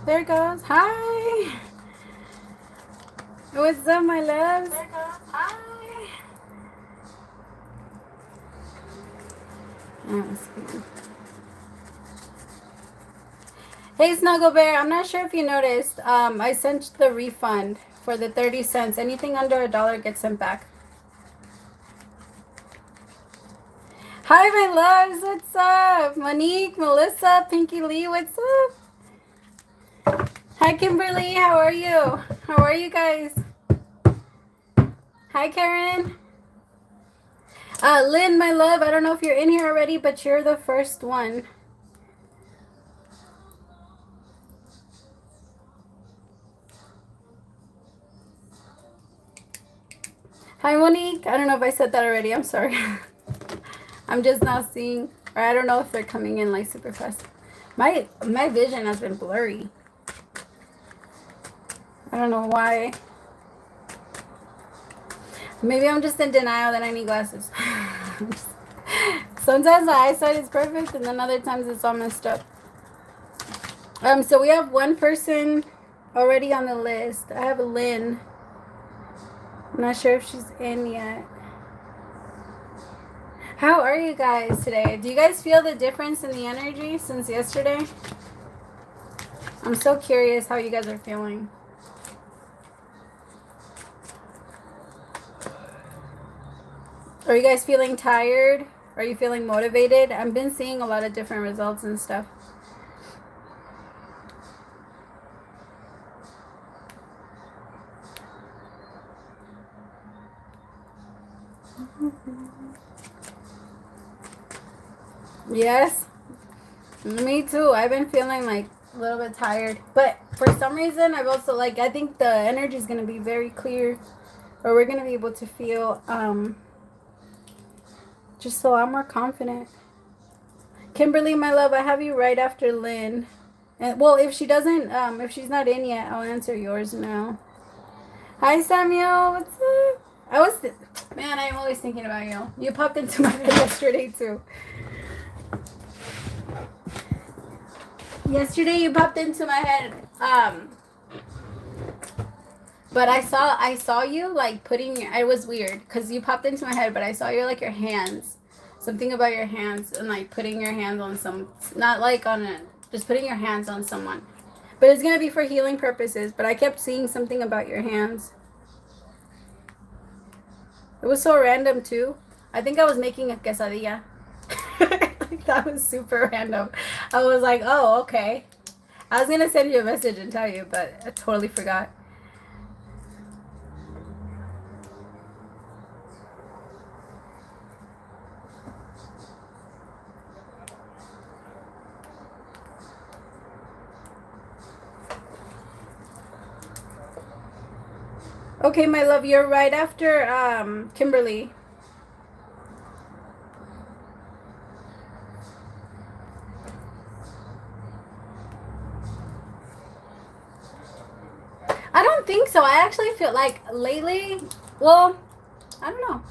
There it goes. Hi. What's up, my loves? There it goes. Hi. Hey, Snuggle Bear. I'm not sure if you noticed. I sent the refund for the 30 cents. Anything under $1 gets sent back. Hi, my loves. What's up? Monique, Melissa, Pinky Lee. What's up? Hi, Kimberly. How are you? How are you guys? Hi, Karen. Lynn, my love. I don't know if you're in here already, but you're the first one. Hi, Monique. I don't know if I said that already. I'm sorry. I'm just now seeing, or I don't know if they're coming in like super fast. My vision has been blurry. I don't know why. Maybe I'm just in denial that I need glasses. Sometimes the eyesight is perfect, and then other times it's all messed up. So we have one person already on the list. I have Lynn. I'm not sure if she's in yet. How are you guys today? Do you guys feel the difference in the energy since yesterday? I'm so curious how you guys are feeling. Are you guys feeling tired? Are you feeling motivated? I've been seeing a lot of different results and stuff. Yes, me too. I've been feeling like a little bit tired, but for some reason I've also like, I think the energy is going to be very clear, or we're going to be able to feel just a lot more confident. Kimberly, my love, I have you right after Lynn. And well, if she doesn't, if she's not in yet, I'll answer yours now. Hi, Samuel. What's up? Man, I'm always thinking about you. You popped into my head yesterday too. Yesterday you popped into my head. But I saw you like putting your, it was weird because you popped into my head, but I saw your like your hands. Something about your hands and like putting your hands on some, not like on a, just putting your hands on someone. But it's going to be for healing purposes, but I kept seeing something about your hands. It was so random too. I think I was making a quesadilla. Like, that was super random. I was like, oh, okay. I was going to send you a message and tell you, but I totally forgot. Okay, my love, you're right after Kimberly. I don't think so. I actually feel like lately, well, I don't know.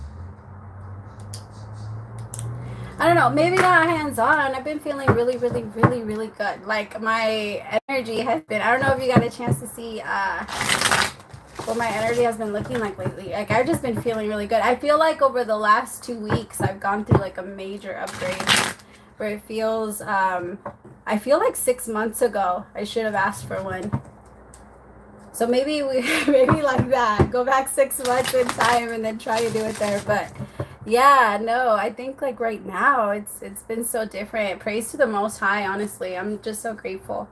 Maybe not hands-on. I've been feeling really, really, really, really good. Like, my energy has been, I don't know if you got a chance to see what my energy has been looking like lately. Like, I've just been feeling really good. I feel like over the last 2 weeks, I've gone through like a major upgrade where it feels, I feel like 6 months ago, I should have asked for one. So maybe like that. Go back 6 months in time and then try to do it there. But yeah, no, I think like right now it's been so different. Praise to the Most High, honestly. I'm just so grateful.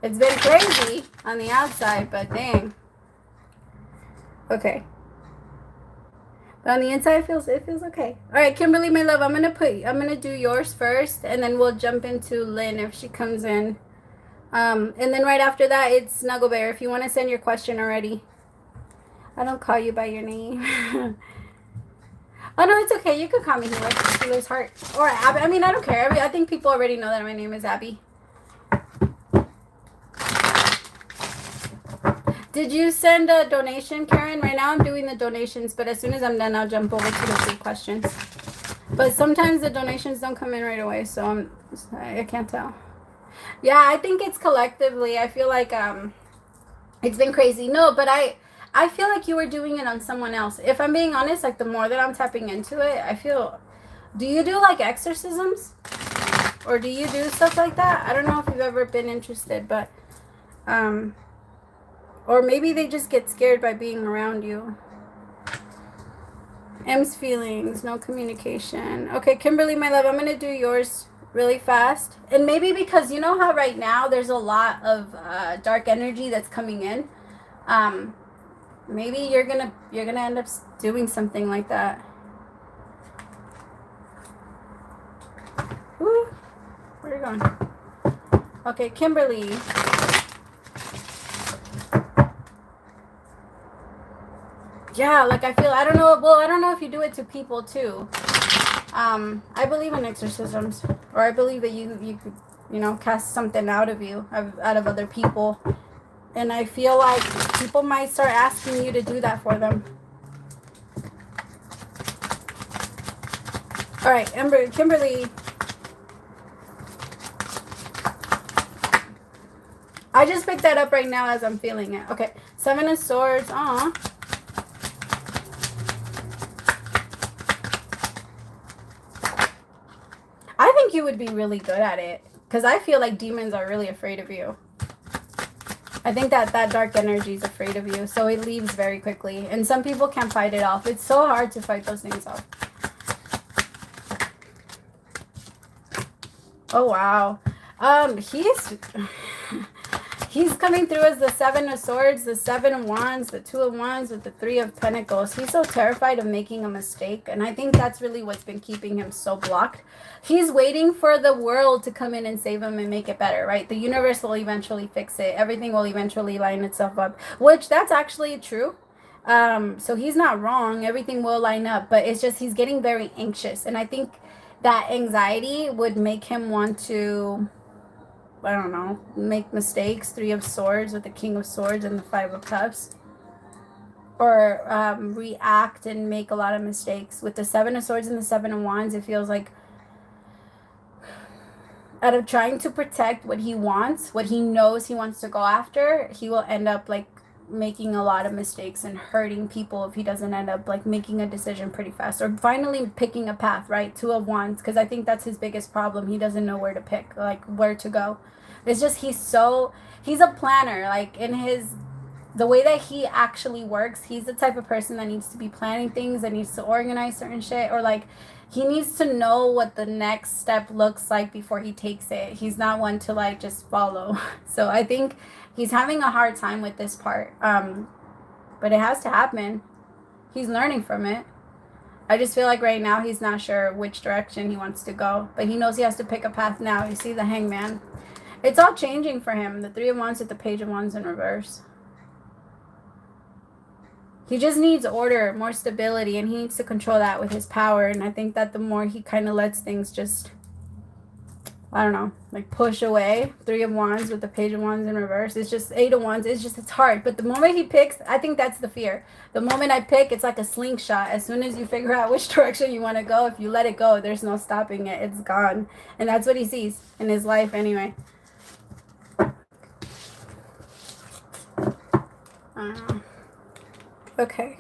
It's been crazy on the outside, but dang. Okay. But on the inside it feels okay. All right, Kimberly, my love, I'm gonna do yours first, and then we'll jump into Lynn if she comes in. And then right after that, it's Snuggle Bear. If you want to send your question already. I don't call you by your name. Oh, no, it's okay. You can call me Healer's Heart. Or Abby. I mean, I don't care. I think people already know that my name is Abby. Did you send a donation, Karen? Right now I'm doing the donations, but as soon as I'm done, I'll jump over to the free questions. But sometimes the donations don't come in right away, so I can't tell. Yeah, I think it's collectively. I feel like it's been crazy. No, but I feel like you were doing it on someone else. If I'm being honest, like the more that I'm tapping into it, I feel. Do you do like exorcisms, or do you do stuff like that? I don't know if you've ever been interested, but or maybe they just get scared by being around you. M's feelings, no communication. Okay, Kimberly, my love, I'm gonna do yours really fast. And maybe because you know how right now there's a lot of dark energy that's coming in. Maybe you're gonna end up doing something like that. Woo. Where are you going? Okay, Kimberly. Yeah, like I feel, I don't know, well, I don't know if you do it to people too. I believe in exorcisms, or I believe that you could, you know, cast something out of you, out of other people. And I feel like people might start asking you to do that for them. All right, Kimberly. I just picked that up right now as I'm feeling it. Okay, 7 of Swords. Aw. I think you would be really good at it, because I feel like demons are really afraid of you. I think that dark energy is afraid of you, so it leaves very quickly. And some people can't fight it off. It's so hard to fight those things off. Oh, wow. He's coming through as the 7 of Swords, the 7 of Wands, the 2 of Wands with the 3 of Pentacles. He's so terrified of making a mistake, and I think that's really what's been keeping him so blocked. He's waiting for the world to come in and save him and make it better, right? The universe will eventually fix it. Everything will eventually line itself up, which that's actually true. So he's not wrong. Everything will line up, but it's just he's getting very anxious, and I think that anxiety would make him want to, I don't know, make mistakes. 3 of Swords with the King of Swords and the 5 of Cups. Or react and make a lot of mistakes. With the 7 of Swords and the 7 of Wands, it feels like out of trying to protect what he wants, what he knows he wants to go after, he will end up like making a lot of mistakes and hurting people if he doesn't end up like making a decision pretty fast or finally picking a path, right? 2 of Wands, because I think that's his biggest problem. He doesn't know where to pick, like where to go. It's just he's a planner, like in the way that he actually works. He's the type of person that needs to be planning things, that needs to organize certain shit, or like he needs to know what the next step looks like before he takes it. He's not one to like just follow. So I think he's having a hard time with this part. But it has to happen. He's learning from it. I just feel like right now he's not sure which direction he wants to go, but he knows he has to pick a path now. You see the Hangman. It's all changing for him. The 3 of Wands with the Page of Wands in reverse. He just needs order, more stability, and he needs to control that with his power. And I think that the more he kind of lets things just, I don't know, like push away. 3 of Wands with the Page of Wands in reverse. It's just 8 of Wands. It's hard. But the moment he picks, I think that's the fear. The moment I pick, it's like a slingshot. As soon as you figure out which direction you want to go, if you let it go, there's no stopping it. It's gone. And that's what he sees in his life anyway. Okay.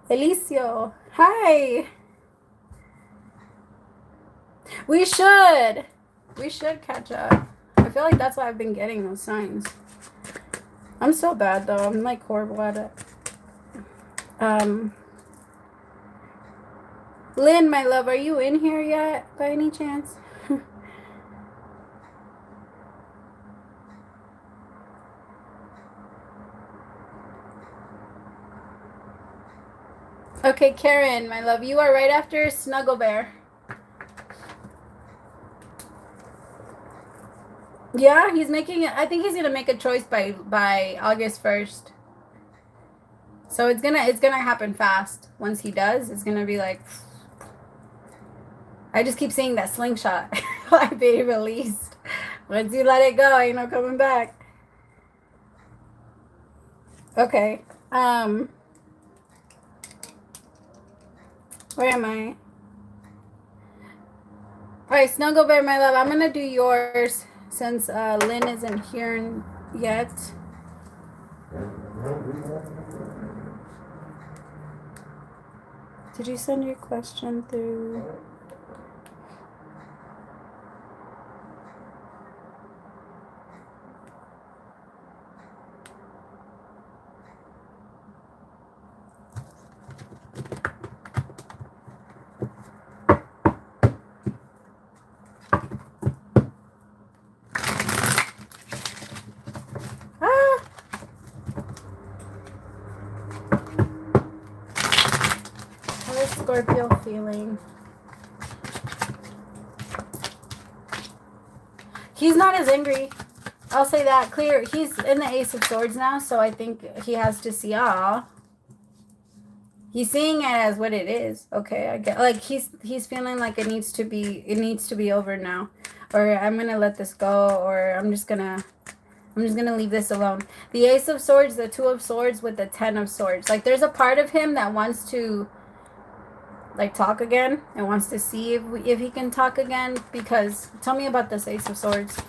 Elicio. Hi. We should catch up. I feel like that's why I've been getting those signs. I'm so bad though. I'm like horrible at it. Lynn, my love, are you in here yet by any chance? Okay, Karen, my love, you are right after Snuggle Bear. Yeah, he's making it. I think he's gonna make a choice by August 1st. So it's gonna happen fast. Once he does, it's gonna be like. I just keep seeing that slingshot like being released. Once you let it go, ain't no coming back. Okay. Where am I? All right, Snuggle Bear, my love, I'm gonna do yours. since Lynn isn't here yet. Did you send your question through? How is Scorpio feeling? He's not as angry. I'll say that clear. He's in the Ace of Swords now, so I think he has to see, he's seeing it as what it is. Okay, I get, like, he's feeling like it needs to be over now, or I'm gonna let this go, or I'm just gonna leave this alone. The Ace of Swords, the Two of Swords with the Ten of Swords. Like, there's a part of him that wants to, like, talk again and wants to see if he can talk again. Because, tell me about this Ace of Swords.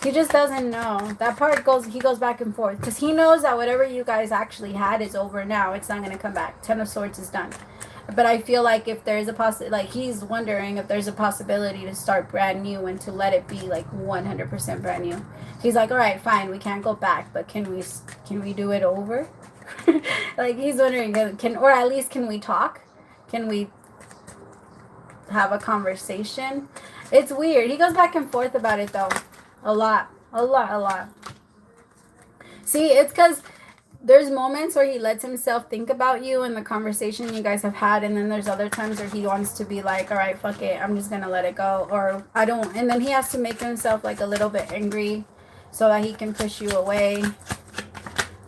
He just doesn't know. That part he goes back and forth. Because he knows that whatever you guys actually had is over now. It's not going to come back. Ten of Swords is done. But I feel like if there's a like, he's wondering if there's a possibility to start brand new and to let it be like 100% brand new. He's like, all right, fine, we can't go back, but can we do it over? Like, he's wondering, or at least can we talk? Can we have a conversation? It's weird. He goes back and forth about it though. A lot. See, it's because there's moments where he lets himself think about you and the conversation you guys have had, and then there's other times where he wants to be like, all right, fuck it, I'm just gonna let it go, or I don't, and then he has to make himself like a little bit angry so that he can push you away.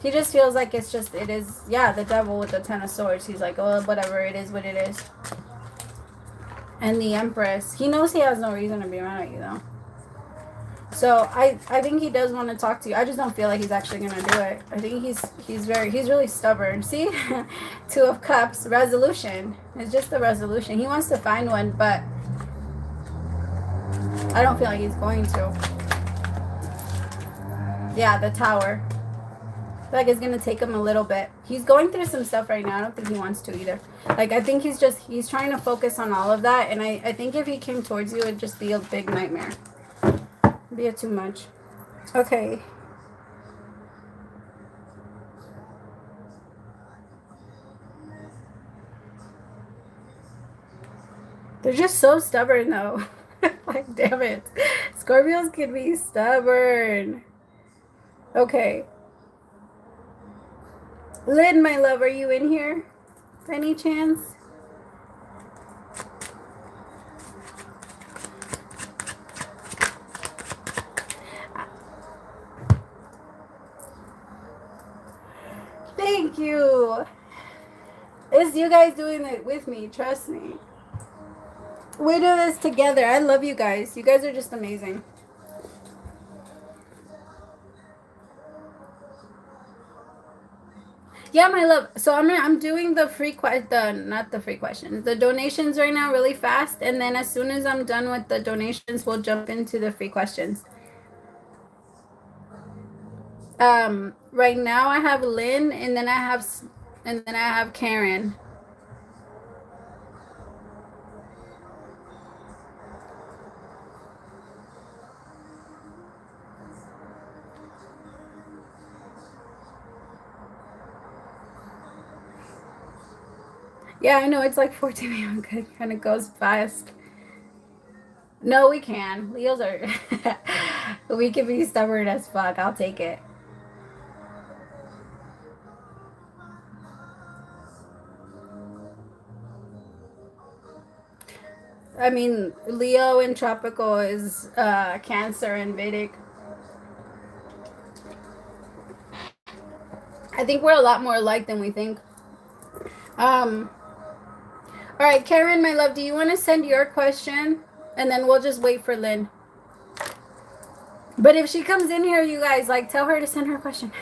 He just feels like it is, yeah, the devil with the Ten of Swords. He's like, oh, whatever, it is what it is. And the Empress, he knows he has no reason to be mad at you though. So I think he does want to talk to you. I just don't feel like he's actually gonna do it. I think he's really stubborn. See, Two of Cups, resolution. It's just a resolution. He wants to find one, but I don't feel like he's going to. Yeah, the Tower. I feel like it's gonna take him a little bit. He's going through some stuff right now. I don't think he wants to either. Like, I think he's trying to focus on all of that, and I think if he came towards you, it'd just be a big nightmare. Be too much. Okay. They're just so stubborn though. Like, damn it. Scorpios can be stubborn. Okay. Lynn, my love, are you in here by any chance? Thank you. It's you guys doing it with me. Trust me. We do this together. I love you guys. You guys are just amazing. Yeah, my love. So I'm doing the not the free questions, the donations right now really fast, and then as soon as I'm done with the donations, we'll jump into the free questions. Right now I have Lynn, and then I have Karen. Yeah, I know, it's like 14 a.m. It kind of goes fast. No, we can. Leos are we can be stubborn as fuck. I'll take it. I mean, Leo in tropical is Cancer and Vedic. I think we're a lot more alike than we think. All right, Karen, my love, do you want to send your question? And then we'll just wait for Lynn. But if she comes in here, you guys, like, tell her to send her question.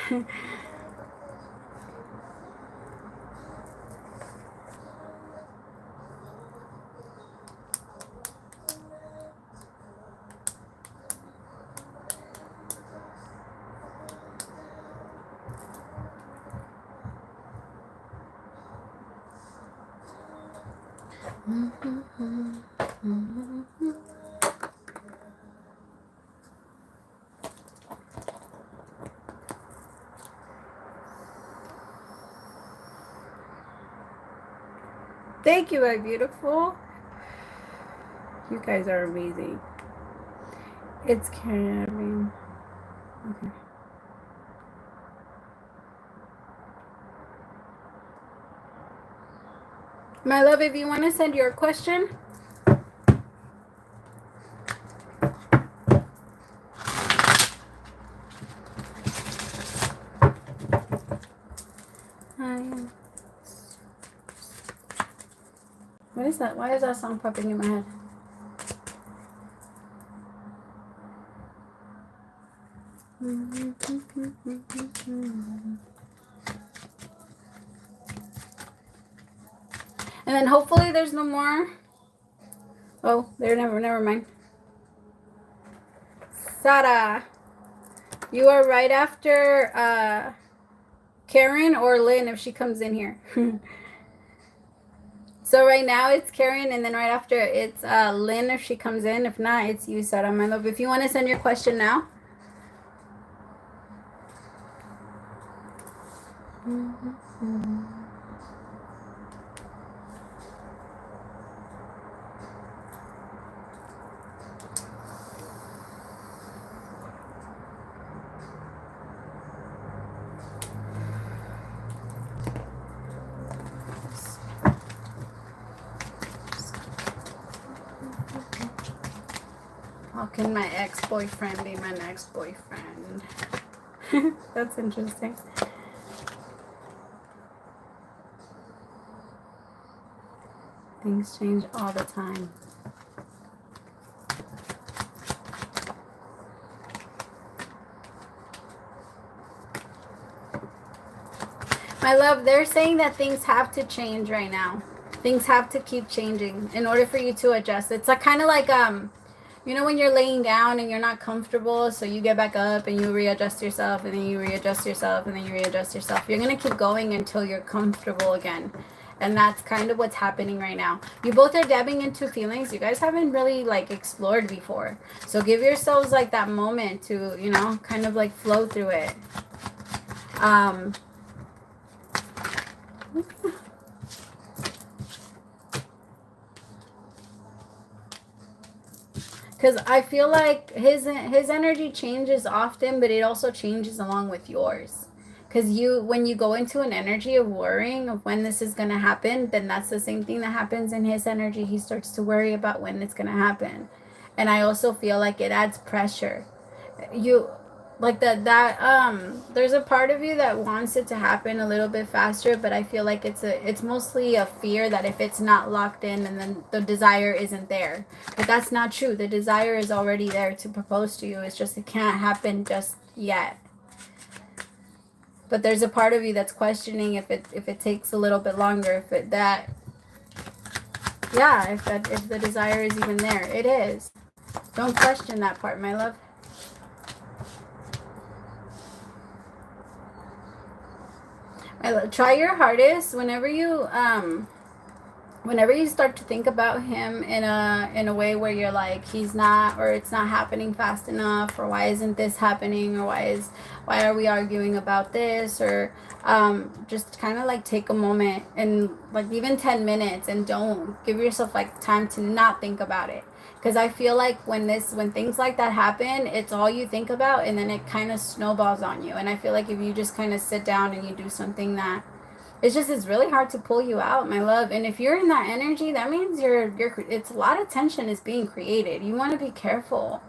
Thank you, my beautiful. You guys are amazing. It's Karen. Okay. My love, if you want to send your question. What is that? Why is that song popping in my head? And then hopefully there's no more. Oh, there, never mind. Sara, you are right after Karen or Lynn if she comes in here. So right now it's Karen, and then right after it's Lynn if she comes in. If not, it's you, Sara, my love. If you want to send your question now. How can my ex-boyfriend be my next boyfriend? That's interesting. Things change all the time. My love, they're saying that things have to change right now. Things have to keep changing in order for you to adjust. It's like kind of like you know when you're laying down and you're not comfortable, so you get back up and you readjust yourself, and then you readjust yourself, and then you readjust yourself. You're going to keep going until you're comfortable again. And that's kind of what's happening right now. You both are dabbing into feelings you guys haven't really like explored before. So give yourselves like that moment to, you know, kind of like flow through it. Because I feel like his energy changes often, but it also changes along with yours. Because when you go into an energy of worrying of when this is going to happen, then that's the same thing that happens in his energy. He starts to worry about when it's going to happen. And I also feel like it adds pressure. Like there's a part of you that wants it to happen a little bit faster, but I feel like it's mostly a fear that if it's not locked in, and then the desire isn't there. But that's not true. The desire is already there to propose to you. It's just it can't happen just yet. But there's a part of you that's questioning if it takes a little bit longer, if the desire is even there. It is. Don't question that part, my love. Try your hardest whenever you start to think about him in a way where you're like he's not, or it's not happening fast enough, or why isn't this happening, or why are we arguing about this, or just kind of like take a moment and like even 10 minutes and don't give yourself like time to not think about it. Because I feel like when things like that happen, it's all you think about, and then it kind of snowballs on you. And I feel like if you just kind of sit down and you do something that it's really hard to pull you out, my love. And if you're in that energy, that means it's a lot of tension is being created. You want to be careful.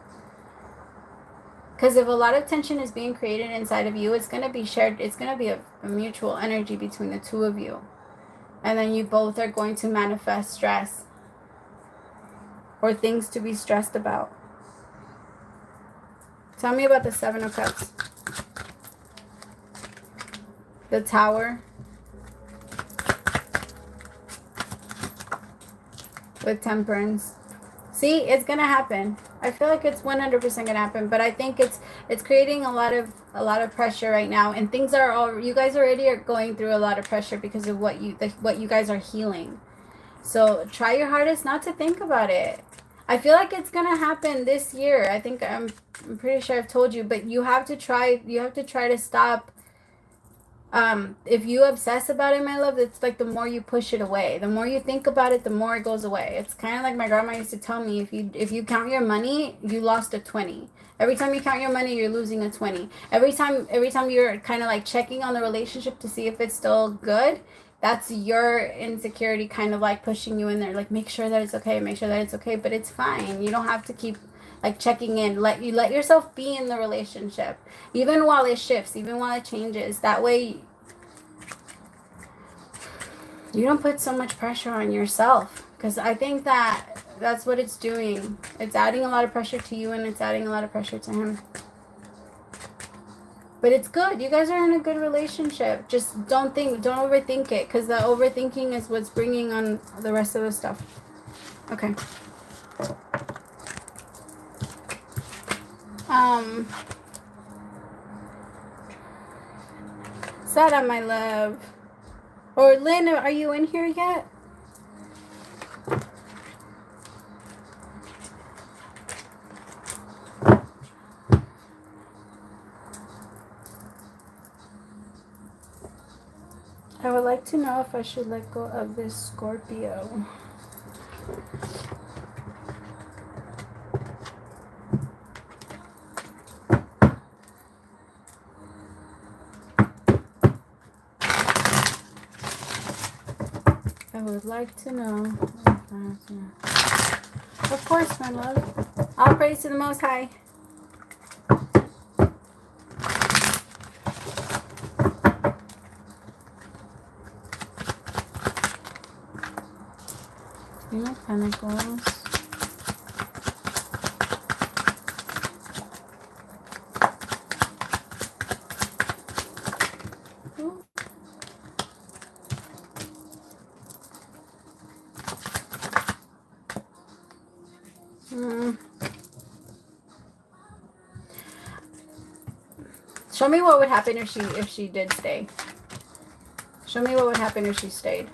Because if a lot of tension is being created inside of you, it's going to be shared. It's going to be a mutual energy between the two of you. And then you both are going to manifest stress. Or things to be stressed about. Tell me about the Seven of Cups. The Tower. With Temperance. See, it's going to happen. I feel like it's 100% going to happen. But I think it's creating a lot of pressure right now. And things you guys already are going through a lot of pressure because of what you guys are healing. So try your hardest not to think about it. I feel like it's gonna happen this year. I'm pretty sure I've told you, but you have to try to stop. If you obsess about it, my love, it's like the more you push it away, the more you think about it, the more it goes away. It's kind of like my grandma used to tell me, if you count your money, you lost a 20. Every time you count your money, you're losing a 20. Every time you're kind of like checking on the relationship to see if it's still good, that's your insecurity kind of like pushing you in there, like make sure that it's okay, make sure that it's okay, but it's fine. You don't have to keep like checking in. Let yourself be in the relationship, even while it shifts, even while it changes. That way you don't put so much pressure on yourself, because I think that's what it's doing. It's adding a lot of pressure to you, and it's adding a lot of pressure to him. But it's good. You guys are in a good relationship. Just don't overthink it, because the overthinking is what's bringing on the rest of the stuff. Okay. Sada, my love. Or Lynn, are you in here yet? I would like to know if I should let go of this Scorpio. I would like to know. Of course, my love. All praise to the Most High. Queen of Pentacles. Show me what would happen if she did stay. Show me what would happen if she stayed.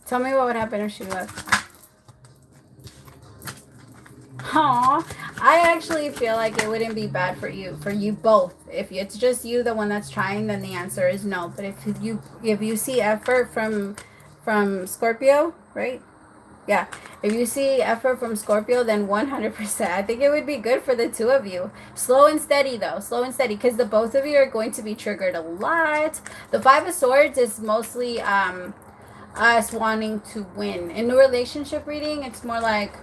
Tell me what would happen if she left. Aw, I actually feel like it wouldn't be bad for you both. If it's just you, the one that's trying, then the answer is no. But if you see effort from Scorpio, right? Yeah. If you see effort from Scorpio, then 100%. I think it would be good for the two of you. Slow and steady, though. Slow and steady, because the both of you are going to be triggered a lot. The Five of Swords is mostly us wanting to win. In the relationship reading, it's more like,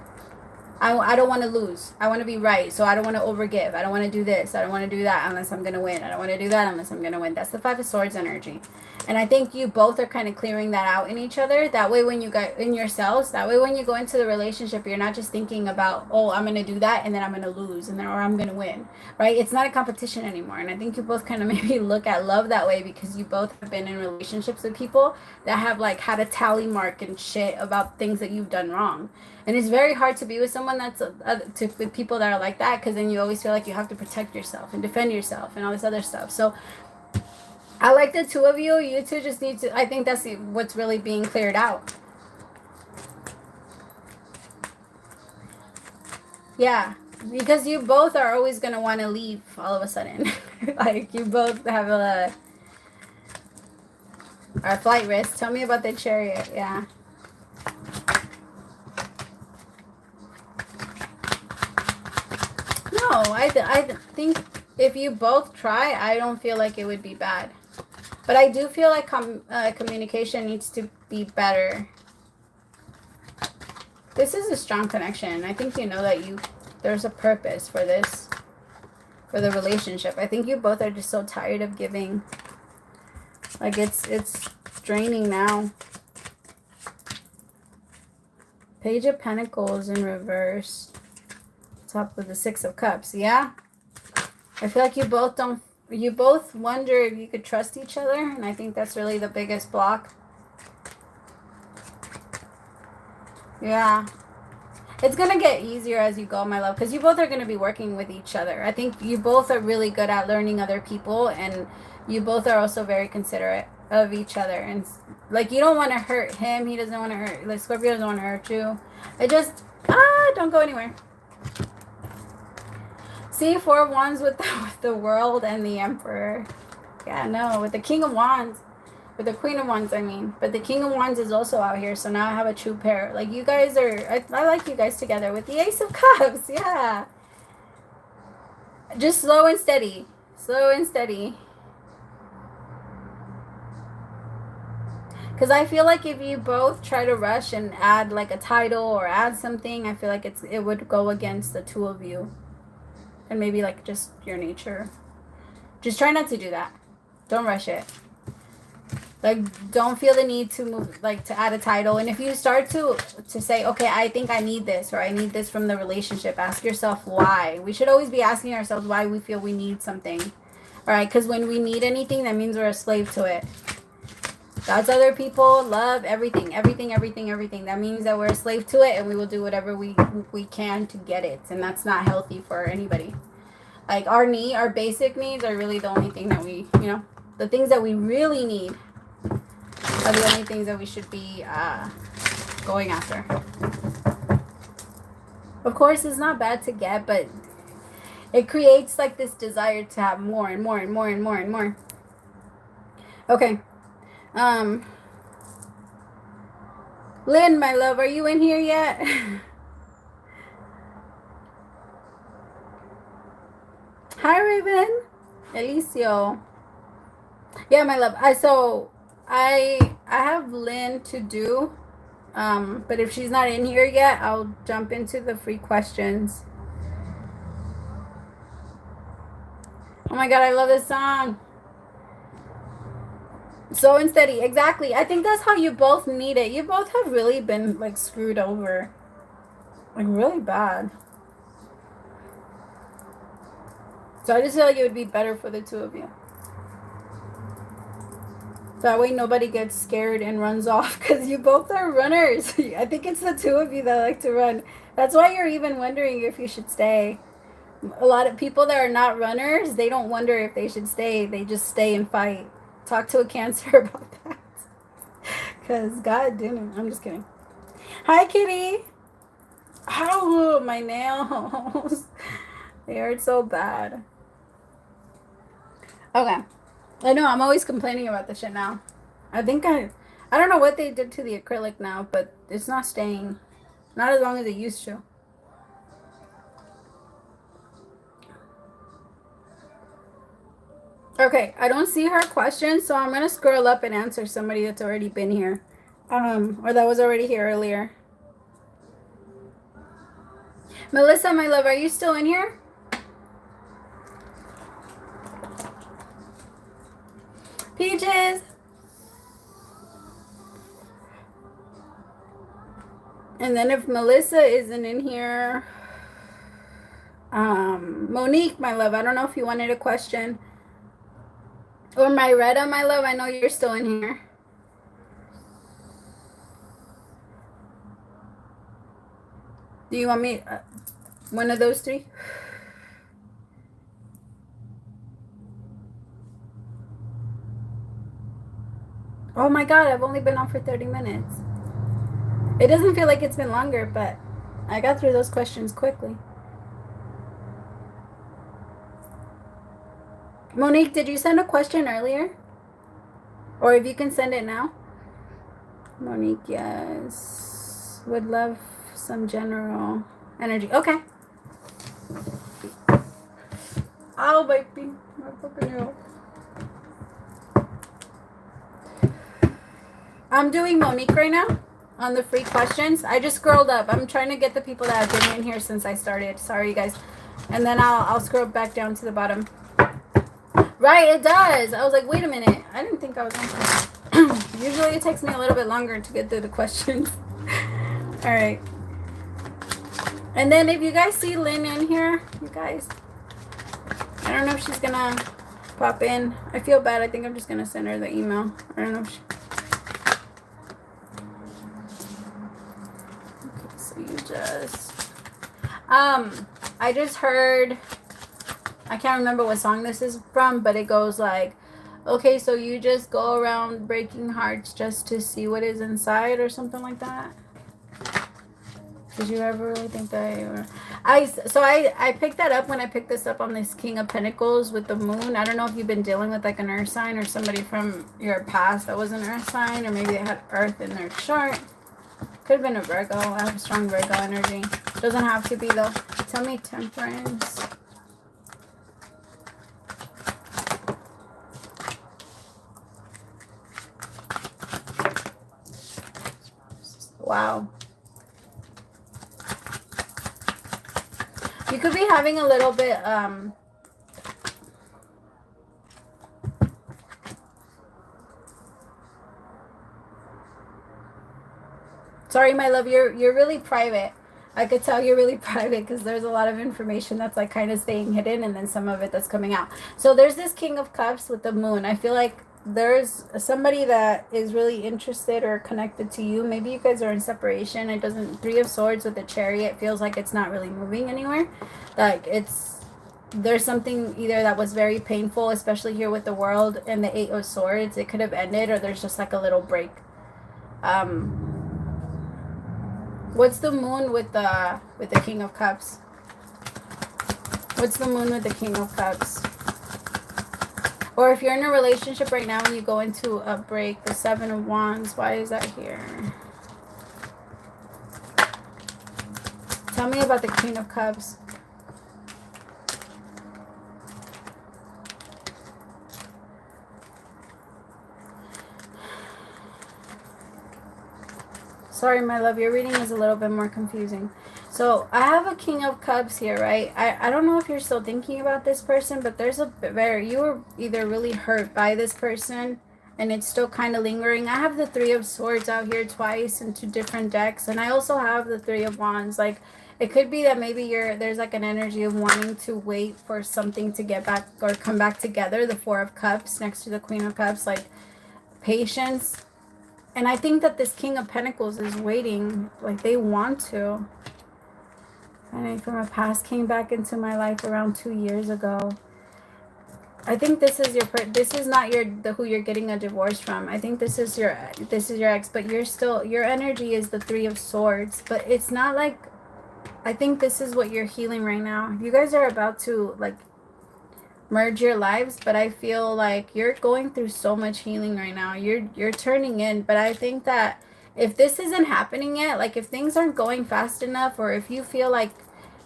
I don't want to lose. I want to be right. So I don't want to overgive. I don't want to do this. I don't want to do that unless I'm going to win. I don't want to do that unless I'm going to win. That's the Five of Swords energy. And I think you both are kind of clearing that out in each other. That way when you got in yourselves, that way when you go into the relationship, you're not just thinking about, oh, I'm going to do that and then I'm going to lose and then, or I'm going to win, right? It's not a competition anymore. And I think you both kind of maybe look at love that way, because you both have been in relationships with people that have like had a tally mark and shit about things that you've done wrong. And it's very hard to be with someone that's with people that are like that, because then you always feel like you have to protect yourself and defend yourself and all this other stuff. So I like the two of you. You two just need to, I think that's what's really being cleared out. Yeah, because you both are always going to want to leave all of a sudden. Like you both have a flight risk. Tell me about the Chariot. Yeah. No, I think if you both try, I don't feel like it would be bad. But I do feel like communication needs to be better. This is a strong connection. I think you know that there's a purpose for this, for the relationship. I think you both are just so tired of giving. Like it's draining now. Page of Pentacles in reverse. Top with the Six of Cups. Yeah. I feel like you both wonder if you could trust each other, and I think that's really the biggest block. Yeah. It's going to get easier as you go, my love, because you both are going to be working with each other. I think you both are really good at learning other people, and you both are also very considerate of each other. And, like, you don't want to hurt him. He doesn't want to hurt, like, Scorpio doesn't want to hurt you. It just, don't go anywhere. See, 4 of Wands with the World and the Emperor. Yeah, no, with the King of Wands. With the Queen of Wands, I mean. But the King of Wands is also out here, so now I have a true pair. Like, you guys are... I like you guys together. With the Ace of Cups, yeah. Just slow and steady. Slow and steady. Because I feel like if you both try to rush and add, like, a title or add something, I feel like it would go against the two of you. And maybe, like, just your nature. Just try not to do that. Don't rush it. Like, don't feel the need to move, like, to add a title. And if you start to say, okay, I think I need this, or I need this from the relationship, ask yourself why. We should always be asking ourselves why we feel we need something. All right, because when we need anything, that means we're a slave to it. God's other people love everything, everything, everything, everything. That means that we're a slave to it, and we will do whatever we can to get it. And that's not healthy for anybody. Like, our basic needs are really the only thing that we, you know, the things that we really need are the only things that we should be going after. Of course, it's not bad to get, but it creates, like, this desire to have more and more and more and more and more. Okay. Lynn, my love, are you in here yet? Hi, Raven. Elicio. Yeah, my love. I have Lynn to do, but if she's not in here yet, I'll jump into the free questions. Oh my God, I love this song. So unsteady. Exactly. I think that's how you both need it. You both have really been, like, screwed over. Like, really bad. So I just feel like it would be better for the two of you. That way nobody gets scared and runs off, because you both are runners. I think it's the two of you that like to run. That's why you're even wondering if you should stay. A lot of people that are not runners, they don't wonder if they should stay. They just stay and fight. Talk to a Cancer about that. Because God didn't. I'm just kidding. Hi, Kitty. Oh, my nails. They hurt so bad. Okay. I know, I'm always complaining about this shit now. I don't know what they did to the acrylic now, but it's not staying. Not as long as it used to. Okay, I don't see her question, so I'm going to scroll up and answer somebody that's already been here. Or that was already here earlier. Melissa, my love, are you still in here? Peaches. And then if Melissa isn't in here, Monique, my love, I don't know if you wanted a question. Or Myretta, my love, I know you're still in here. Do you want me, one of those three? Oh my God, I've only been on for 30 minutes. It doesn't feel like it's been longer, but I got through those questions quickly. Monique, did you send a question earlier? Or if you can send it now? Monique, yes. Would love some general energy. Okay. Ow, baby. My fucking nail. I'm doing Monique right now on the free questions. I just scrolled up. I'm trying to get the people that have been in here since I started. Sorry, you guys. And then I'll scroll back down to the bottom. Right, it does. I was like, wait a minute. I didn't think I was on. Usually it takes me a little bit longer to get through the questions. All right. And then if you guys see Lynn in here, you guys, I don't know if she's going to pop in. I feel bad. I think I'm just going to send her the email. I don't know if she... Okay, so you I just heard, I can't remember what song this is from, but it goes like, okay, so you just go around breaking hearts just to see what is inside, or something like that. Did you ever really think that you were... I picked that up when I picked this up on this King of Pentacles with the moon. I don't know if you've been dealing with like an earth sign or somebody from your past that was an earth sign, or maybe they had earth in their chart. Could have been a Virgo. I have strong Virgo energy. Doesn't have to be though. Tell me Temperance. Wow. You could be having a little bit, sorry, my love, you're really private. I could tell you're really private because there's a lot of information that's like kind of staying hidden, and then some of it that's coming out. So there's this King of Cups with the moon. I feel like there's somebody that is really interested or connected to you. Maybe you guys are in separation. It doesn't... Three of Swords with the Chariot feels like it's not really moving anywhere. Like there's something either that was very painful, especially here with the World and the Eight of Swords. It could have ended, or there's just like a little break. What's the moon with the King of Cups? What's the moon with the King of Cups? Or if you're in a relationship right now and you go into a break, the Seven of Wands, why is that here? Tell me about the Queen of Cups. Sorry, my love, your reading is a little bit more confusing. So I have a King of Cups here, right? I don't know if you're still thinking about this person, but there's you were either really hurt by this person and it's still kind of lingering. I have the Three of Swords out here twice in two different decks, and I also have the Three of Wands. Like, it could be that maybe there's like an energy of wanting to wait for something to get back or come back together. The Four of Cups next to the Queen of Cups, like patience. And I think that this King of Pentacles is waiting, like they want to. And from a past came back into my life around 2 years ago. I think this is this is not who you're getting a divorce from. I think this is your ex, but your energy is the Three of Swords, but it's not like... I think this is what you're healing right now. You guys are about to like merge your lives, but I feel like you're going through so much healing right now. You're turning in, but I think that if this isn't happening yet, like if things aren't going fast enough, or if you feel like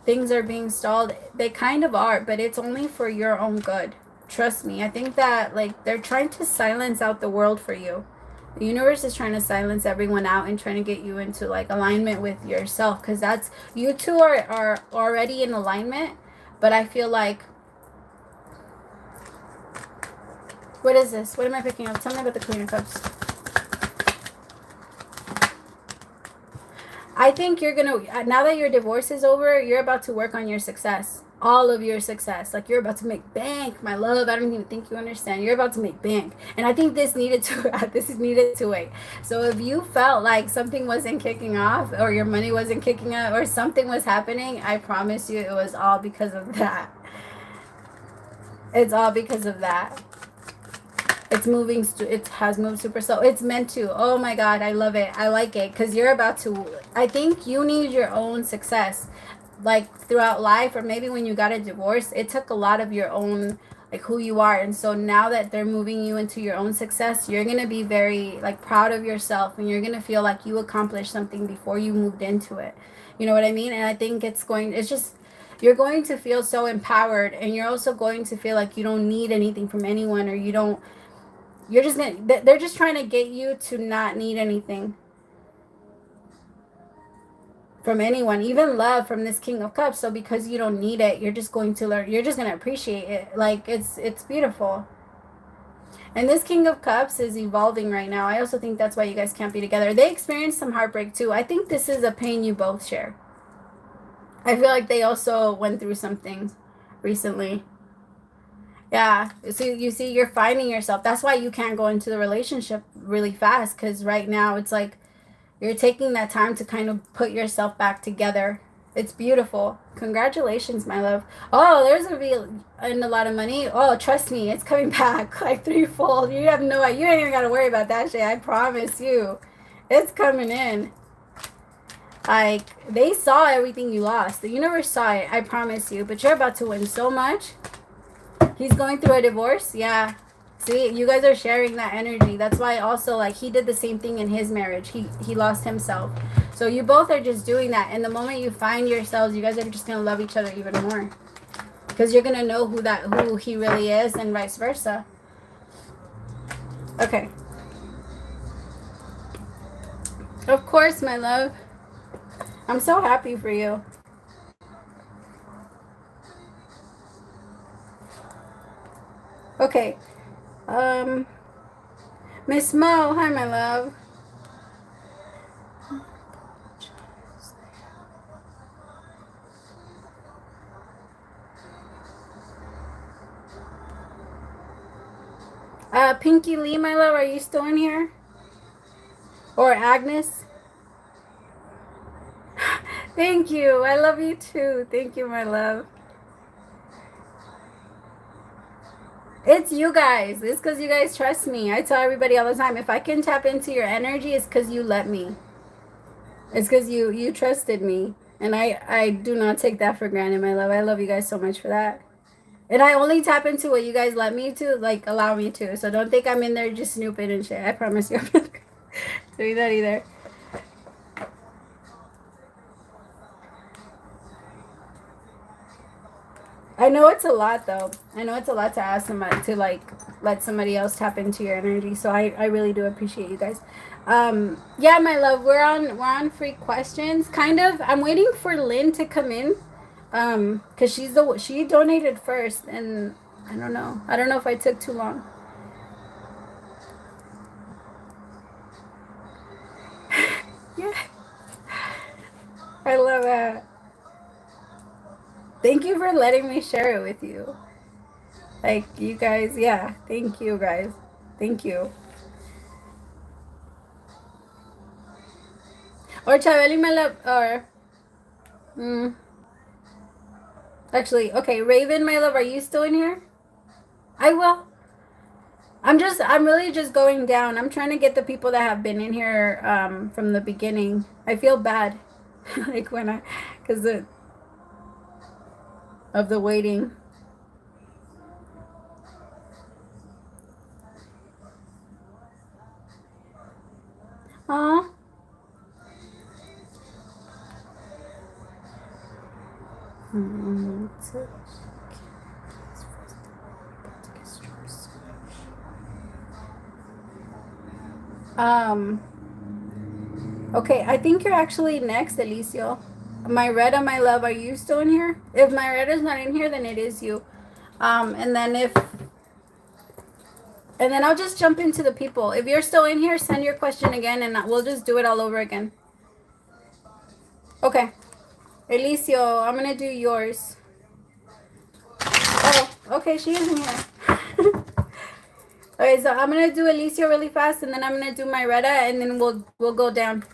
things are being stalled, they kind of are, but it's only for your own good. Trust me. I think that like they're trying to silence out the world for you. The universe is trying to silence everyone out and trying to get you into like alignment with yourself, because that's... you two are already in alignment, but I feel like... What is this? What am I picking up? Tell me about the Queen of Cups. I think you're going to... now that your divorce is over, you're about to work on your success. All of your success. Like, you're about to make bank, my love. I don't even think you understand. You're about to make bank. And I think this needed to wait. So if you felt like something wasn't kicking off, or your money wasn't kicking up, or something was happening, I promise you it was all because of that. It's all because of that. It's moving, it has moved super slow. It's meant to. Oh my God, I love it. I like it, because you're about to... I think you need your own success. Like throughout life, or maybe when you got a divorce, it took a lot of your own, like who you are. And so now that they're moving you into your own success, you're going to be very like proud of yourself, and you're going to feel like you accomplished something before you moved into it. You know what I mean? And I think you're going to feel so empowered, and you're also going to feel like you don't need anything from anyone, or they're just trying to get you to not need anything from anyone, even love from this King of Cups. So because you don't need it, you're just going to learn, you're just going to appreciate it. Like it's beautiful. And this King of Cups is evolving right now. I also think that's why you guys can't be together. They experienced some heartbreak too. I think this is a pain you both share. I feel like they also went through some things recently. Yeah, so you see, you're finding yourself. That's why you can't go into the relationship really fast, because right now it's like You're taking that time to kind of put yourself back together. It's beautiful. Congratulations, my love. Oh, there's gonna be in a lot of money. Oh, trust me, it's coming back like threefold. You have no idea. You ain't even gotta worry about that shit. I promise you, it's coming in. Like, they saw everything you lost. The universe saw it. I promise you. But you're about to win so much. He's going through a divorce. Yeah. See, you guys are sharing that energy. That's why also, like, he did the same thing in his marriage. He lost himself. So you both are just doing that. And the moment you find yourselves, you guys are just going to love each other even more. Because you're going to know who he really is and vice versa. Okay. Of course, my love. I'm so happy for you. Okay. Miss Mo, hi, my love. Pinky Lee, my love, are you still in here? Or Agnes? Thank you. I love you too. Thank you, my love. It's you guys. It's because you guys trust me. I tell everybody all the time, if I can tap into your energy, it's because you let me. It's because you trusted me. And I do not take that for granted, my love. I love you guys so much for that. And I only tap into what you guys let me to, like, allow me to. So don't think I'm in there just snooping and shit. I promise you I'm not doing that either. I know it's a lot, though. I know it's a lot to ask somebody to, like, let somebody else tap into your energy. So I really do appreciate you guys. Yeah, my love, we're on free questions. Kind of. I'm waiting for Lynn to come in. Cause she donated first, and I don't know if I took too long. Yeah, I love that. Thank you for letting me share it with you. Like, you guys, yeah. Thank you, guys. Thank you. Or Chabeli, my love, or actually, okay, Raven, my love, are you still in here? I will. I'm really just going down. I'm trying to get the people that have been in here from the beginning. I feel bad. Like because of the waiting. Aw. Okay, I think you're actually next, Alicio. My Retta, my love, are you still in here? If my Retta's not in here, then it is you. And then I'll just jump into the people. If you're still in here, send your question again, and we'll just do it all over again. Okay. Alicio, I'm gonna do yours. Oh, okay, she isn't here. Okay, so I'm gonna do Alicia really fast, and then I'm gonna do my Retta, and then we'll go down.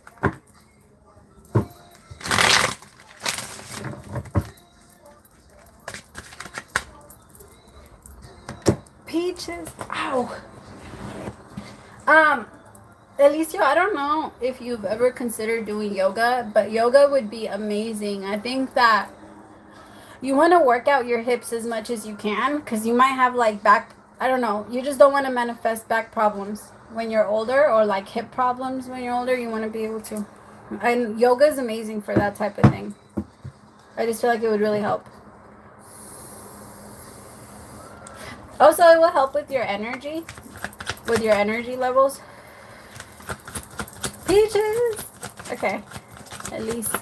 Peaches, ow. Alicia, I don't know if you've ever considered doing yoga, but yoga would be amazing. I think that you want to work out your hips as much as you can, because you might have like back, I don't know, you just don't want to manifest back problems when you're older, or like hip problems when you're older. You want to be able to, and yoga is amazing for that type of thing. I just feel like it would really help. Also, it will help with your energy levels. Peaches. Okay, at least.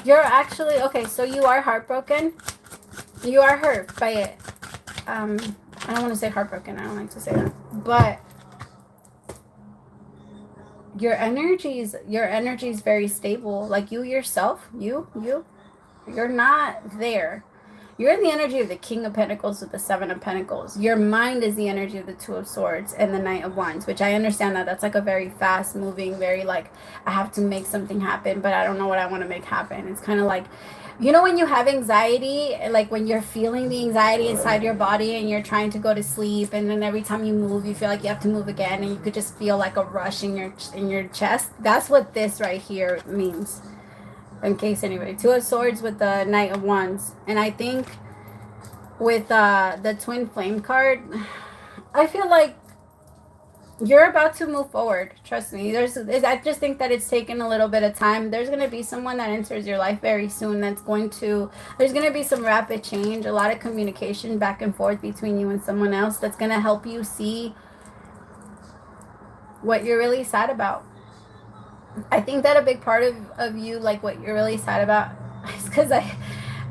You're actually, okay, so you are heartbroken. You are hurt by it. I don't want to say heartbroken. I don't like to say that. But your energy is very stable. Like you yourself, you're not there. You're in the energy of the King of Pentacles with the Seven of Pentacles. Your mind is the energy of the Two of Swords and the Knight of Wands, which I understand that that's like a very fast moving, very like, I have to make something happen, but I don't know what I want to make happen. It's kind of like, you know, when you have anxiety, like when you're feeling the anxiety inside your body and you're trying to go to sleep, and then every time you move, you feel like you have to move again, and you could just feel like a rush in your chest. That's what this right here means. In case anybody, Two of Swords with the Knight of Wands. And I think with the Twin Flame card, I feel like you're about to move forward. Trust me. I just think that it's taken a little bit of time. There's going to be someone that enters your life very soon there's going to be some rapid change, a lot of communication back and forth between you and someone else that's going to help you see what you're really sad about. I think that a big part of you, like what you're really sad about, is because I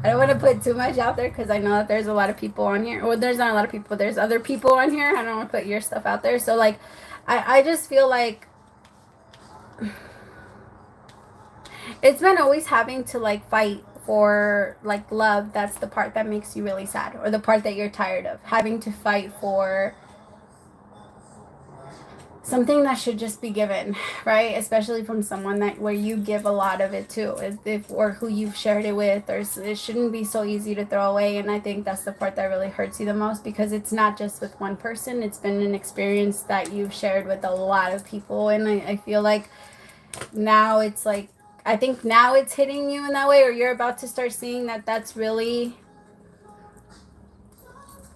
don't want to put too much out there because I know that there's a lot of people on here. Well, there's not a lot of people. There's other people on here. I don't want to put your stuff out there. So, like, I just feel like it's been always having to, like, fight for, like, love. That's the part that makes you really sad, or the part that you're tired of. Having to fight for something that should just be given, right? Especially from someone that where you give a lot of it to, if or who you've shared it with, or it shouldn't be so easy to throw away. And I think that's the part that really hurts you the most, because it's not just with one person. It's been an experience that you've shared with a lot of people, and I feel like now it's like, I think now it's hitting you in that way, or you're about to start seeing that that's really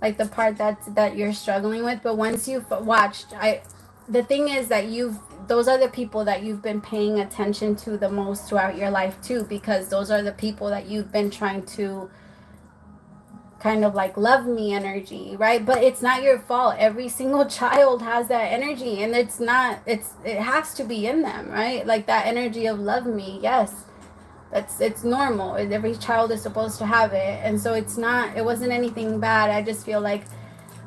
like the part that you're struggling with. But once you've watched, the thing is that those are the people that you've been paying attention to the most throughout your life too, because those are the people that you've been trying to kind of like love me energy, right? But it's not your fault. Every single child has that energy, and it has to be in them, right? Like that energy of love me. Yes, it's normal. Every child is supposed to have it. And so it wasn't anything bad. I just feel like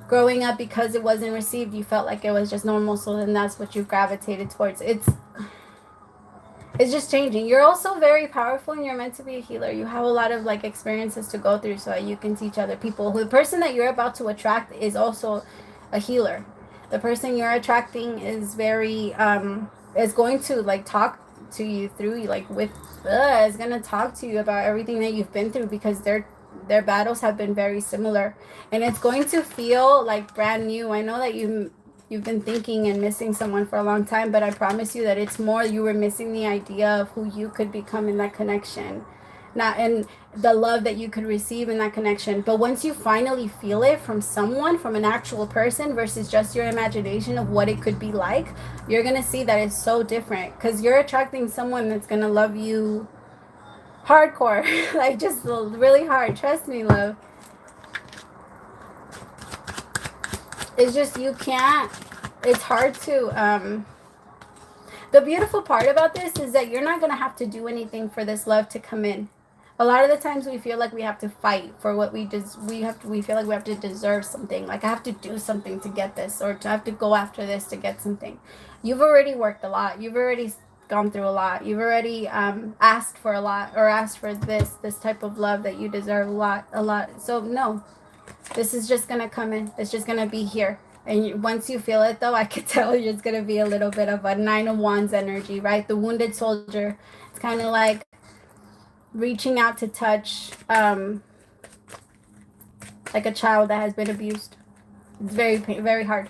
growing up, because it wasn't received, you felt like it was just normal, so then that's what you gravitated towards. It's just changing. You're also very powerful, and you're meant to be a healer. You have a lot of like experiences to go through so that you can teach other people. The person that you're about to attract is also a healer. The person you're attracting is very is going to like talk to you through, like is going to talk to you about everything that you've been through, because their battles have been very similar, and it's going to feel like brand new. I know that you've been thinking and missing someone for a long time, but I promise you that it's more you were missing the idea of who you could become in that connection, not in the love that you could receive in that connection. But once you finally feel it from someone, from an actual person, versus just your imagination of what it could be like, you're gonna see that it's so different, because you're attracting someone that's gonna love you hardcore, like just really hard. Trust me, love. It's just it's hard to the beautiful part about this is that you're not gonna have to do anything for this love to come in. A lot of the times we feel like we have to fight for what we feel like we have to deserve something, like I have to do something to get this, or to have to go after this to get something. You've already worked a lot. You've already gone through a lot. You've already asked for a lot, or asked for this type of love that you deserve a lot. So no, this is just gonna come in. It's just gonna be here. And once you feel it, though, I could tell it's gonna be a little bit of a Nine of Wands energy, right? The wounded soldier. It's kind of like reaching out to touch like a child that has been abused. It's very, very hard.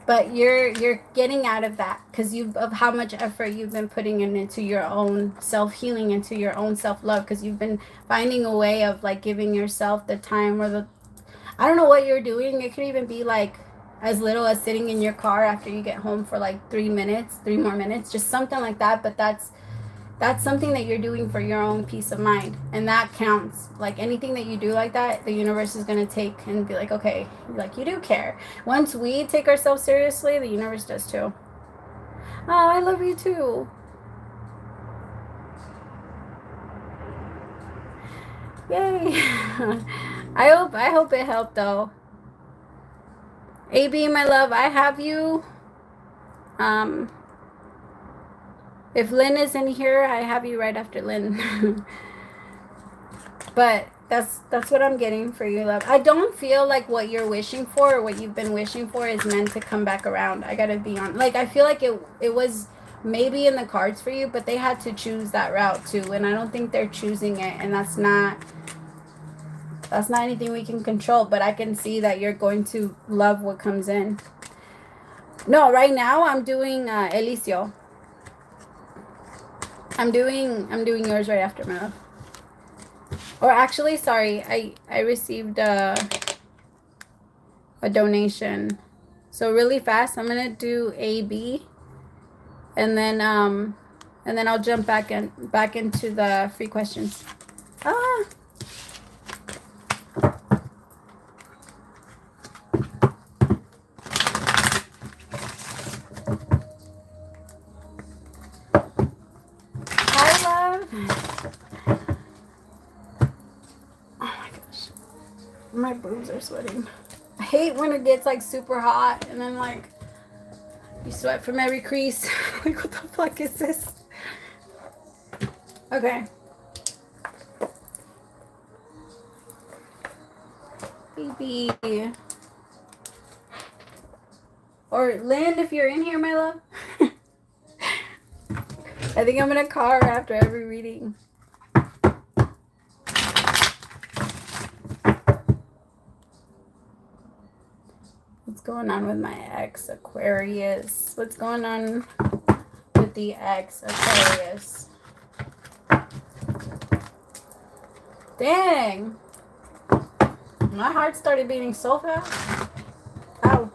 But you're getting out of that, because of how much effort you've been putting into your own self-healing, into your own self-love, because you've been finding a way of like giving yourself the time, or I don't know what you're doing. It could even be like as little as sitting in your car after you get home for like 3 more minutes, just something like that. But that's something that you're doing for your own peace of mind, and that counts. Like anything that you do like that, the universe is going to take and be like, okay, like you do care. Once we take ourselves seriously, the universe does too. Oh, I love you too. Yay. I hope it helped though. AB, my love, I have you. If Lynn is in here, I have you right after Lynn. But that's what I'm getting for you, love. I don't feel like what you're wishing for or what you've been wishing for is meant to come back around. I gotta be on. Like, I feel like it was maybe in the cards for you, but they had to choose that route too, and I don't think they're choosing it, and that's not anything we can control. But I can see that you're going to love what comes in. No, right now I'm doing Elicio. I'm doing yours right after, my love. Or actually, sorry, I received a donation. So really fast, I'm gonna do AB, and then I'll jump back into the free questions. Ah. Hi, love. Oh my gosh, my boobs are sweating. I hate when it gets like super hot and then like you sweat from every crease. Like, what the fuck is this? Okay. Baby. Or Lynn, if you're in here, my love. I think I'm gonna call her after every reading. What's going on with my ex, Aquarius? What's going on with the ex, Aquarius? Dang. My heart started beating so fast. Ow.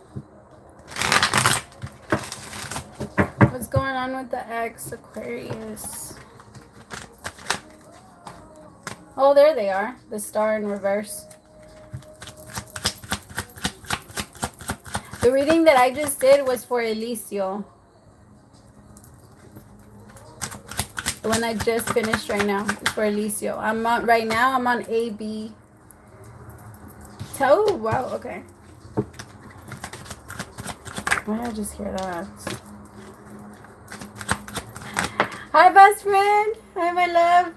What's going on with the ex, Aquarius? Oh, there they are. The star in reverse. The reading that I just did was for Elicio. The one I just finished right now is for Elicio. Right now I'm on AB. Oh, wow, okay. Why did I just hear that? Hi, best friend. Hi, my love.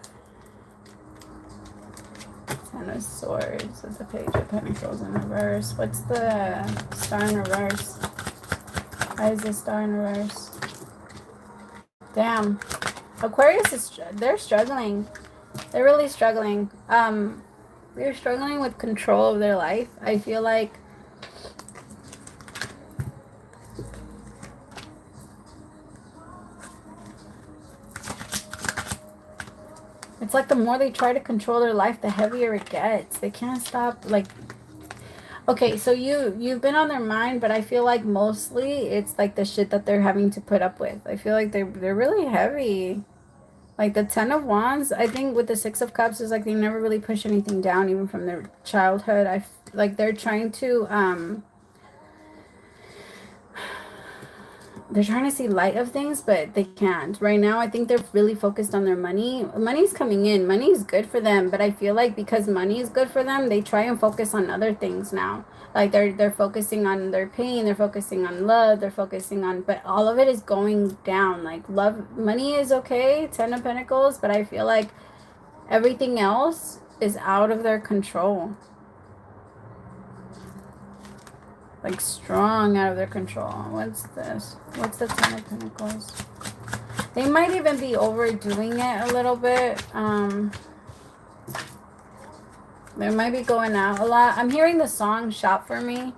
Ten of Swords with the Page of Pentacles in reverse. What's the star in reverse? Why is the star in reverse? Damn. Aquarius they're struggling. They're really struggling. They're struggling with control of their life. I feel like it's like the more they try to control their life, the heavier it gets. They can't stop. Like, okay, so you've been on their mind, but I feel like mostly it's like the shit that they're having to put up with. I feel like they're really heavy. Like the Ten of Wands, I think with the Six of Cups is like they never really push anything down, even from their childhood. Like they're trying to see light of things, but they can't. Right now, I think they're really focused on their money. Money's coming in. Money is good for them, but I feel like because money is good for them, they try and focus on other things now. Like they're focusing on their pain, they're focusing on love, they're focusing on, but all of it is going down. Like love, money is okay, Ten of Pentacles, but I feel like everything else is out of their control. Like strong out of their control. What's this? What's the Ten of Pentacles? They might even be overdoing it a little bit. They might be going out a lot. I'm hearing the song Shop For Me.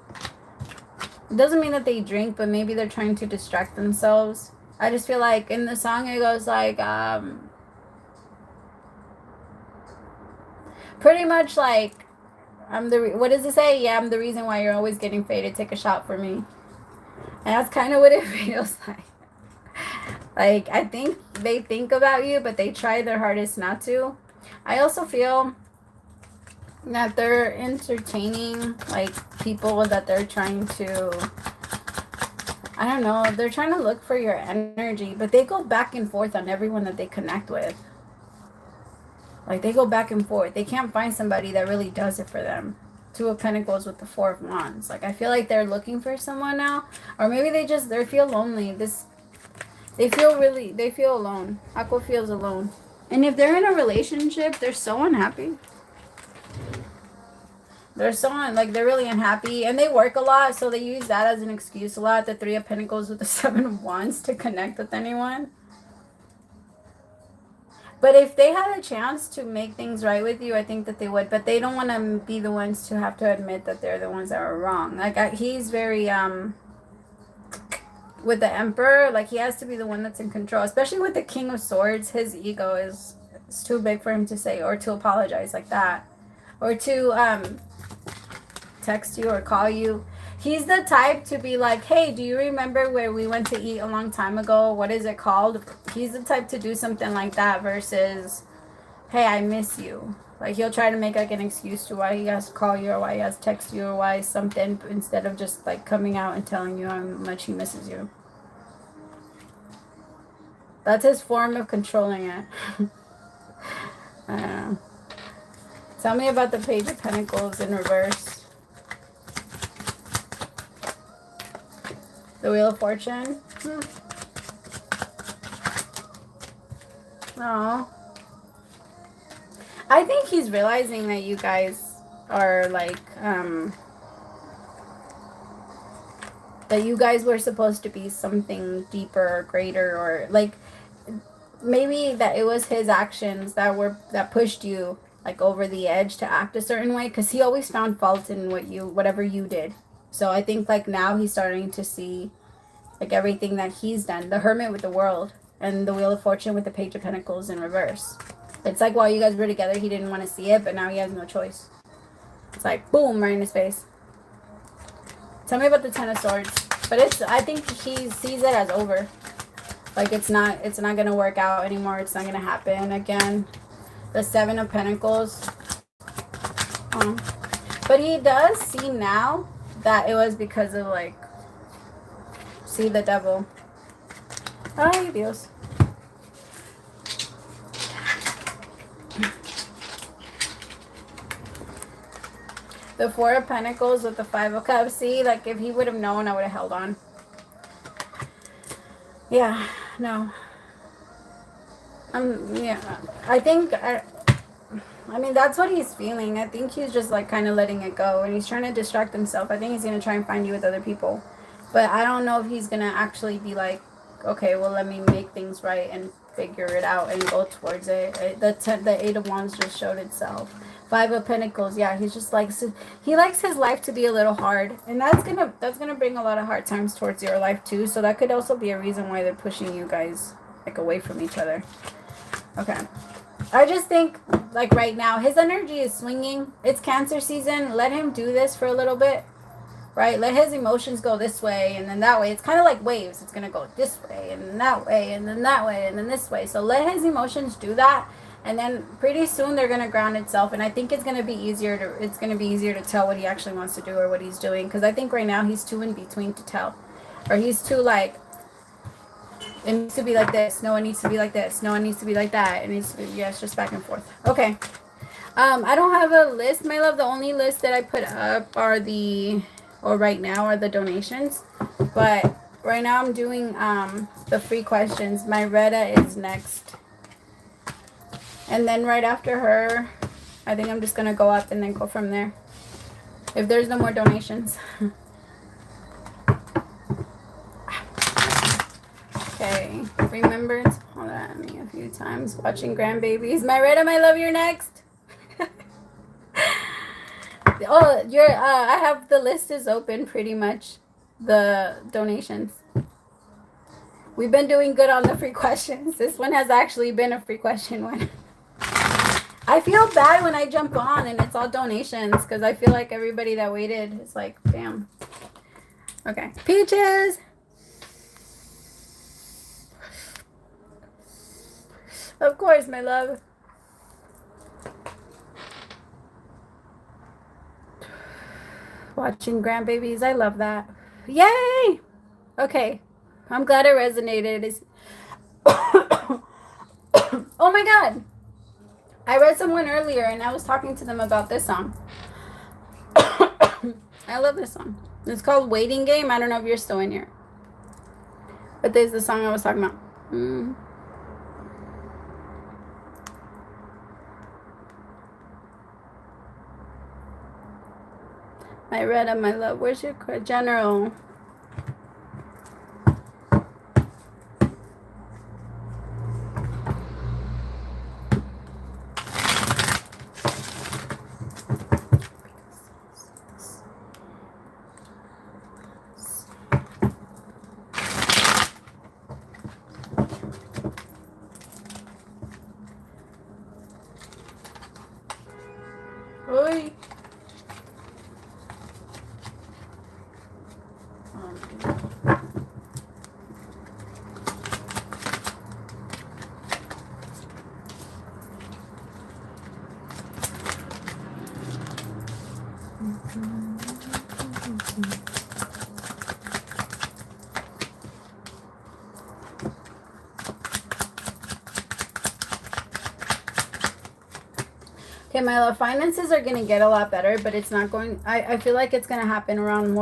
It doesn't mean that they drink, but maybe they're trying to distract themselves. I just feel like in the song it goes like, pretty much like, what does it say? Yeah, I'm the reason why you're always getting faded. Take a shot for me. And that's kind of what it feels like. Like, I think they think about you, but they try their hardest not to. I also feel that they're entertaining, like, people that they're trying to, I don't know, they're trying to look for your energy, but they go back and forth on everyone that they connect with. Like, they go back and forth. They can't find somebody that really does it for them. Two of Pentacles with the Four of Wands. Like, I feel like they're looking for someone now. Or maybe they feel lonely. They feel alone. Aqua feels alone. And if they're in a relationship, they're so unhappy. They're they're really unhappy. And they work a lot, so they use that as an excuse a lot. The Three of Pentacles with the Seven of Wands to connect with anyone. But if they had a chance to make things right with you, I think that they would. But they don't want to be the ones to have to admit that they're the ones that are wrong. Like, he's very, with the Emperor, like, he has to be the one that's in control. Especially with the King of Swords, his ego is too big for him to say or to apologize like that. Or to text you or call you. He's the type to be like, hey, do you remember where we went to eat a long time ago? What is it called? He's the type to do something like that versus, hey, I miss you. Like, he'll try to make like an excuse to why he has to call you or why he has to text you or why something, instead of just like coming out and telling you how much he misses you. That's his form of controlling it. I don't know. Tell me about the Page of Pentacles in reverse. The Wheel of Fortune. Oh. I think he's realizing that you guys are like, that you guys were supposed to be something deeper or greater, or like maybe that it was his actions that pushed you like over the edge to act a certain way, because he always found fault in whatever you did. So I think like now he's starting to see like everything that he's done. The Hermit with the World and the Wheel of Fortune with the Page of Pentacles in reverse. It's like while you guys were together, he didn't want to see it, but now he has no choice. It's like boom, right in his face. Tell me about the Ten of Swords. But I think he sees it as over. Like it's not gonna work out anymore. It's not gonna happen again. The Seven of Pentacles. But he does see now that it was because of like, see the devil. Ay, Dios. The Four of Pentacles with the Five of Cups. See, like if he would have known, I would have held on. Yeah, no. Yeah, I think, I mean, that's what he's feeling. I think he's just like kind of letting it go, and he's trying to distract himself. I think he's going to try and find you with other people. But I don't know if he's going to actually be like, okay, well, let me make things right and figure it out and go towards it. The Eight of Wands just showed itself. Five of Pentacles, yeah, he's just like, he likes his life to be a little hard, and that's gonna bring a lot of hard times towards your life too. So that could also be a reason why they're pushing you guys like away from each other. Okay, I just think like right now his energy is swinging. It's Cancer season. Let him do this for a little bit, right? Let his emotions go this way and then that way. It's kind of like waves. It's gonna go this way and then that way and then that way and then this way. So let his emotions do that. And then pretty soon they're gonna ground itself, and I think it's gonna be easier to tell what he actually wants to do or what he's doing. Because I think right now he's too in between to tell, or he's too like, it needs to be like this. No, it needs to be like this. No, it needs to be like that. And it's just back and forth. Okay. I don't have a list, my love. The only list that I put up right now are the donations. But right now I'm doing the free questions. My Retta is next. And then right after her, I think I'm just going to go up and then go from there. If there's no more donations. Okay. Remember to holler at me a few times. Watching grandbabies. Myretta, my love, you're next. Oh, I have the list is open pretty much. The donations. We've been doing good on the free questions. This one has actually been a free question one. I feel bad when I jump on and it's all donations because I feel like everybody that waited is like, damn. Okay. Peaches! Of course, my love. Watching grandbabies. I love that. Yay! Okay. I'm glad it resonated. Oh my God. I read someone earlier and I was talking to them about this song. I love this song. It's called Waiting Game. I don't know if you're still in here. But there's the song I was talking about. My red and my love. Where's your general? Oi. Okay, my love, finances are going to get a lot better, but it's not going, I feel like it's going to happen around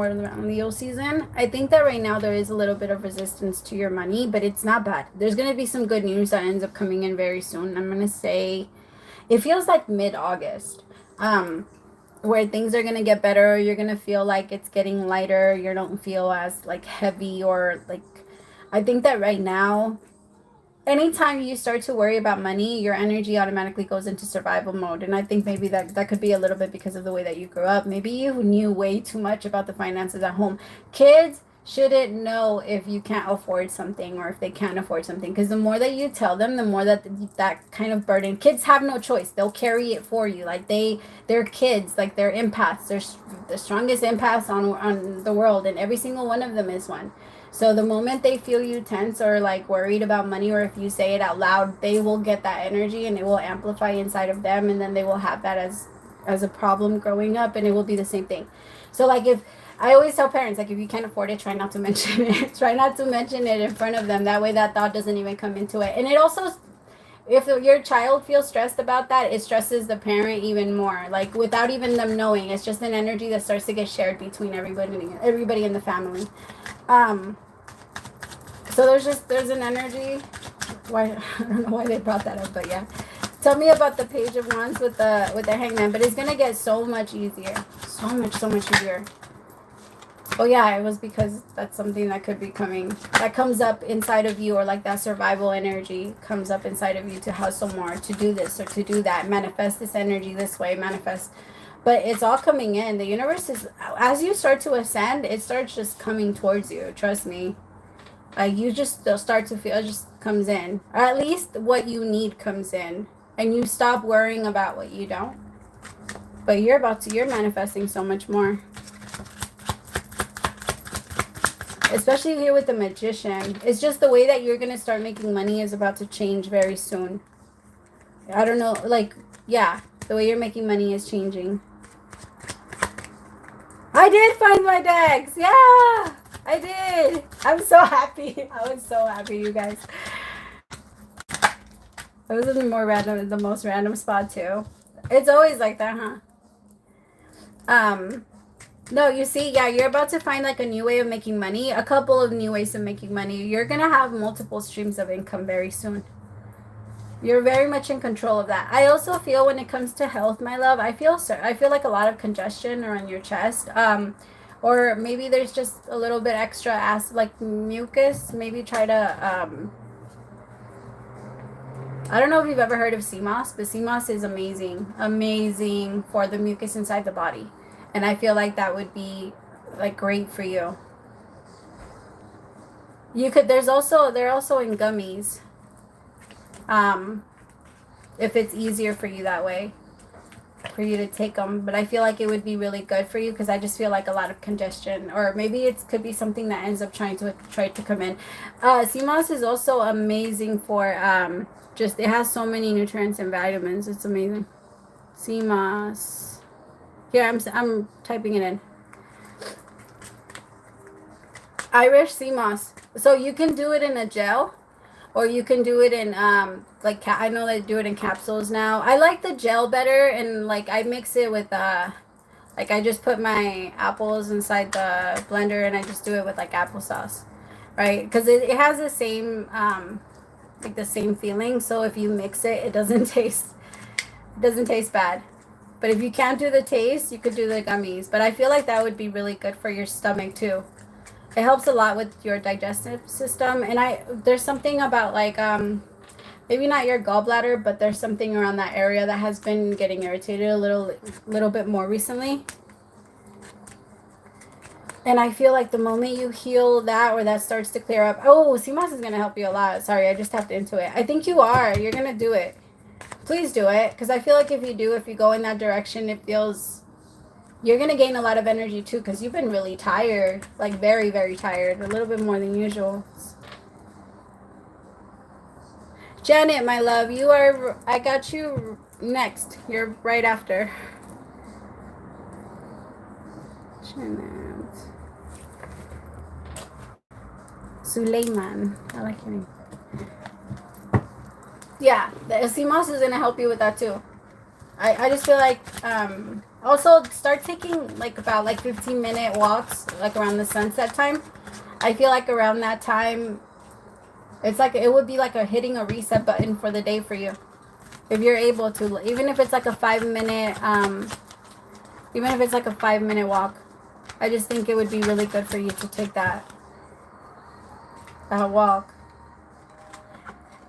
Leo season. I think that right now there is a little bit of resistance to your money, but it's not bad. There's going to be some good news that ends up coming in very soon. I'm going to say, it feels like mid-August, where things are going to get better. You're going to feel like it's getting lighter. You don't feel as like heavy or like, I think that right now, anytime you start to worry about money, your energy automatically goes into survival mode. And I think maybe that could be a little bit because of the way that you grew up. Maybe you knew way too much about the finances at home. Kids shouldn't know if you can't afford something or if they can't afford something, because the more that you tell them, the more that kind of burden. Kids have no choice. They'll carry it for you. Like they're kids, like they're empaths. They're the strongest empaths on the world, and every single one of them is one. So the moment they feel you tense or like worried about money, or if you say it out loud, they will get that energy and it will amplify inside of them, and then they will have that as a problem growing up, and it will be the same thing. So like, if I always tell parents, like, if you can't afford it, try not to mention it. Try not to mention it in front of them. That way that thought doesn't even come into it. And it also, if your child feels stressed about that, it stresses the parent even more, like without even them knowing. It's just an energy that starts to get shared between everybody in the family. So there's an energy. Why, I don't know why they brought that up, but yeah. Tell me about the Page of Wands with the Hangman, but it's gonna get so much easier, so much easier. Oh yeah, it was because that's something that could be coming, that comes up inside of you, or like that survival energy comes up inside of you to hustle more, to do this or to do that, manifest this energy this way, manifest. But it's all coming in. The universe is, as you start to ascend, it starts just coming towards you. Trust me. Like, you just start to feel, it just comes in. Or at least what you need comes in. And you stop worrying about what you don't. But you're manifesting so much more. Especially here with the Magician. It's just the way that you're going to start making money is about to change very soon. I don't know, like, yeah. The way you're making money is changing. I did find my decks! Yeah! I did. I'm so happy. I was so happy, you guys. It was in the most random spot too. It's always like that, huh? No, you see, yeah, you're about to find like a new way of making money. A couple of new ways of making money. You're gonna have multiple streams of income very soon. You're very much in control of that. I also feel, when it comes to health, my love, I feel like a lot of congestion around your chest. Or maybe there's just a little bit extra like mucus. Maybe try to, I don't know if you've ever heard of sea moss, but sea moss is amazing for the mucus inside the body. And I feel like that would be like great for you. They're also in gummies. If it's easier for you that way, for you to take them. But I feel like it would be really good for you, because I just feel like a lot of congestion, or maybe it could be something that ends up trying to come in. Sea moss is also amazing for it has so many nutrients and vitamins. It's amazing. Sea moss. Here, I'm typing it in. Irish sea moss. So you can do it in a gel, Or you can do it in like I know they do it in capsules now. I like the gel better, and like I mix it with like I just put my apples inside the blender and I just do it with like applesauce, right? Because it has the same like the same feeling. So if you mix it, it doesn't taste bad. But if you can't do the taste, you could do the gummies. But I feel like that would be really good for your stomach too. It helps a lot with your digestive system. And there's something about like maybe not your gallbladder, but there's something around that area that has been getting irritated a little bit more recently. And I feel like the moment you heal that, or that starts to clear up. Oh, CMOS is going to help you a lot. Sorry, I just tapped into it. I think you are. You're going to do it. Please do it. Because I feel like if you go in that direction, it feels... You're going to gain a lot of energy too. Because you've been really tired. Like very, very tired. A little bit more than usual. Janet, my love, I got you next. You're right after. Janet. Suleiman. I like your name. Yeah, the CMOS is going to help you with that too. I just feel like, also start taking like about 15-minute walks, like around the sunset time. I feel like around that time, it's like, it would be like hitting a reset button for the day for you. If you're able to, even if it's like a 5-minute, even if it's like a 5-minute walk, I just think it would be really good for you to take that walk.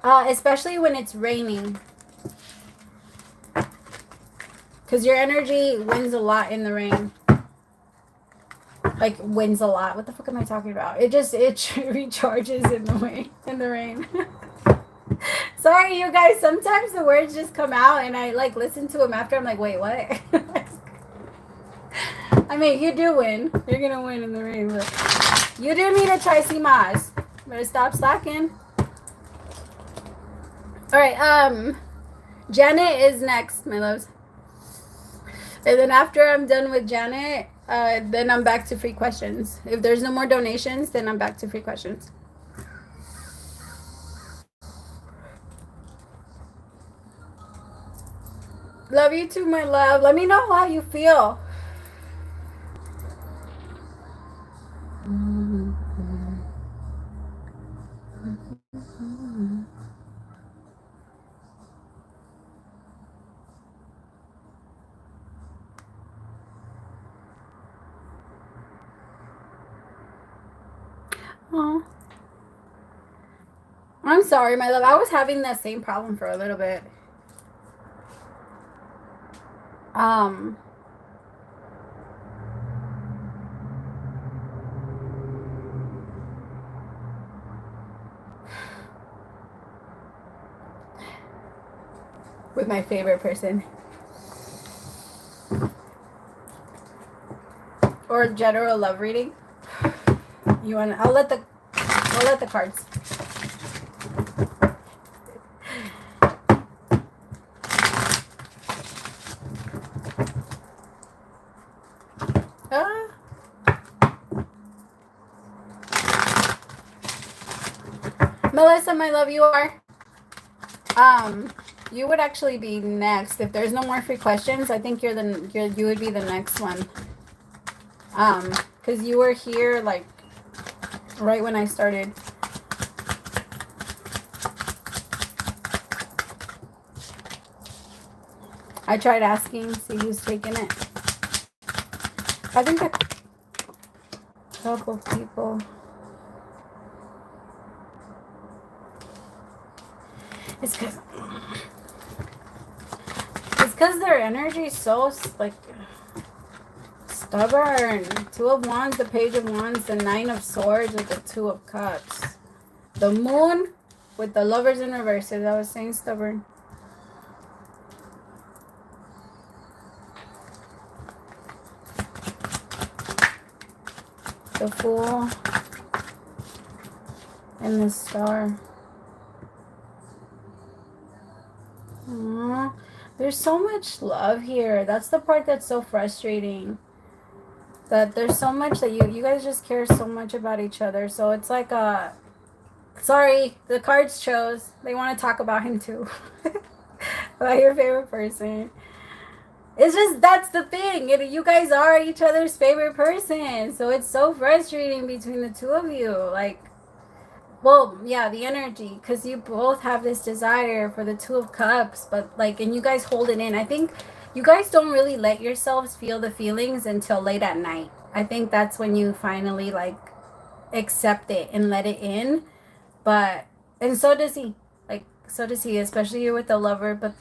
Especially when it's raining. Because your energy wins a lot in the rain. Like, wins a lot. What the fuck am I talking about? It recharges in the rain. Sorry, you guys. Sometimes the words just come out and I, like, listen to them after. I'm like, wait, what? I mean, you do win. You're going to win in the rain. But you do need to try CMOS. Better stop slacking. Alright, Janet is next, my loves. And then after I'm done with Janet, then I'm back to free questions. If there's no more donations, then I'm back to free questions. Love you too, my love. Let me know how you feel. Oh, I'm sorry, my love. I was having that same problem for a little bit. With my favorite person. Or general love reading. You want? I'll let the cards. Melissa, my love, you are. You would actually be next if there's no more free questions. I think you would be the next one. Because you were here like right when I started. I tried asking, see who's taking it. I think a couple people. It's because their energy is so like stubborn. 2 of Wands, the Page of Wands, the 9 of Swords with the 2 of Cups. The Moon with the Lovers in reverse, as I was saying, stubborn. The Fool and the Star. Aww. There's so much love here. That's the part that's so frustrating. That there's so much that you guys just care so much about each other. So it's like Sorry, the cards chose. They want to talk about him too. About your favorite person. It's just, that's the thing. You guys are each other's favorite person. So it's so frustrating between the two of you. Like, well, yeah, the energy. Because you both have this desire for the Two of Cups. But, like, and you guys hold it in. I think you guys don't really let yourselves feel the feelings until late at night. I think that's when you finally, like, accept it and let it in. But, and so does he. Like, so does he, especially you with the Lover. But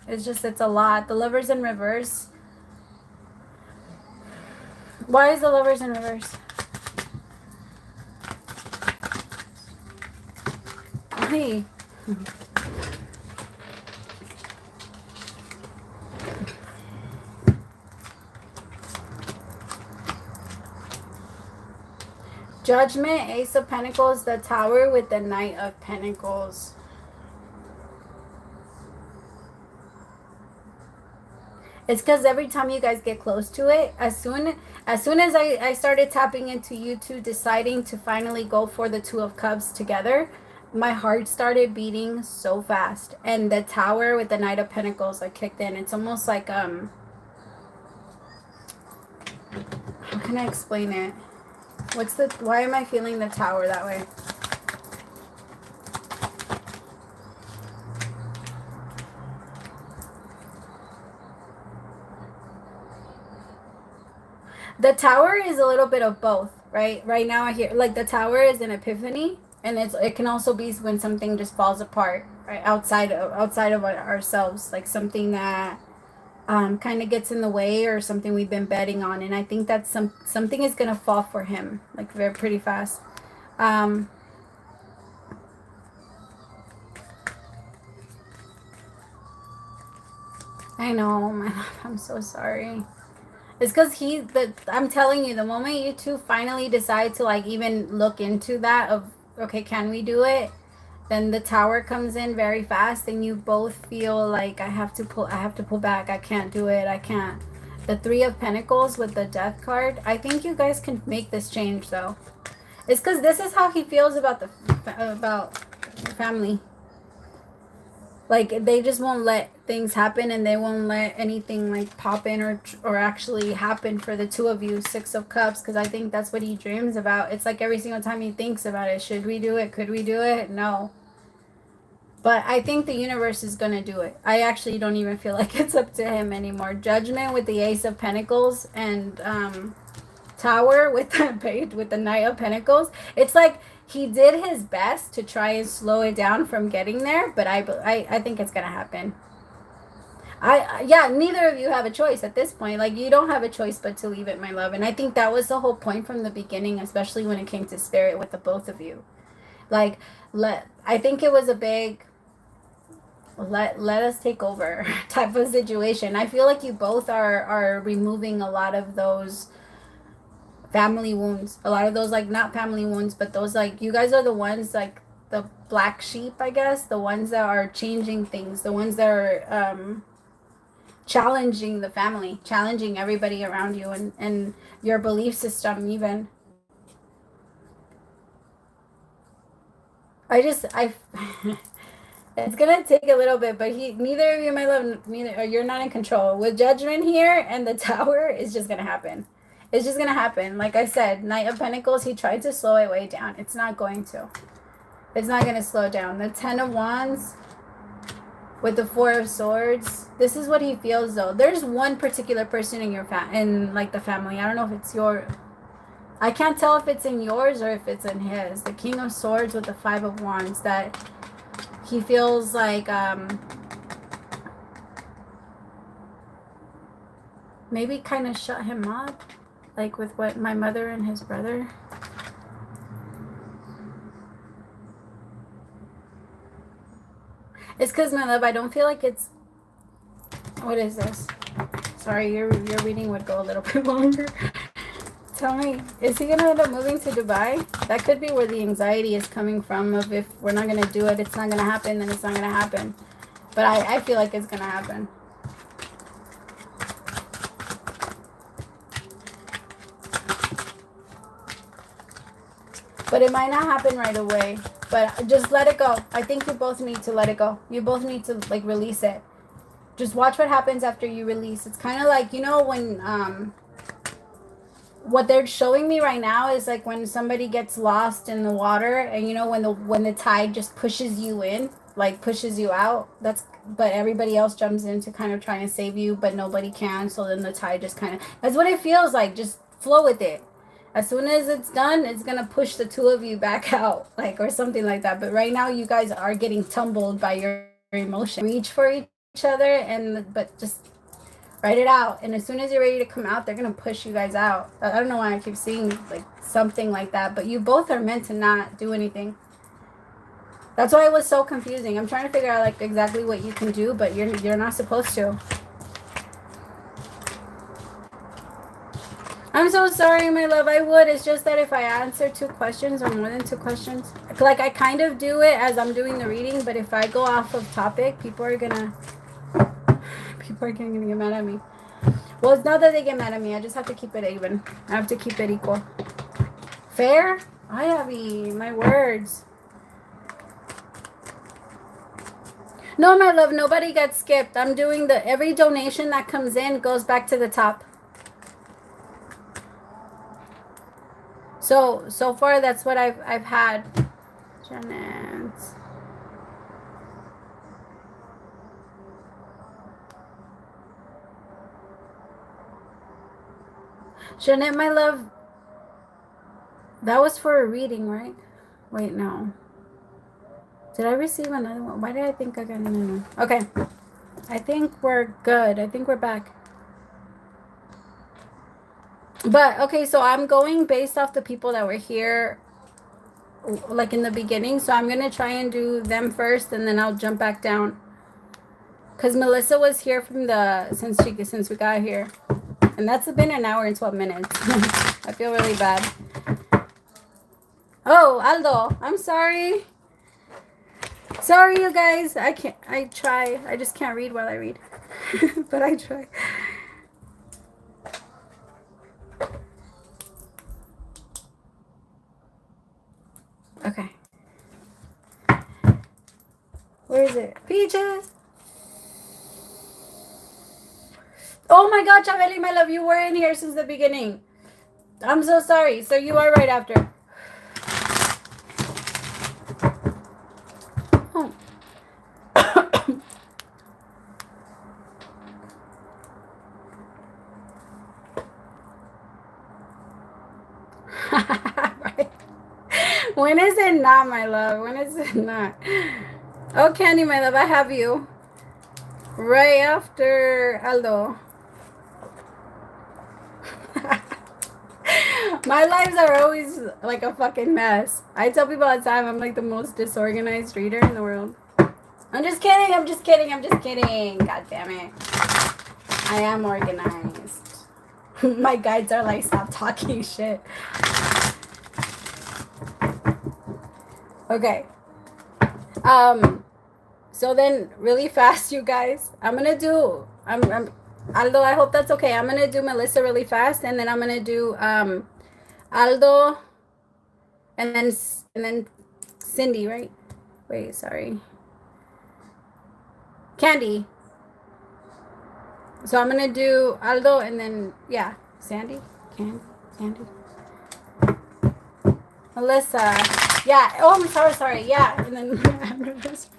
it's just, it's a lot. The Lover's in reverse. Why is the Lover's in reverse? Hey. Judgment, Ace of Pentacles, the Tower with the Knight of Pentacles. It's because every time you guys get close to it, as soon as I started tapping into you two deciding to finally go for the Two of Cups together, my heart started beating so fast. And the Tower with the Knight of Pentacles like kicked in. It's almost like, how can I explain it? Why am I feeling the Tower that way? The Tower is a little bit of both, right? Right now I hear, like, the Tower is an epiphany, and it can also be when something just falls apart, right? Outside of ourselves, like something that kind of gets in the way or something we've been betting on. And I think that something is going to fall for him, like, very pretty fast. I know, man. I'm so sorry. It's because I'm telling you, the moment you two finally decide to, like, even look into that of, okay, can we do it? Then the Tower comes in very fast and you both feel like I have to pull back. I can't do it. I can't. The Three of Pentacles with the Death card. I think you guys can make this change though. It's because this is how he feels about the family. Like, they just won't let things happen, and they won't let anything, like, pop in or actually happen for the two of you. Six of Cups, because I think that's what he dreams about. It's like every single time he thinks about it. Should we do it? Could we do it? No. But I think the universe is going to do it. I actually don't even feel like it's up to him anymore. Judgment with the Ace of Pentacles and Tower with the Knight of Pentacles. It's like he did his best to try and slow it down from getting there, but I think it's gonna happen. Yeah, neither of you have a choice at this point. Like, you don't have a choice but to leave it, my love. And I think that was the whole point from the beginning, especially when it came to Spirit with the both of you. Like, I think it was a big let us take over type of situation. I feel like you both are removing a lot of those family wounds, a lot of those, like, not family wounds, but those, like, you guys are the ones, like, the black sheep, I guess, the ones that are changing things, the ones that are challenging the family, challenging everybody around you, and your belief system even. It's gonna take a little bit, but neither of you, my love, you're not in control. With Judgment here and the Tower, it's just gonna happen. It's just gonna happen. Like I said, Knight of Pentacles, he tried to slow it way down. It's not going to. It's not gonna slow down. The Ten of Wands with the Four of Swords. This is what he feels though. There's one particular person in your like the family. I don't know if it's I can't tell if it's in yours or if it's in his. The King of Swords with the Five of Wands, that he feels like maybe kind of shut him up, like with what my mother and his brother. It's because, my love, I don't feel like it's, what is this? Sorry, your reading would go a little bit longer. Tell me, is he gonna end up moving to Dubai? That could be where the anxiety is coming from, of if we're not gonna do it, it's not gonna happen, then it's not gonna happen. But I feel like it's gonna happen. But it might not happen right away. But just let it go. I think you both need to let it go. You both need to like release it. Just watch what happens after you release. It's kind of like, you know, when what they're showing me right now is like when somebody gets lost in the water, and you know when the tide just pushes you in, like pushes you out. But everybody else jumps in to kind of trying to save you, but nobody can. So then the tide just kind of, that's what it feels like. Just flow with it. As soon as it's done, it's gonna push the two of you back out, like, or something like that. But right now, you guys are getting tumbled by your emotion. Reach for each other, but just write it out. And as soon as you're ready to come out, they're gonna push you guys out. I don't know why I keep seeing like something like that, but you both are meant to not do anything. That's why it was so confusing. I'm trying to figure out like exactly what you can do, but you're not supposed to. I'm so sorry, my love. I would. It's just that if I answer 2 questions or more than 2 questions, like I kind of do it as I'm doing the reading, but if I go off of topic, people are gonna get mad at me. Well, it's not that they get mad at me. I just have to keep it even. I have to keep it equal. Fair? Ay, Abby, my words. No, my love, nobody got skipped. I'm doing every donation that comes in goes back to the top. So far, that's what I've had. Janet. Janet, my love, that was for a reading, right? Wait, no. Did I receive another one? Why did I think I got another one? Okay. I think we're good. I think we're back. But, okay, so I'm going based off the people that were here, like, in the beginning. So I'm going to try and do them first, and then I'll jump back down. Because Melissa was here from since we got here. And that's been an hour and 12 minutes. I feel really bad. Oh, Aldo, I'm sorry. Sorry, you guys. I try. I just can't read while I read. But I try. Okay. Where is it? Peaches. Oh my God, Chabeli, my love, you were in here since the beginning. I'm so sorry. So you are right after. Oh. Right. When is it not, my love? When is it not? Oh, Candy, my love, I have you. Right after Aldo. My lives are always like a fucking mess. I tell people all the time I'm like the most disorganized reader in the world. I'm just kidding. I'm just kidding. I'm just kidding. God damn it. I am organized. My guides are like, stop talking shit. Okay. So then really fast, you guys. I'm Aldo, I hope that's okay. I'm gonna do Melissa really fast, and then I'm gonna do Aldo, and then Cindy, right? Wait, sorry. Candy. So I'm gonna do Aldo, and then Sandy, Candy, Melissa. Yeah. Oh, I'm sorry. Yeah, and then I'm gonna just.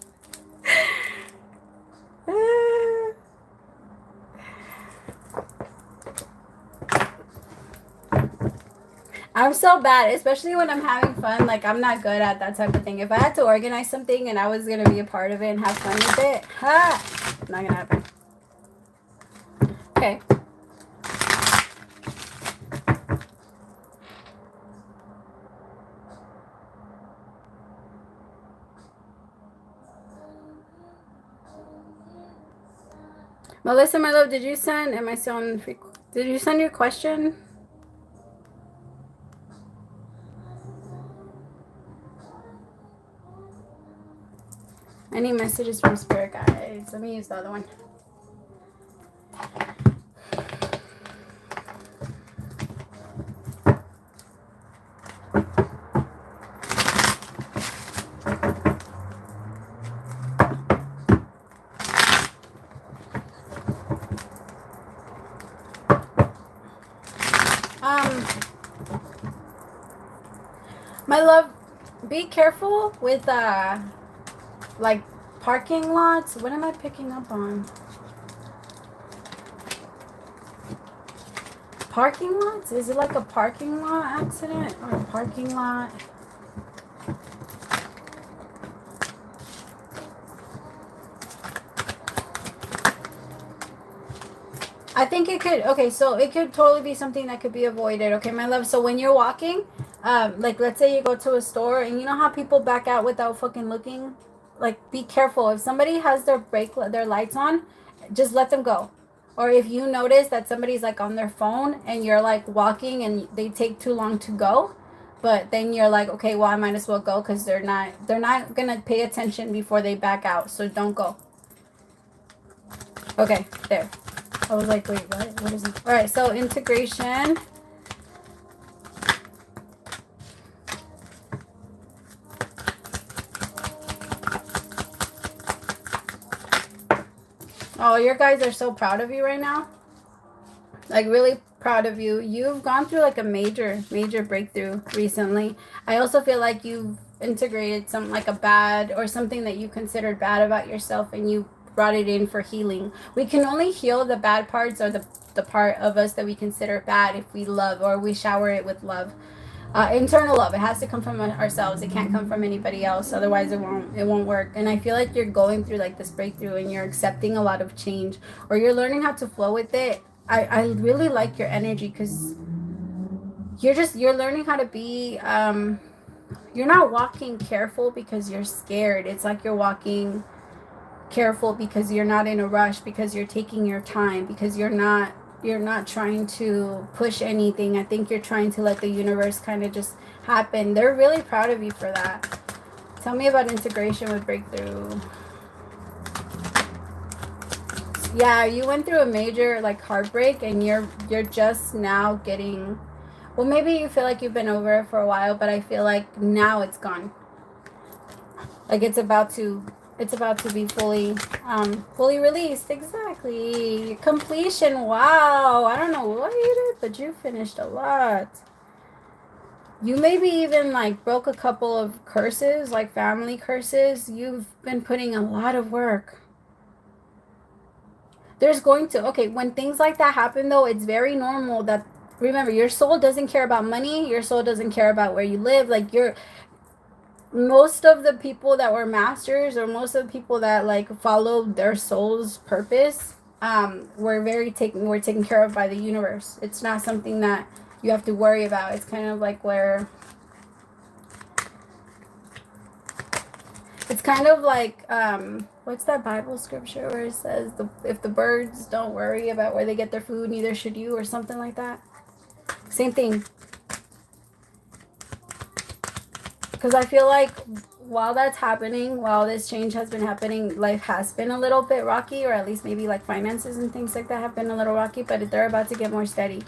I'm so bad, especially when I'm having fun. Like, I'm not good at that type of thing. If I had to organize something and I was going to be a part of it and have fun with it, not going to happen. Okay. Melissa, my love, did you send your question? Any messages from spirit guides? Let me use the other one. My love, be careful with like parking lots. What am I picking up on? Parking lots? Is it like a parking lot accident or a parking lot? I think it could, okay, so it could totally be something that could be avoided, okay, my love. So when you're walking, like let's say you go to a store and you know how people back out without fucking looking? Like, be careful. If somebody has their lights on, just let them go. Or if you notice that somebody's like on their phone and you're like walking and they take too long to go, but then you're like, okay, well I might as well go because they're not gonna pay attention before they back out, so don't go. Okay, there. I was like, wait, what? What is it? All right, so integration. Oh, your guys are so proud of you right now. Like, really proud of you. You've gone through like a major breakthrough recently. I also feel like you've integrated some like a bad or something that you considered bad about yourself and you brought it in for healing. We can only heal the bad parts or the part of us that we consider bad if we love or we shower it with love. Internal love. It has to come from ourselves. It can't come from anybody else. Otherwise, it won't work. And I feel like you're going through like this breakthrough and you're accepting a lot of change or you're learning how to flow with it. I really like your energy because you're learning how to be. You're not walking careful because you're scared. It's like you're walking careful because you're not in a rush, because you're taking your time, because you're not trying to push anything. I think you're trying to let the universe kind of just happen. They're really proud of you for that. Tell me about integration with breakthrough. Yeah, you went through a major like heartbreak and you're just now getting, well, maybe you feel like you've been over it for a while, but I feel like now it's gone. Like it's about to be fully released. Exactly. Completion. Wow. I don't know what you did, but you finished a lot. You maybe even like broke a couple of curses, like family curses. You've been putting a lot of work. There's going to, okay, when things like that happen though, it's very normal that, remember, your soul doesn't care about money. Your soul doesn't care about where you live. Like most of the people that were masters or most of the people that like followed their soul's purpose were taken care of by the universe. It's not something that you have to worry about. It's kind of like where it's kind of like what's that Bible scripture where it says if the birds don't worry about where they get their food, neither should you, or something like that. Same thing. Because I feel like while that's happening, while this change has been happening, life has been a little bit rocky, or at least maybe like finances and things like that have been a little rocky, but they're about to get more steady.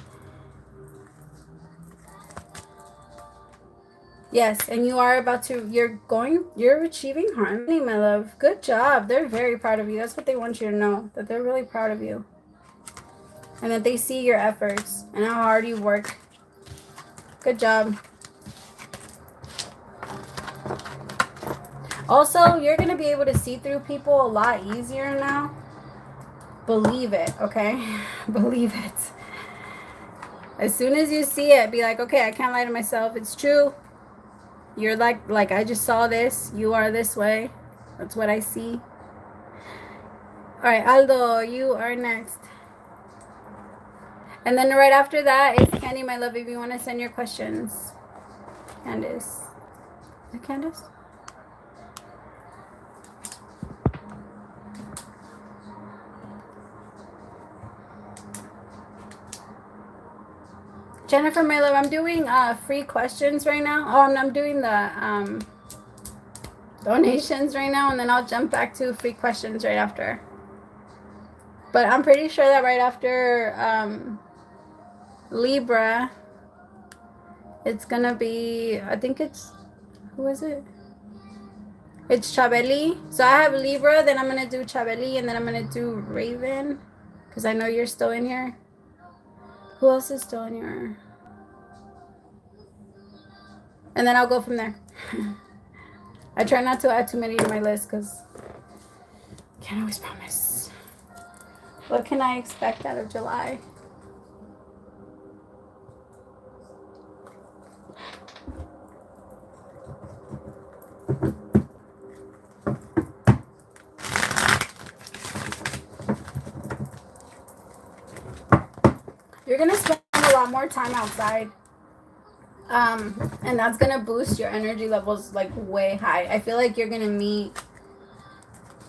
Yes, and you are about to, you're achieving harmony, my love. Good job. They're very proud of you. That's what they want you to know, that they're really proud of you. And that they see your efforts and how hard you work. Good job. Also, you're going to be able to see through people a lot easier now. Believe it, okay? Believe it. As soon as you see it, be like, okay, I can't lie to myself. It's true. You're like I just saw this. You are this way. That's what I see. All right, Aldo, you are next. And then right after that is Candy, my love, if you want to send your questions. Candace. Is it Candace? Jennifer, my love, I'm doing free questions right now. Oh, I'm doing the donations right now, and then I'll jump back to free questions right after. But I'm pretty sure that right after Libra, it's gonna be, I think it's, who is it? It's Chabeli. So I have Libra, then I'm gonna do Chabeli, and then I'm gonna do Raven, because I know you're still in here. Who else is still in here? And then I'll go from there. I try not to add too many to my list because can't always promise. What can I expect out of July? You're going to spend a lot more time outside. And that's going to boost your energy levels like way high. I feel like you're going to meet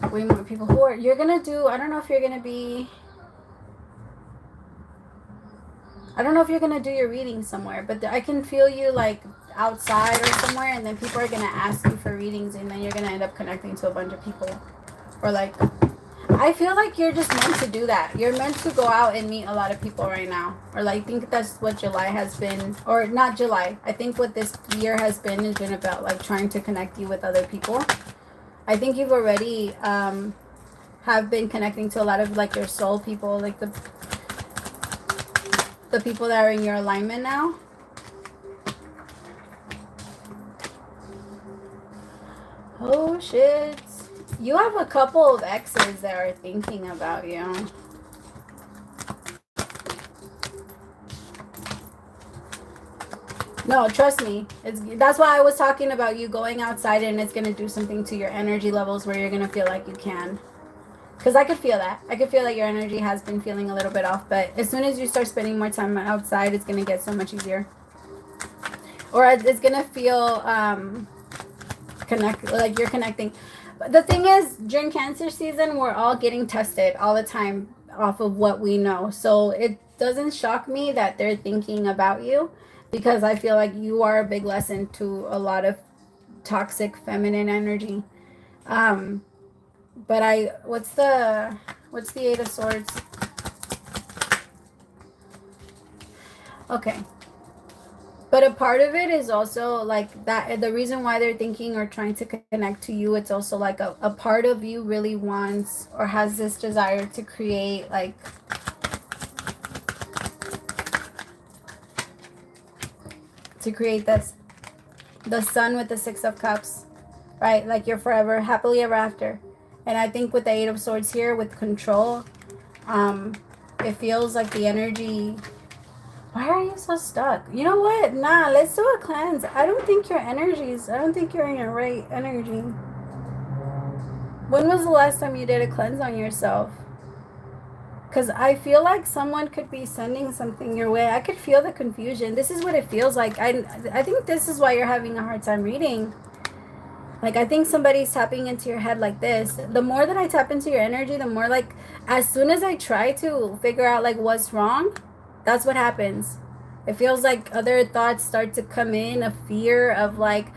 way more people who are, you're going to do, I don't know if you're going to be, I don't know if you're going to do your reading somewhere, but I can feel you like outside or somewhere, and then people are going to ask you for readings, and then you're going to end up connecting to a bunch of people. Or like, I feel like you're just meant to do that. You're meant to go out and meet a lot of people right now. Or like, I think that's what July has been, or not July. I think what this year has been about like trying to connect you with other people. I think you've already have been connecting to a lot of like your soul people, like the people that are in your alignment now. Oh shit. You have a couple of exes that are thinking about you. No, trust me. That's why I was talking about you going outside, and it's going to do something to your energy levels where you're going to feel like you can. Because I could feel that. I could feel that your energy has been feeling a little bit off. But as soon as you start spending more time outside, it's going to get so much easier. Or it's going to feel like you're connecting. But the thing is, during Cancer season, we're all getting tested all the time off of what we know. So it doesn't shock me that they're thinking about you, because I feel like you are a big lesson to a lot of toxic feminine energy. But what's the Eight of Swords? Okay. But a part of it is also like that. The reason why they're thinking or trying to connect to you, it's also like a part of you really wants or has this desire to create like this, the Sun with the Six of Cups, right? Like you're forever happily ever after. And I think with the Eight of Swords here with control, it feels like the energy. Why are you so stuck? You know what? Nah, let's do a cleanse. I don't think you're in your right energy. When was the last time you did a cleanse on yourself? Because I feel like someone could be sending something your way. I could feel the confusion. This is what it feels like. I think this is why you're having a hard time reading. Like, I think somebody's tapping into your head like this. The more that I tap into your energy, the more like, as soon as I try to figure out like what's wrong, that's what happens. It feels like other thoughts start to come in, of fear, of like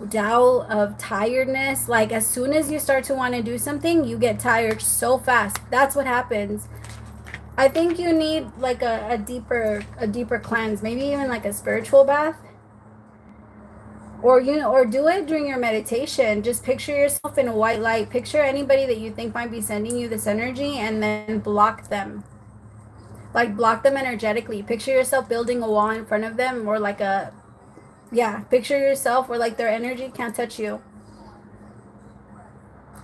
doubt, of tiredness. Like as soon as you start to want to do something, you get tired so fast. That's what happens. I think you need like a deeper cleanse, maybe even like a spiritual bath. Or or do it during your meditation. Just picture yourself in a white light. Picture anybody that you think might be sending you this energy, and then block them. Like block them energetically. Picture yourself building a wall in front of them, or like picture yourself where like their energy can't touch you.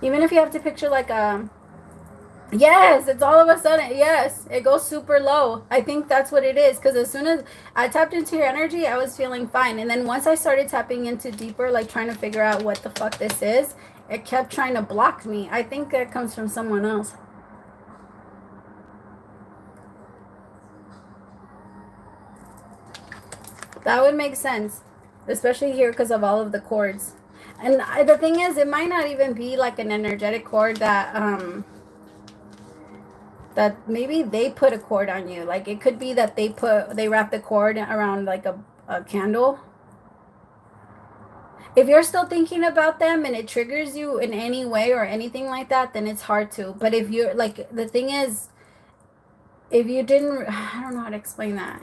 Even if you have to picture like yes, it's all of a sudden, yes, it goes super low. I think that's what it is, because as soon as I tapped into your energy, I was feeling fine. And then once I started tapping into deeper, like trying to figure out what the fuck this is, it kept trying to block me. I think that comes from someone else. That would make sense, especially here because of all of the cords. And the thing is, it might not even be like an energetic cord that that maybe they put a cord on you. Like it could be that they wrap the cord around like a candle. If you're still thinking about them and it triggers you in any way or anything like that, then it's hard to. But if you're like, the thing is, if you didn't, I don't know how to explain that.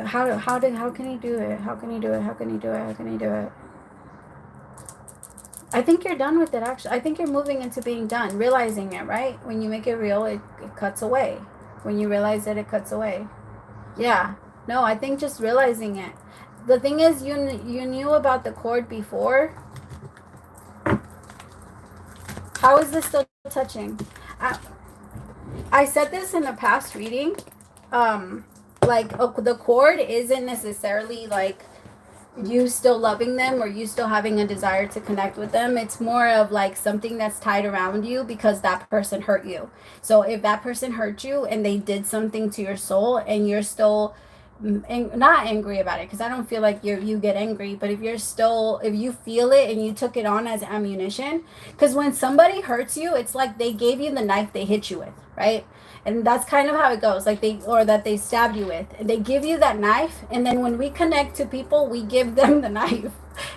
How can you do it? How can you do it? How can you do it? How can you do it? I think you're done with it, actually. I think you're moving into being done, realizing it, right? When you make it real, it cuts away. When you realize it, it cuts away. Yeah. No, I think just realizing it. the thing is, you knew about the cord before. How is this still touching? I said this in the past reading. Like, the cord isn't necessarily like you still loving them or you still having a desire to connect with them. It's more of like something that's tied around you because that person hurt you. So if that person hurt you and they did something to your soul and you're still not angry about it, because I don't feel like you get angry, but if you feel it and you took it on as ammunition, because when somebody hurts you, it's like they gave you the knife they hit you with, right? And that's kind of how it goes, like they stabbed you with, and they give you that knife, and then when we connect to people, we give them the knife.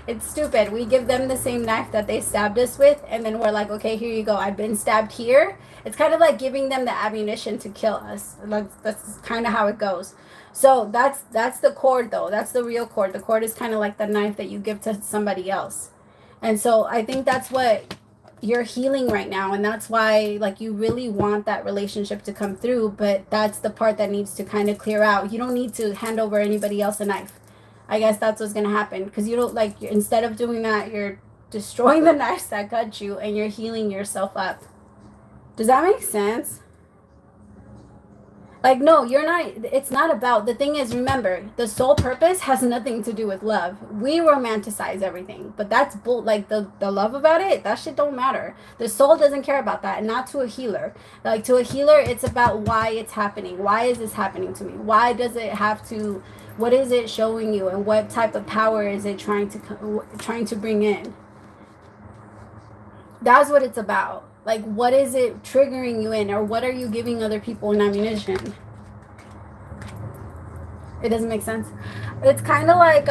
It's stupid. We give them the same knife that they stabbed us with, and then we're like, okay, here you go, I've been stabbed here. It's kind of like giving them the ammunition to kill us. Like, that's kind of how it goes. So that's the cord, though. That's the real cord. The cord is kind of like the knife that you give to somebody else. And so I think that's what you're healing right now, and that's why, like, you really want that relationship to come through, but that's the part that needs to kind of clear out. You don't need to hand over anybody else a knife. I guess that's what's gonna happen, because you don't, like, instead of doing that, you're destroying the knives that cut you and you're healing yourself up. Does that make sense? Like, no, you're not. It's not about, the thing is, remember, the soul purpose has nothing to do with love. We romanticize everything, but that's bull. Like, the love about it, that shit don't matter. The soul doesn't care about that, and not to a healer. Like, to a healer, it's about why it's happening. Why is this happening to me? Why does it have to? What is it showing you, and what type of power is it trying to bring in? That's what it's about. Like, what is it triggering you in, or what are you giving other people in ammunition? It doesn't make sense. It's kind of like,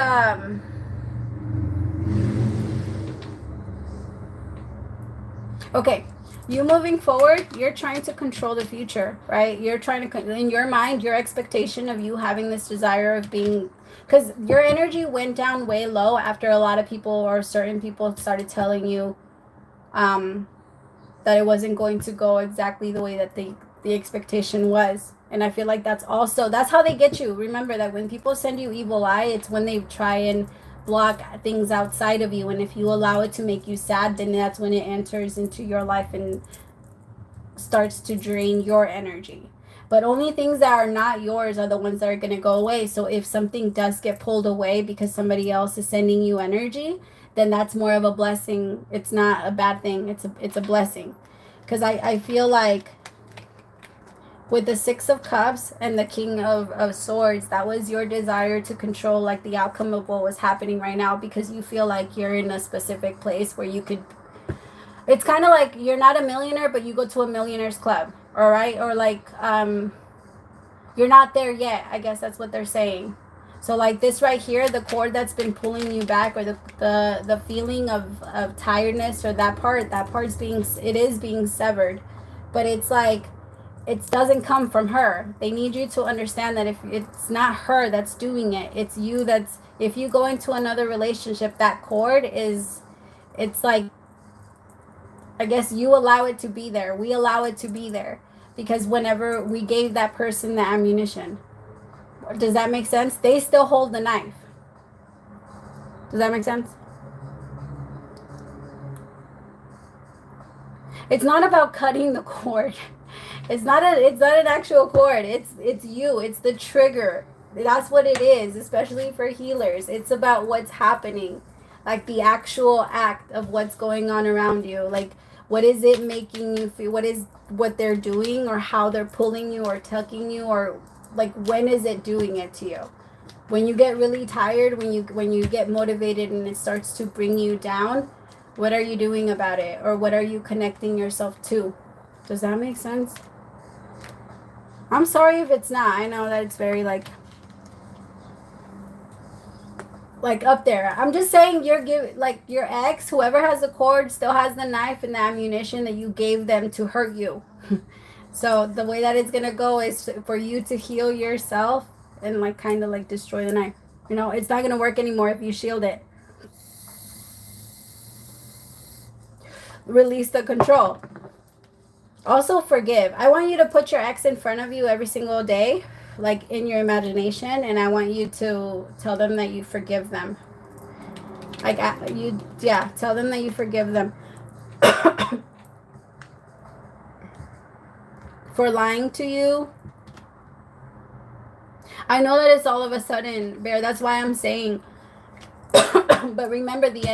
okay, you moving forward, you're trying to control the future, right? You're trying to, in your mind, your expectation of you having this desire of being, because your energy went down way low after a lot of people or certain people started telling you, that it wasn't going to go exactly the way that the expectation was. And I feel like that's how they get you. Remember that when people send you evil eye, it's when they try and block things outside of you. And if you allow it to make you sad, then that's when it enters into your life and starts to drain your energy. But only things that are not yours are the ones that are going to go away. So if something does get pulled away because somebody else is sending you energy, then that's more of a blessing. It's not a bad thing. It's a blessing. Because I feel like with the Six of Cups and the King of Swords, that was your desire to control, like, the outcome of what was happening right now, because you feel like you're in a specific place where you could, it's kind of like you're not a millionaire, but you go to a millionaire's club, all right? Or like, you're not there yet. I guess that's what they're saying. So like this right here, the cord that's been pulling you back, or the feeling of tiredness, or that part's being severed. But it's like, it doesn't come from her. They need you to understand that if it's not her that's doing it, it's you. If you go into another relationship, that cord it's like, I guess you allow it to be there. We allow it to be there because whenever we gave that person the ammunition. Does that make sense? They still hold the knife. Does that make sense? It's not about cutting the cord. It's not an actual cord. It's you. It's the trigger. That's what it is, especially for healers. It's about what's happening. Like the actual act of what's going on around you. Like, what is it making you feel? What is what they're doing, or how they're pulling you or tucking you, or like, when is it doing it to you? When you get really tired, when you get motivated and it starts to bring you down, what are you doing about it? Or what are you connecting yourself to? Does that make sense? I'm sorry if it's not. I know that it's very like up there. I'm just saying your ex, whoever has the cord, still has the knife and the ammunition that you gave them to hurt you. So the way that it's going to go is for you to heal yourself and like kind of like destroy the knife. You know, it's not going to work anymore if you shield it. Release the control. Also forgive. I want you to put your ex in front of you every single day like in your imagination, and I want you to tell them that you forgive them. Like tell them that you forgive them for lying to you. I know that it's all of a sudden, Bear. That's why I'm saying. But remember, the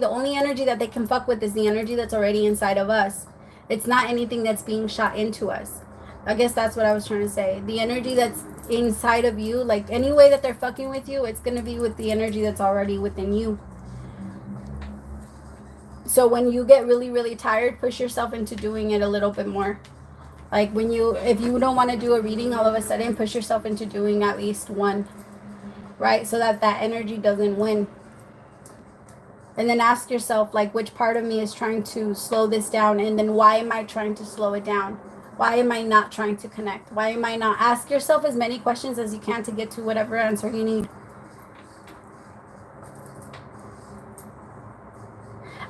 only energy that they can fuck with is the energy that's already inside of us. It's not anything that's being shot into us. I guess that's what I was trying to say. The energy that's inside of you, like any way that they're fucking with you, it's going to be with the energy that's already within you. So when you get really, really tired, push yourself into doing it a little bit more. Like if you don't want to do a reading, all of a sudden push yourself into doing at least one, right? So that energy doesn't win. And then ask yourself, like, which part of me is trying to slow this down? And then why am I trying to slow it down? Why am I not trying to connect? Why am I not? Ask yourself as many questions as you can to get to whatever answer you need.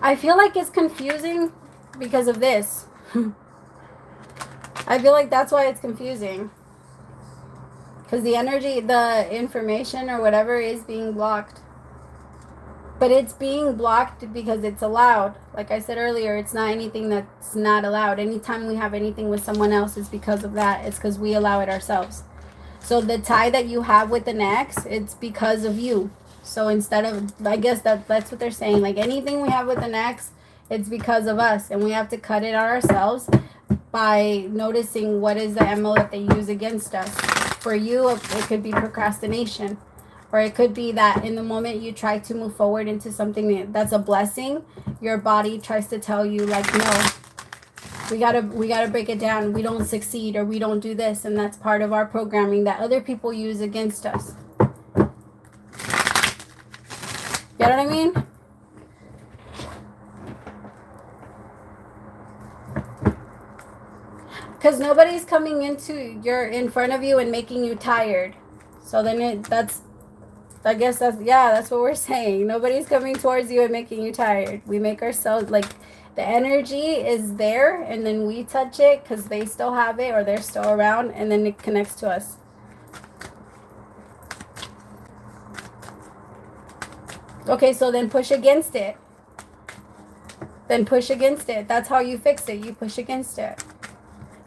I feel like it's confusing because of this. I feel like that's why it's confusing. Because the energy, the information or whatever is being blocked. But it's being blocked because it's allowed. Like I said earlier, it's not anything that's not allowed. Anytime we have anything with someone else, it's because of that. It's because we allow it ourselves. So the tie that you have with an ex, it's because of you. So instead of, I guess that's what they're saying. Like anything we have with an ex, it's because of us. And we have to cut it on ourselves by noticing what is the MO that they use against us. For you, it could be procrastination. Or it could be that in the moment you try to move forward into something that's a blessing, your body tries to tell you, like, no, we gotta break it down. We don't succeed, or we don't do this. And that's part of our programming that other people use against us. You know what I mean? Because nobody's coming in front of you and making you tired. So then I guess that's what we're saying. Nobody's coming towards you and making you tired. We make ourselves, like, the energy is there, and then we touch it because they still have it or they're still around, and then it connects to us. Okay, so then push against it. That's how you fix it. You push against it.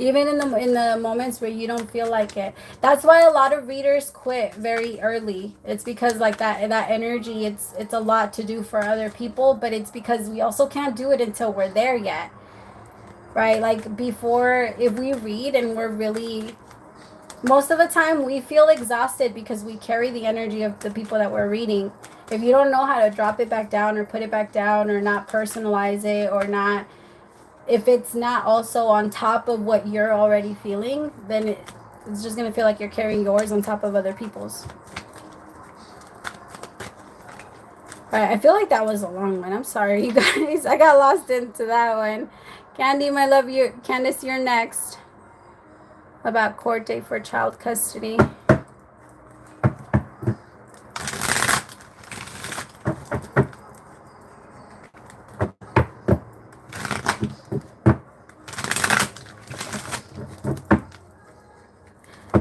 Even in the moments where you don't feel like it. That's why a lot of readers quit very early. It's because, like, that energy, it's a lot to do for other people, but it's because we also can't do it until we're there yet. Right? Like, before, if we read and we're really, most of the time we feel exhausted because we carry the energy of the people that we're reading. If you don't know how to drop it back down or put it back down or not personalize it or not, if it's not also on top of what you're already feeling, then it's just going to feel like you're carrying yours on top of other people's. All right, I feel like that was a long one. I'm sorry, you guys. I got lost into that one. Candy, my love, Candace, you're next. About court date for child custody.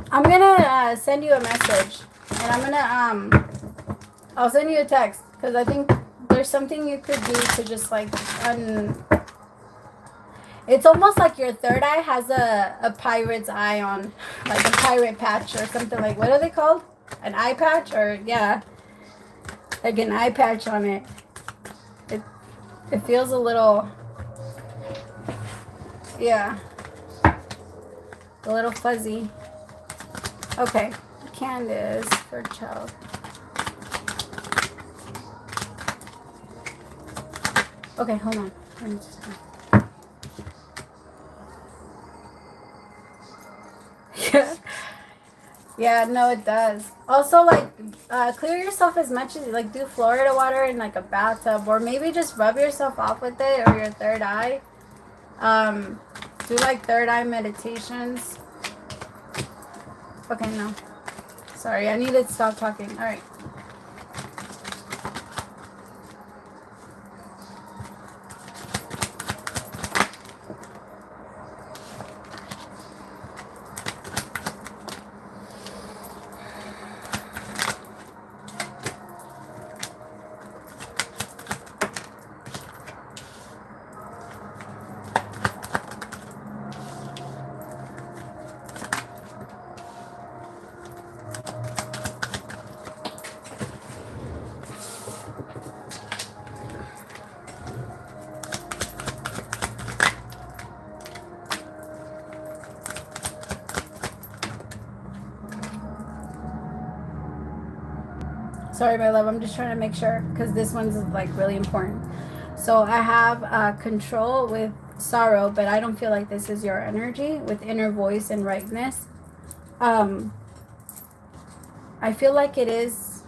I'm gonna send you a message, and I'm gonna I'll send you a text because I think there's something you could do to just, like, it's almost like your third eye has a pirate's eye on, like a pirate patch or something. Like, what are they called? An eye patch? Or yeah, like an eye patch on it. It feels a little, yeah, a little fuzzy. Okay, Candace for child. Okay, hold on. Yeah, no, it does. Also, like, clear yourself as much as, like, do Florida water in, like, a bathtub, or maybe just rub yourself off with it, or your third eye. Do, like, third eye meditations. Okay, no. Sorry, I need to stop talking. All right. Sorry, my love. I'm just trying to make sure because this one's like really important. So I have control with sorrow, but I don't feel like this is your energy with inner voice and rightness. I feel like it is.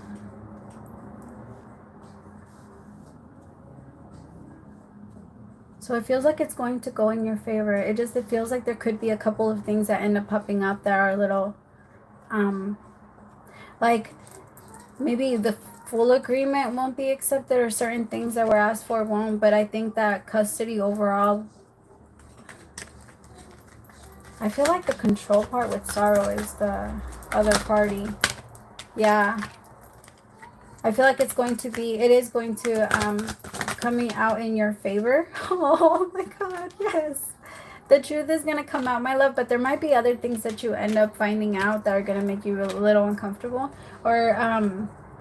So it feels like it's going to go in your favor. It feels like there could be a couple of things that end up popping up that are a little, like maybe the full agreement won't be accepted or certain things that were asked for won't, but I think that custody overall, I feel like the control part with sorrow is the other party. Yeah. I feel like it is going to coming out in your favor. Oh my God, yes. The truth is going to come out, my love, but there might be other things that you end up finding out that are going to make you a little uncomfortable. Or,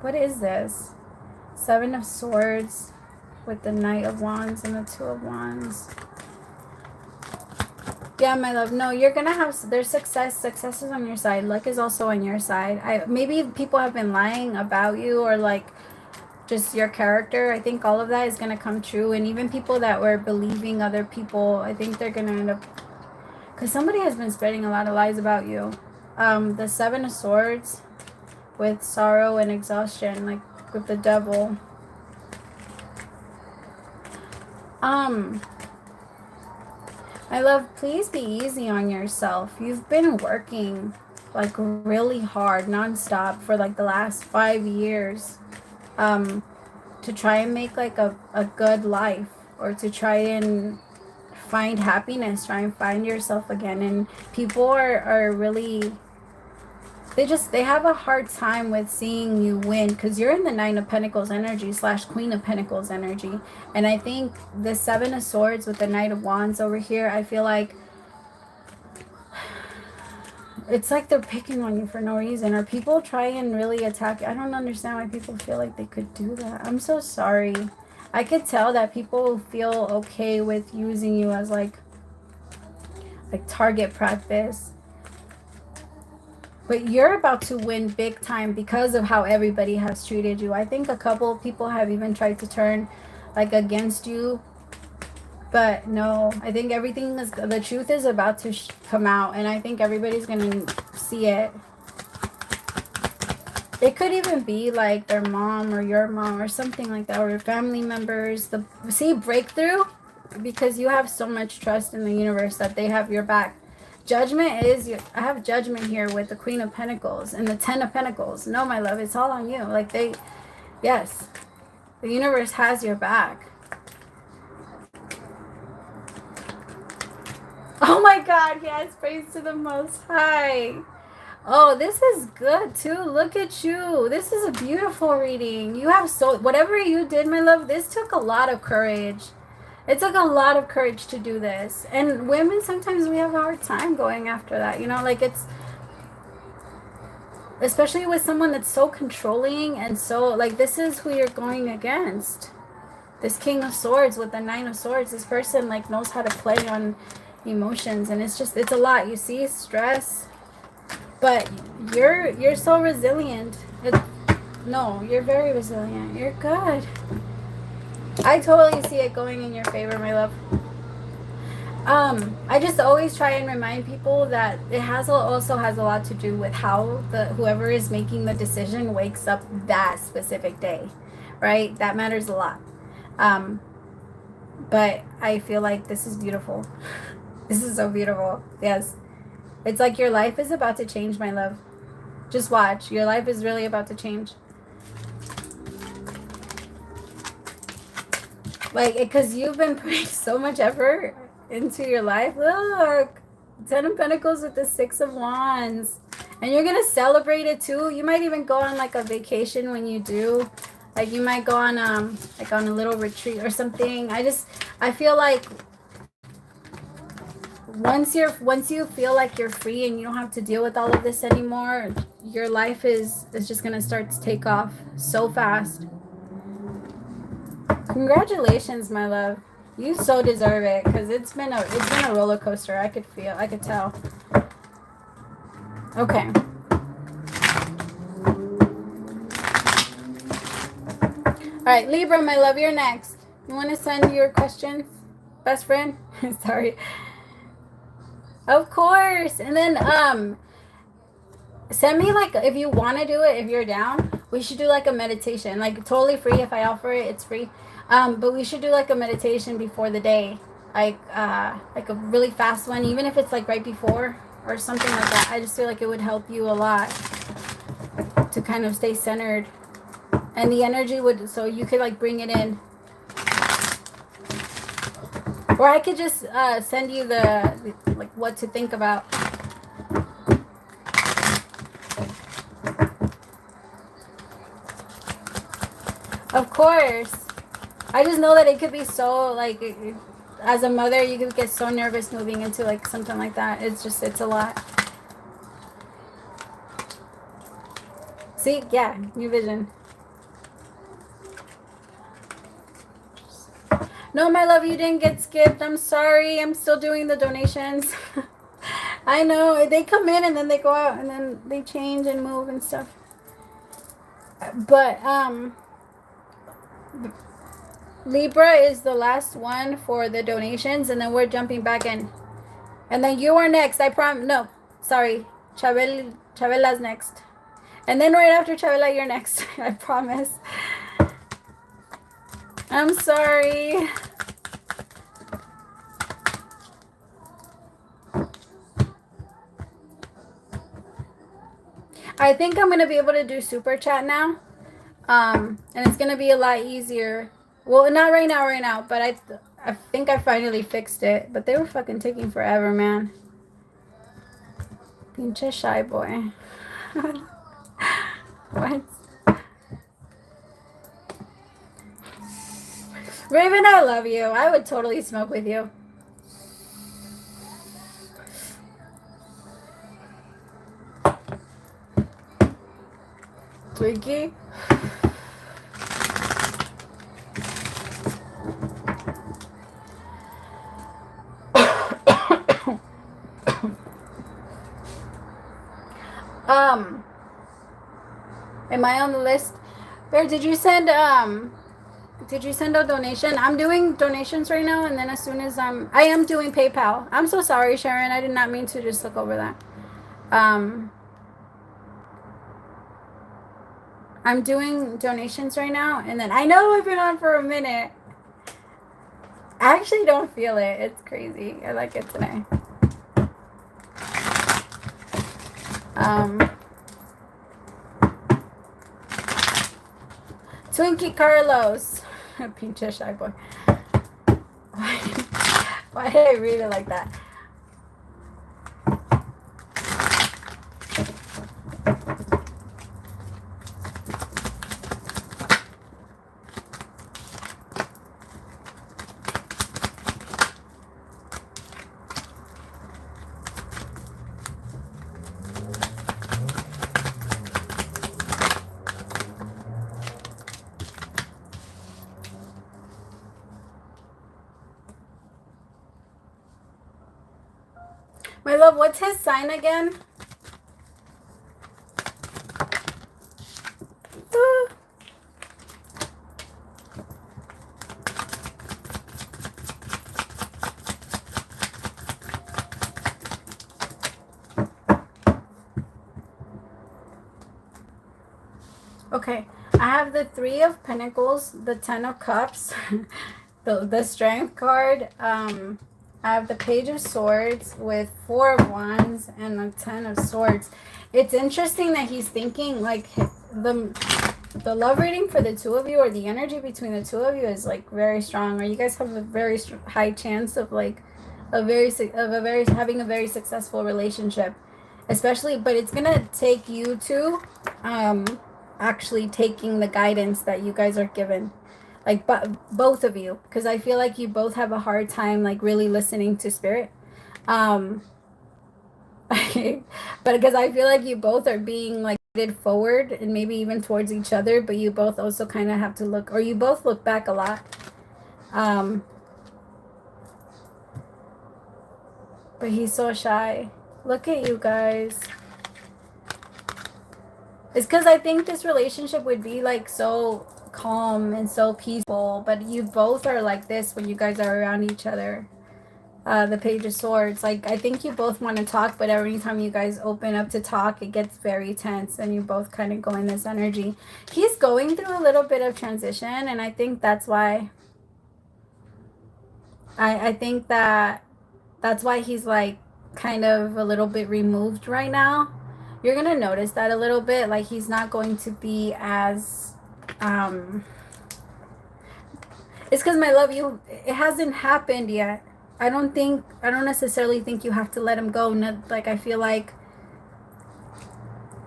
what is this? 7 of Swords with the Knight of Wands and the 2 of Wands. Yeah, my love. No, you're going to have, there's success. Success is on your side. Luck is also on your side. Maybe people have been lying about you or like just your character. I think all of that is going to come true. And even people that were believing other people, I think they're going to end up, because somebody has been spreading a lot of lies about you. The 7 of Swords with sorrow and exhaustion, like with the Devil. My love, please be easy on yourself. You've been working like really hard, nonstop for like the last 5 years to try and make like a good life, or to try and find happiness, try and find yourself again. And people are really, they have a hard time with seeing you win, because you're in the 9 of Pentacles energy / Queen of Pentacles energy. And I think the 7 of Swords with the Knight of Wands over here, I feel like it's like they're picking on you for no reason, or people try and really attack you. I don't understand why people feel like they could do that. I'm so sorry. I could tell that people feel okay with using you as like target practice. But you're about to win big time because of how everybody has treated you. I think a couple of people have even tried to turn like against you. But no, I think everything is, the truth is about to come out. And I think everybody's going to see it. It could even be like their mom or your mom or something like that. Or your family members. See, breakthrough? Because you have so much trust in the universe that they have your back. Judgment is, I have judgment here with the Queen of Pentacles and the 10 of Pentacles. No, my love, it's all on you. Like yes, the universe has your back. Oh my God, yes, praise to the Most High. Oh, this is good too. Look at you. This is a beautiful reading. You have whatever you did, my love, this took a lot of courage. It took a lot of courage to do this. And women, sometimes we have a hard time going after that. You know, like it's, especially with someone that's so controlling and so, like, this is who you're going against. This King of Swords with the 9 of Swords. This person, like, knows how to play on emotions. And it's a lot. You see, stress. But you're so resilient. No, you're very resilient. You're good. I totally see it going in your favor, my love. I just always try and remind people that it also has a lot to do with how whoever is making the decision wakes up that specific day, right? That matters a lot. But I feel like this is beautiful. This is so beautiful. Yes. It's like your life is about to change, my love. Just watch. Your life is really about to change. Like, because you've been putting so much effort into your life. Look, 10 of Pentacles with the 6 of Wands. And you're going to celebrate it too. You might even go on like a vacation when you do. Like you might go on like on a little retreat or something. I feel like once you feel like you're free and you don't have to deal with all of this anymore, your life is just going to start to take off so fast. Congratulations, my love. You so deserve it, because it's been a roller coaster. I could tell. Okay. right, Libra, my love, you're next. You want to send your questions, best friend? Sorry. Of course. And then send me, like, if you want to do it, if you're down, we should do like a meditation, like totally free. If I offer it, it's free. But we should do like a meditation before the day, like a really fast one, even if it's like right before or something like that. I just feel like it would help you a lot to kind of stay centered, and the energy would, so you could like bring it in. Or I could just send you the like what to think about. Of course. I just know that it could be so, like, as a mother, you could get so nervous moving into like something like that. It's just, it's a lot. See? Yeah, new vision. No, my love, you didn't get skipped. I'm sorry. I'm still doing the donations. I know. They come in and then they go out and then they change and move and stuff. But, Libra is the last one for the donations, and then we're jumping back in. And then you are next. I promise. No, sorry. Chavela's next. And then right after Chavela, you're next. I promise. I'm sorry. I think I'm going to be able to do super chat now. And it's going to be a lot easier. Well, not right now, but I think I finally fixed it. But they were fucking taking forever, man. Pinche shy boy. What? Raven, I love you. I would totally smoke with you. Twinkie? Am I on the list? Bear, did you send a donation? I'm doing donations right now, and then as soon as I am doing PayPal. I'm so sorry, Sharon. I did not mean to just look over that. I'm doing donations right now, and then I know I've been on for a minute. I actually don't feel it. It's crazy. I like it today. Twinkie Carlos. Pinche shy boy. Why did I read it like that? My love, what's his sign again? Okay, I have the Three of Pentacles, the Ten of Cups, the Strength card. I have the Page of Swords with Four of Wands and the Ten of Swords. It's interesting that he's thinking like the love reading for the two of you, or the energy between the two of you, is like very strong, or you guys have a very high chance of like having a very successful relationship, especially. But it's gonna take you two actually taking the guidance that you guys are given, like, but both of you, because I feel like you both have a hard time like really listening to spirit. But because I feel like you both are being like guided forward and maybe even towards each other, but you both also kind of have to look, or you both look back a lot. But he's so shy. Look at you guys. It's because I think this relationship would be like so calm and so peaceful, but you both are like this when you guys are around each other. The Page of Swords, like I think you both want to talk, but every time you guys open up to talk, it gets very tense and you both kind of go in this energy. He's going through a little bit of transition, and I think that's why I think that's why he's like kind of a little bit removed right now. You're gonna notice that a little bit, like he's not going to be as it's because, my love, it hasn't happened yet. I don't necessarily think you have to let him go. Like, I feel like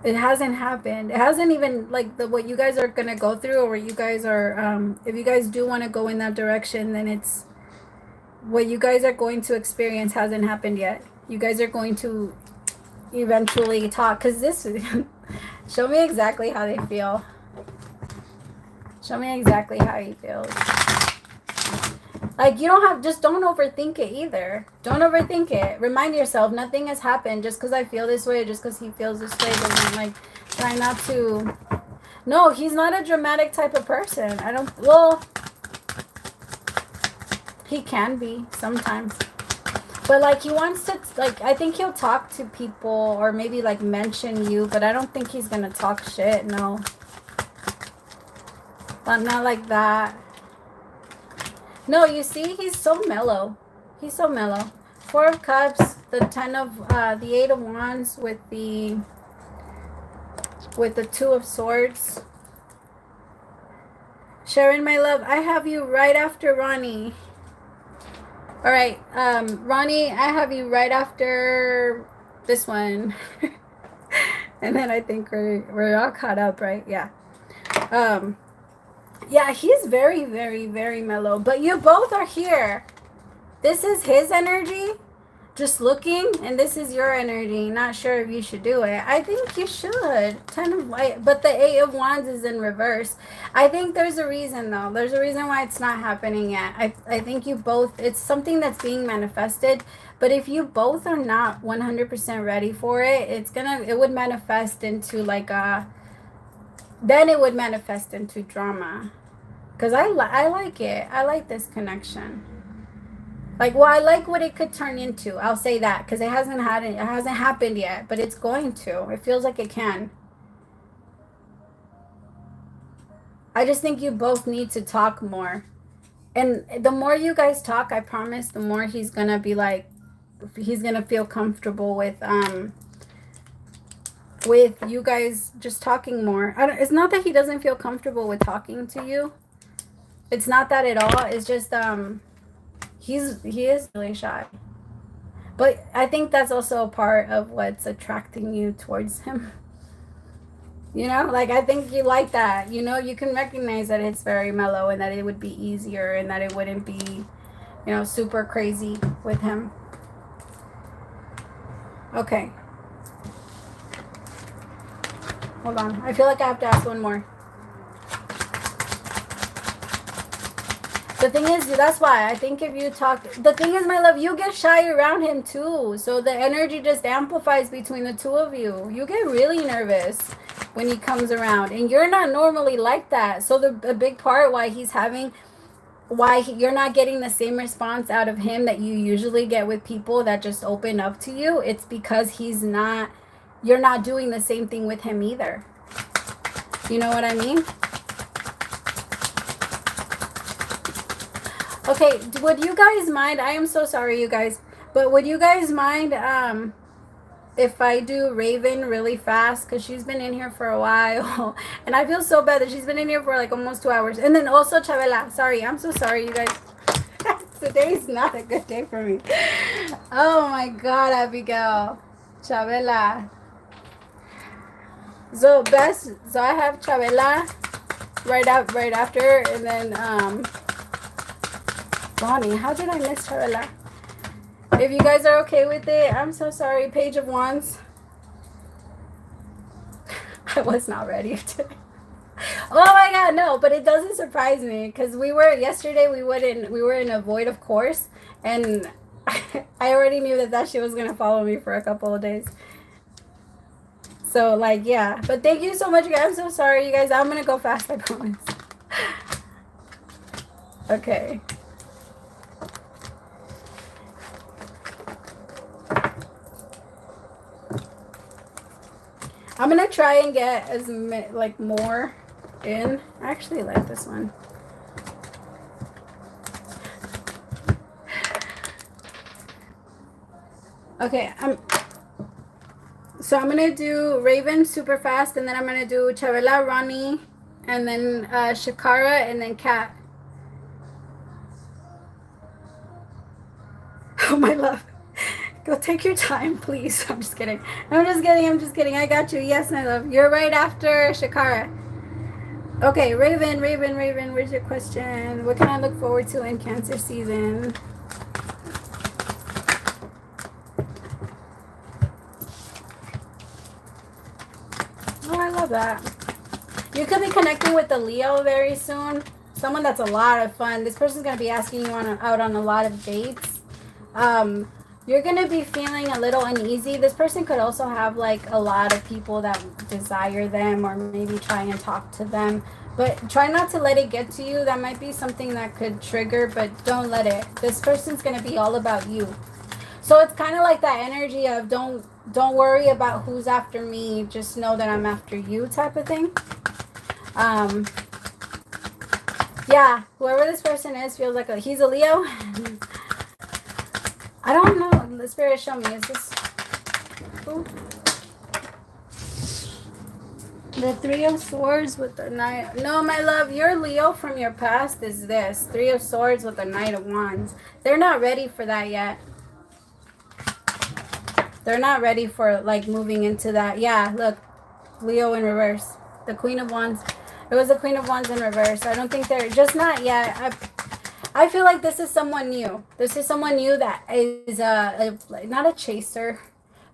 it hasn't happened. It hasn't even, like, what you guys are going to go through, or what you guys are, if you guys do want to go in that direction, then it's, what you guys are going to experience hasn't happened yet. You guys are going to eventually talk, because this, show me exactly how they feel. Show me exactly how he feels. Like, you don't overthink it either. Don't overthink it. Remind yourself, nothing has happened. Just because I feel this way, just because he feels this way, doesn't, like, try not to. No, he's not a dramatic type of person. Well, he can be sometimes. But, like, he wants to, like, I think he'll talk to people or maybe, like, mention you, but I don't think he's going to talk shit, no. But not like that. No, you see, he's so mellow. He's so mellow. 4 of Cups, the 8 of Wands with the 2 of Swords. Sharon, my love, I have you right after Ronnie. All right, Ronnie, I have you right after this one. And then I think we're all caught up, right? Yeah. Yeah, he's very, very, very mellow. But you both are here. This is his energy, just looking, and this is your energy. Not sure if you should do it. I think you should. 10 of Light, but the 8 of Wands is in reverse. I think there's a reason, though. There's a reason why it's not happening yet. I think you both, it's something that's being manifested. But if you both are not 100% ready for it, it would manifest into like then it would manifest into drama. Because I like it. I like this connection. Like, well, I like what it could turn into. I'll say that. Because it hasn't happened yet. But it's going to. It feels like it can. I just think you both need to talk more. And the more you guys talk, I promise, the more he's going to be like, he's going to feel comfortable with you guys just talking more. It's not that he doesn't feel comfortable with talking to you. It's not that at all. It's just he is really shy. But I think that's also a part of what's attracting you towards him. You know, like, I think you like that. You know, you can recognize that it's very mellow and that it would be easier and that it wouldn't be, you know, super crazy with him. Okay. Hold on. I feel like I have to ask one more. The thing is, that's why I think if you talk, the thing is, my love, you get shy around him too. So the energy just amplifies between the two of you. You get really nervous when he comes around, and you're not normally like that. So a big part why you're not getting the same response out of him that you usually get with people that just open up to you. It's because you're not doing the same thing with him either. You know what I mean? Okay, would you guys mind? I am so sorry, you guys. But would you guys mind if I do Raven really fast? Because she's been in here for a while. And I feel so bad that she's been in here for like almost 2 hours. And then also Chavela. Sorry, I'm so sorry, you guys. Today's not a good day for me. Oh my God, Abigail. Chavela. So I have Chavela right after, and then Bonnie. How did I miss Chavela? If you guys are okay with it, I'm so sorry. Page of Wands. I was not ready today. Oh my God, no, but it doesn't surprise me because yesterday we were in a void of course, and I already knew that shit was gonna follow me for a couple of days. So, like, yeah. But thank you so much, you guys. I'm so sorry, you guys. I'm gonna go fast, I promise. Okay. I'm gonna try and get as like more in. I actually like this one. Okay, so I'm gonna do Raven super fast, and then I'm gonna do Chavela, Ronnie, and then Shakara, and then Kat. Oh my love. Go take your time, please. I'm just kidding. I'm just kidding. I'm just kidding. I got you. Yes, my love. You're right after Shakara. Okay, Raven, Raven, Raven. Where's your question? What can I look forward to in Cancer season? Oh, I love that. You could be connecting with the Leo very soon. Someone that's a lot of fun. This person's going to be asking you out on a lot of dates. You're going to be feeling a little uneasy. This person could also have like a lot of people that desire them, or maybe try and talk to them. But try not to let it get to you. That might be something that could trigger, but don't let it. This person's going to be all about you. So it's kind of like that energy of don't worry about who's after me. Just know that I'm after you type of thing. Yeah, whoever this person is feels like he's a Leo. I don't know. The spirit show me. Is this who? The Three of Swords with the Knight. No, my love, your Leo from your past is this. Three of Swords with the Knight of Wands. They're not ready for that yet. They're not ready for like moving into that. Yeah, look, Leo in reverse. The Queen of Wands. It was the Queen of Wands in reverse. I don't think they're just not yet. I feel like this is someone new. This is someone new that is not a chaser,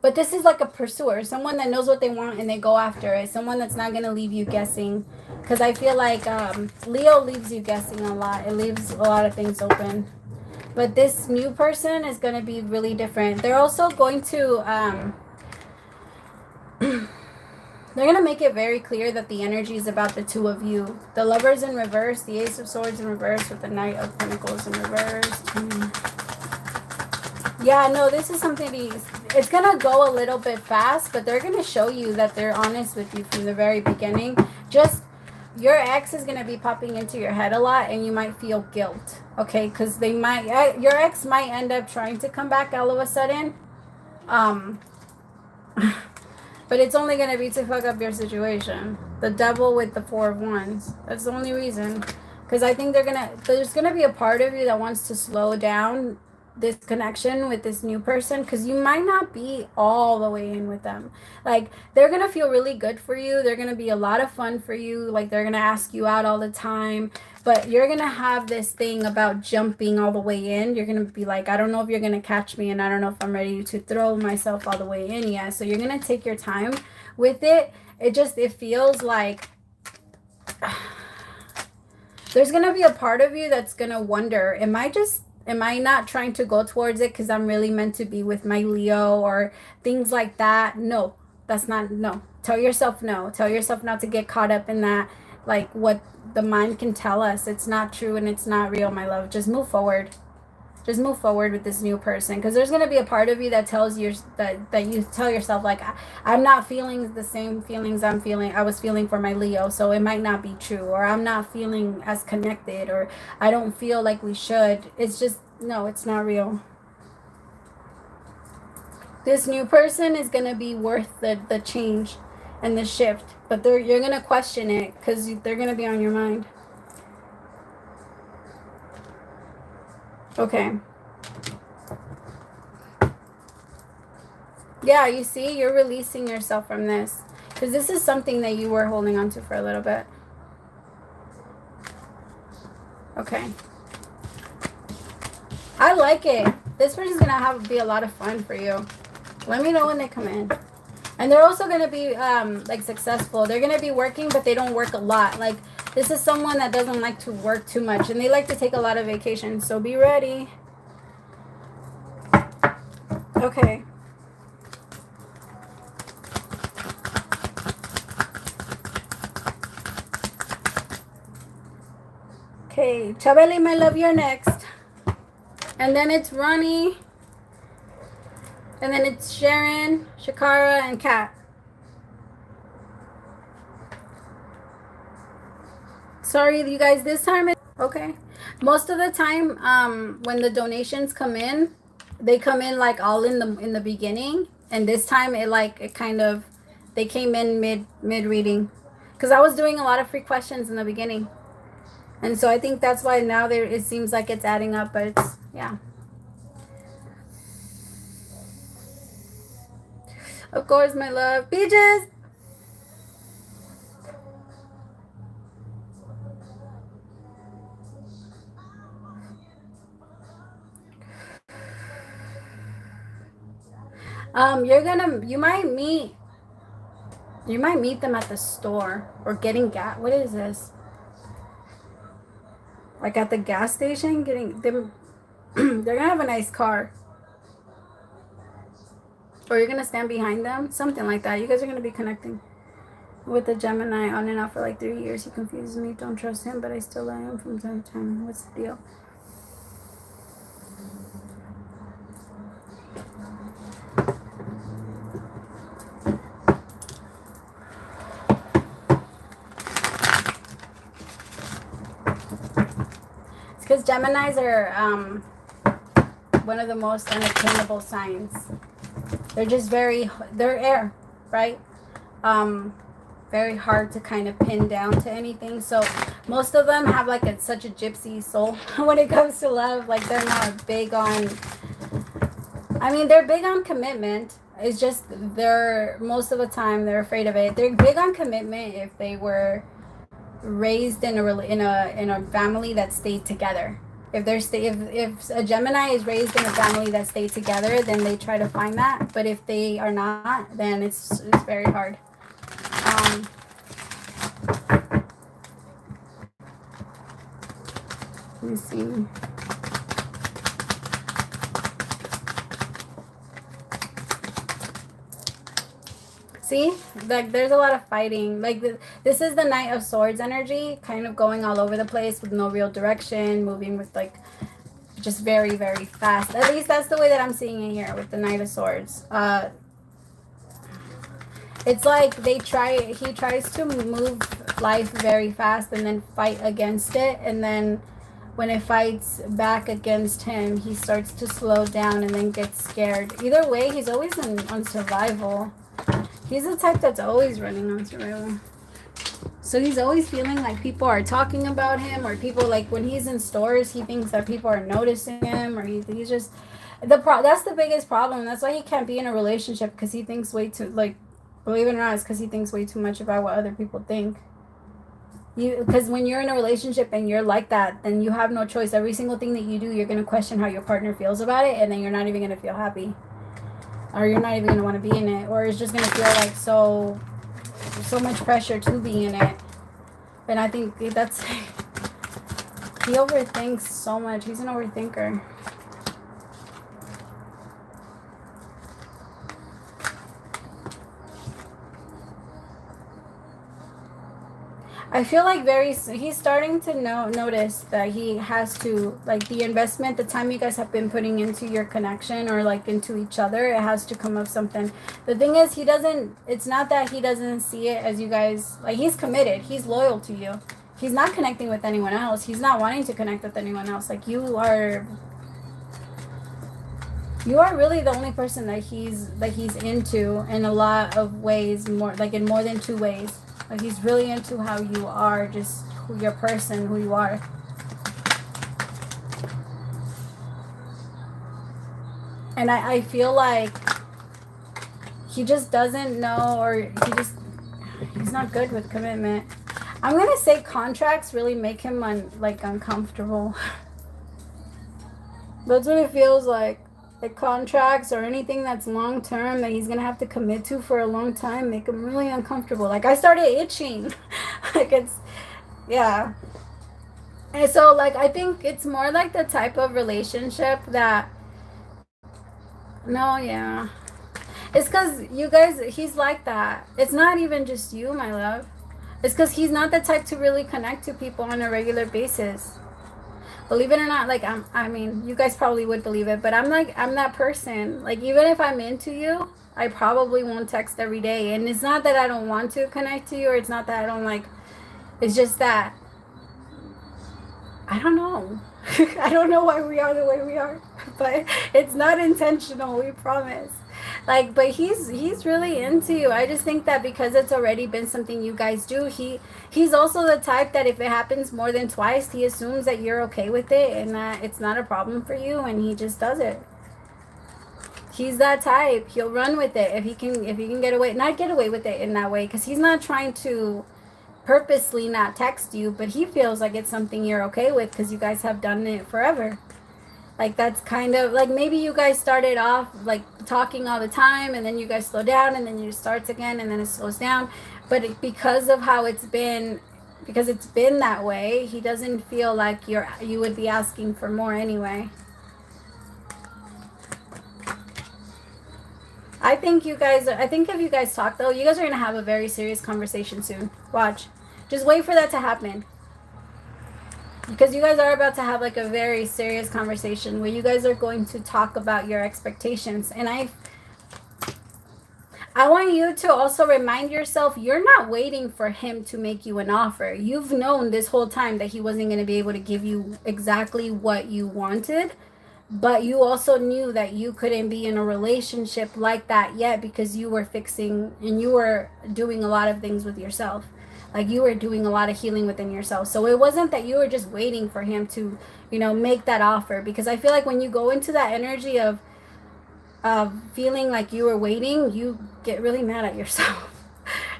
but this is like a pursuer. Someone that knows what they want and they go after it. Someone that's not gonna leave you guessing. Because I feel like Leo leaves you guessing a lot. It leaves a lot of things open. But this new person is going to be really different. They're also going to, they're going to make it very clear that the energy is about the two of you. The Lovers in reverse, the Ace of Swords in reverse with the Knight of Pentacles in reverse. Yeah, no, this is something it's going to go a little bit fast, but they're going to show you that they're honest with you from the very beginning. Just, your ex is going to be popping into your head a lot, and you might feel guilt, okay? Because your ex might end up trying to come back all of a sudden. But it's only going to be to fuck up your situation. The Devil with the Four of Wands. That's the only reason. Because I think there's going to be a part of you that wants to slow down this connection with this new person, because you might not be all the way in with them. Like, they're gonna feel really good for you. They're gonna be a lot of fun for you. Like, they're gonna ask you out all the time, but you're gonna have this thing about jumping all the way in. You're gonna be like, I don't know if you're gonna catch me, and I don't know if I'm ready to throw myself all the way in yet. So you're gonna take your time with it. It feels like there's gonna be a part of you that's gonna wonder, am I not trying to go towards it because I'm really meant to be with my Leo, or things like that? No, that's not, no. Tell yourself no. Tell yourself not to get caught up in that, like what the mind can tell us. It's not true and it's not real, my love. Just move forward. Just move forward with this new person, because there's going to be a part of you that tells you that you tell yourself, like, I'm not feeling the same feelings I was feeling for my Leo, so it might not be true, or I'm not feeling as connected, or I don't feel like we should. It's just, no, it's not real. This new person is going to be worth the change and the shift, but you're going to question it because they're going to be on your mind. Okay. Yeah, you see, you're releasing yourself from this, because this is something that you were holding on to for a little bit. Okay. I like it. This person's going to be a lot of fun for you. Let me know when they come in. And they're also going to be like successful. They're going to be working, but they don't work a lot. Like, this is someone that doesn't like to work too much, and they like to take a lot of vacations. So be ready. Okay. Okay, Chabeli, my love, you're next. And then it's Ronnie. And then it's Sharon, Shakara, and Kat. Sorry, you guys, this time okay. Most of the time, when the donations come in, they come in like all in the beginning. And this time they came in mid reading. Because I was doing a lot of free questions in the beginning. And so I think that's why now it seems like it's adding up, but it's, yeah. Of course, my love. Peaches! You might meet them at the store or getting gas. What is this? Like at the gas station, getting them. They're gonna have a nice car. Or you're gonna stand behind them, something like that. You guys are gonna be connecting with the Gemini on and off for like 3 years. He confuses me. Don't trust him, but I still like him from time to time. What's the deal? It's because Geminis are one of the most unattainable signs. They're just they're air, right? Very hard to kind of pin down to anything. So most of them have like such a gypsy soul when it comes to love. Like they're not big on, they're big on commitment. It's just most of the time they're afraid of it. They're big on commitment if they were raised in a family that stayed together. If a Gemini is raised in a family that stayed together, then they try to find that. But if they are not, then it's very hard. Let me see. See, like there's a lot of fighting. Like this is the Knight of Swords energy, kind of going all over the place with no real direction, moving with like just very, very fast. At least that's the way that I'm seeing it here with the Knight of Swords. It's like he tries to move life very fast and then fight against it, and then when it fights back against him, he starts to slow down and then gets scared. Either way, he's always on survival. He's the type that's always running on survival. So he's always feeling like people are talking about him, or people, like when he's in stores, he thinks that people are noticing him, or he's just that's the biggest problem. That's why he can't be in a relationship, because he thinks way too, like, believe it or not, it's because he thinks way too much about what other people think. Because when you're in a relationship and you're like that, then you have no choice. Every single thing that you do, you're going to question how your partner feels about it, and then you're not even going to feel happy. Or you're not even going to want to be in it. Or it's just going to feel like so much pressure to be in it. And I think he overthinks so much. He's an overthinker. I feel like he's starting to notice that he has to, like, the investment, the time you guys have been putting into your connection or like into each other, it has to come of something. The thing is, it's not that he doesn't see it as you guys, like, he's committed, he's loyal to you. He's not connecting with anyone else. He's not wanting to connect with anyone else. Like, you are really the only person that he's into in a lot of ways, more like in more than 2 ways. Like, he's really into how you are, just who you are. And I feel like he just doesn't know, or he's not good with commitment. I'm going to say contracts really make him uncomfortable. That's what it feels like. Like, contracts or anything that's long term that he's gonna have to commit to for a long time make him really uncomfortable. Like, I started itching. Like, yeah. And so, like, I think it's more like the type of relationship that, it's because you guys, he's like that. It's not even just you, my love. It's because he's not the type to really connect to people on a regular basis. Believe it or not, like I mean, you guys probably would believe it, but I'm that person. Like even if I'm into you, I probably won't text every day. And it's not that I don't want to connect to you, or it's not that I don't like, it's just that I don't know. I don't know why we are the way we are, but it's not intentional, we promise. Like, but he's really into you. I just think that because it's already been something you guys do, he's also the type that if it happens more than twice, he assumes that you're okay with it and that it's not a problem for you, and he just does it. He's that type. He'll run with it if he can get away, not get away with it in that way, because he's not trying to purposely not text you, but he feels like it's something you're okay with because you guys have done it forever. Like that's kind of like maybe you guys started off like talking all the time, and then you guys slow down, and then you starts again, and then it slows down. But because of how it's been, because it's been that way, he doesn't feel like you would be asking for more anyway. I think if you guys talk though, you guys are gonna have a very serious conversation soon. Watch. Just wait for that to happen. Because you guys are about to have like a very serious conversation where you guys are going to talk about your expectations. And I want you to also remind yourself you're not waiting for him to make you an offer. You've known this whole time that he wasn't going to be able to give you exactly what you wanted. But you also knew that you couldn't be in a relationship like that yet because you were fixing and you were doing a lot of things with yourself. Like you were doing a lot of healing within yourself. So it wasn't that you were just waiting for him to, make that offer. Because I feel like when you go into that energy of feeling like you were waiting, you get really mad at yourself.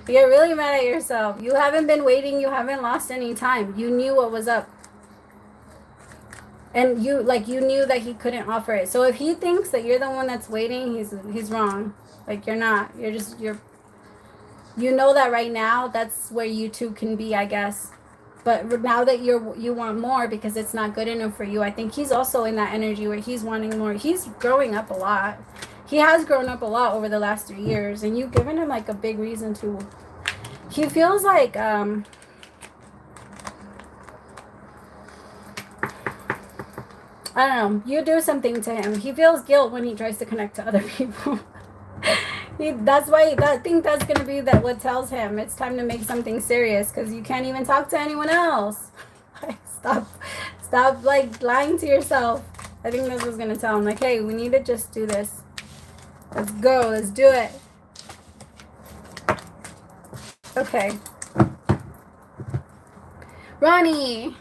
You get really mad at yourself. You haven't been waiting. You haven't lost any time. You knew what was up. And you knew that he couldn't offer it. So if he thinks that you're the one that's waiting, he's wrong. Like you're not. You know that right now, that's where you two can be, I guess. But now that you want more because it's not good enough for you, I think he's also in that energy where he's wanting more. He's growing up a lot. He has grown up a lot over the last 3 years, and you've given him like a big reason to. He feels like I don't know. You do something to him. He feels guilt when he tries to connect to other people. That's why I think that's gonna be what tells him it's time to make something serious, because you can't even talk to anyone else. Stop like lying to yourself. I think this was gonna tell him like, hey, we need to just do this. Let's go. Let's do it. Okay. Ronnie.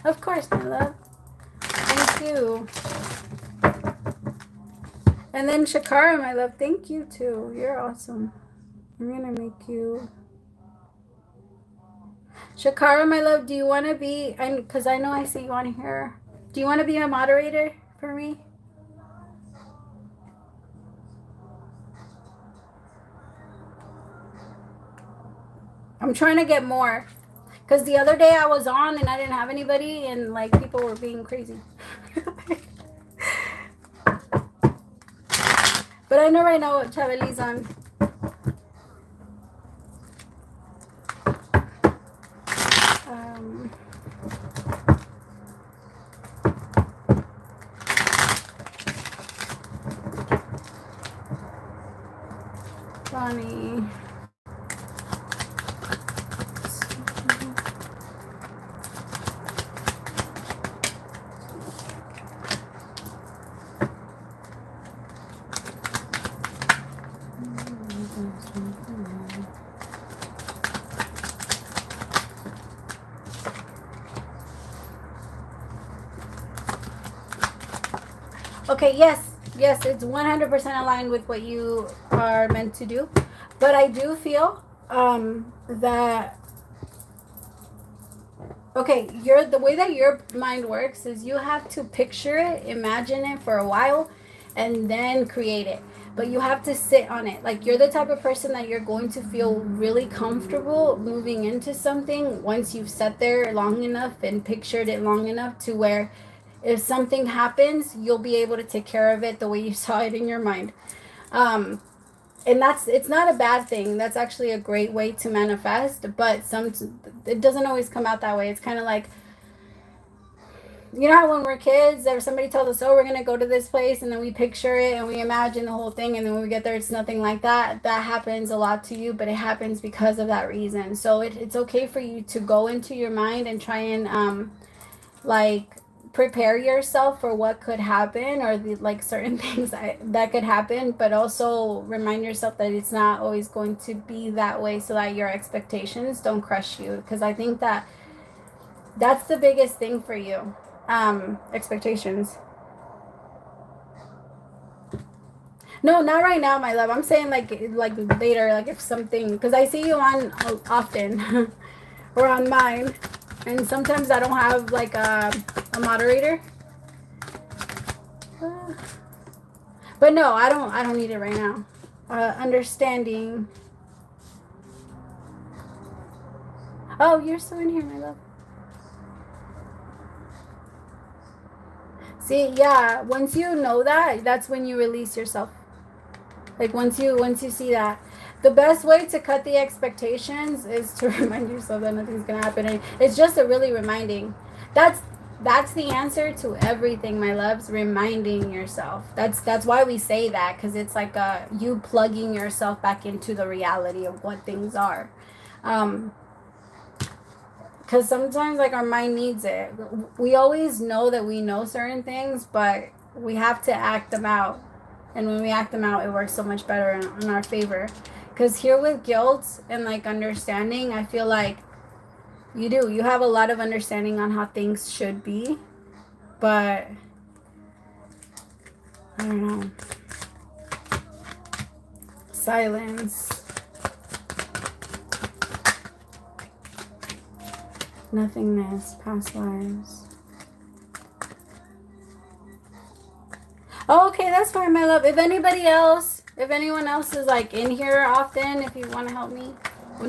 Of course, my love. Thank you. And then Shakara, my love, thank you too. You're awesome. I'm gonna make you. Shakara, my love, do you want to be? Because I know I see you on here. Do you want to be a moderator for me? I'm trying to get more. Because the other day I was on and I didn't have anybody, and like people were being crazy. But I know right now Chaveli's on. Ronnie. Okay, yes, it's 100% aligned with what you are meant to do. But I do feel that, okay, the way that your mind works is you have to picture it, imagine it for a while, and then create it. but you have to sit on it. Like, you're the type of person that you're going to feel really comfortable moving into something once you've sat there long enough and pictured it long enough to where if something happens, you'll be able to take care of it the way you saw it in your mind. And it's not a bad thing. That's actually a great way to manifest, but it doesn't always come out that way. It's kind of like, you know how when we're kids, if somebody tells us, oh, we're going to go to this place, and then we picture it and we imagine the whole thing, and then when we get there, it's nothing like that. That happens a lot to you, but it happens because of that reason. So it's okay for you to go into your mind and try and like prepare yourself for what could happen, or like certain things that could happen, but also remind yourself that it's not always going to be that way, so that your expectations don't crush you. Because I think that's the biggest thing for you. Expectations. No, not right now, my love. I'm saying like later, like if something, because I see you on often or on mine, and sometimes I don't have like a moderator. But no, I don't need it right now. Understanding. Oh, you're still in here, my love. See, yeah, once you know that, that's when you release yourself. Like once you see that, the best way to cut the expectations is to remind yourself that nothing's gonna happen. And it's just a really reminding. That's the answer to everything, my loves. Reminding yourself. That's why we say that, because it's like you plugging yourself back into the reality of what things are. Because sometimes like our mind needs it. We always know that we know certain things, but we have to act them out. And when we act them out, it works so much better in our favor. Because here with guilt and like understanding, I feel like you have a lot of understanding on how things should be, but I don't know. Silence. Nothingness. Past lives. Oh, okay, that's fine, my love. If anyone else is like in here often, if you want to help me.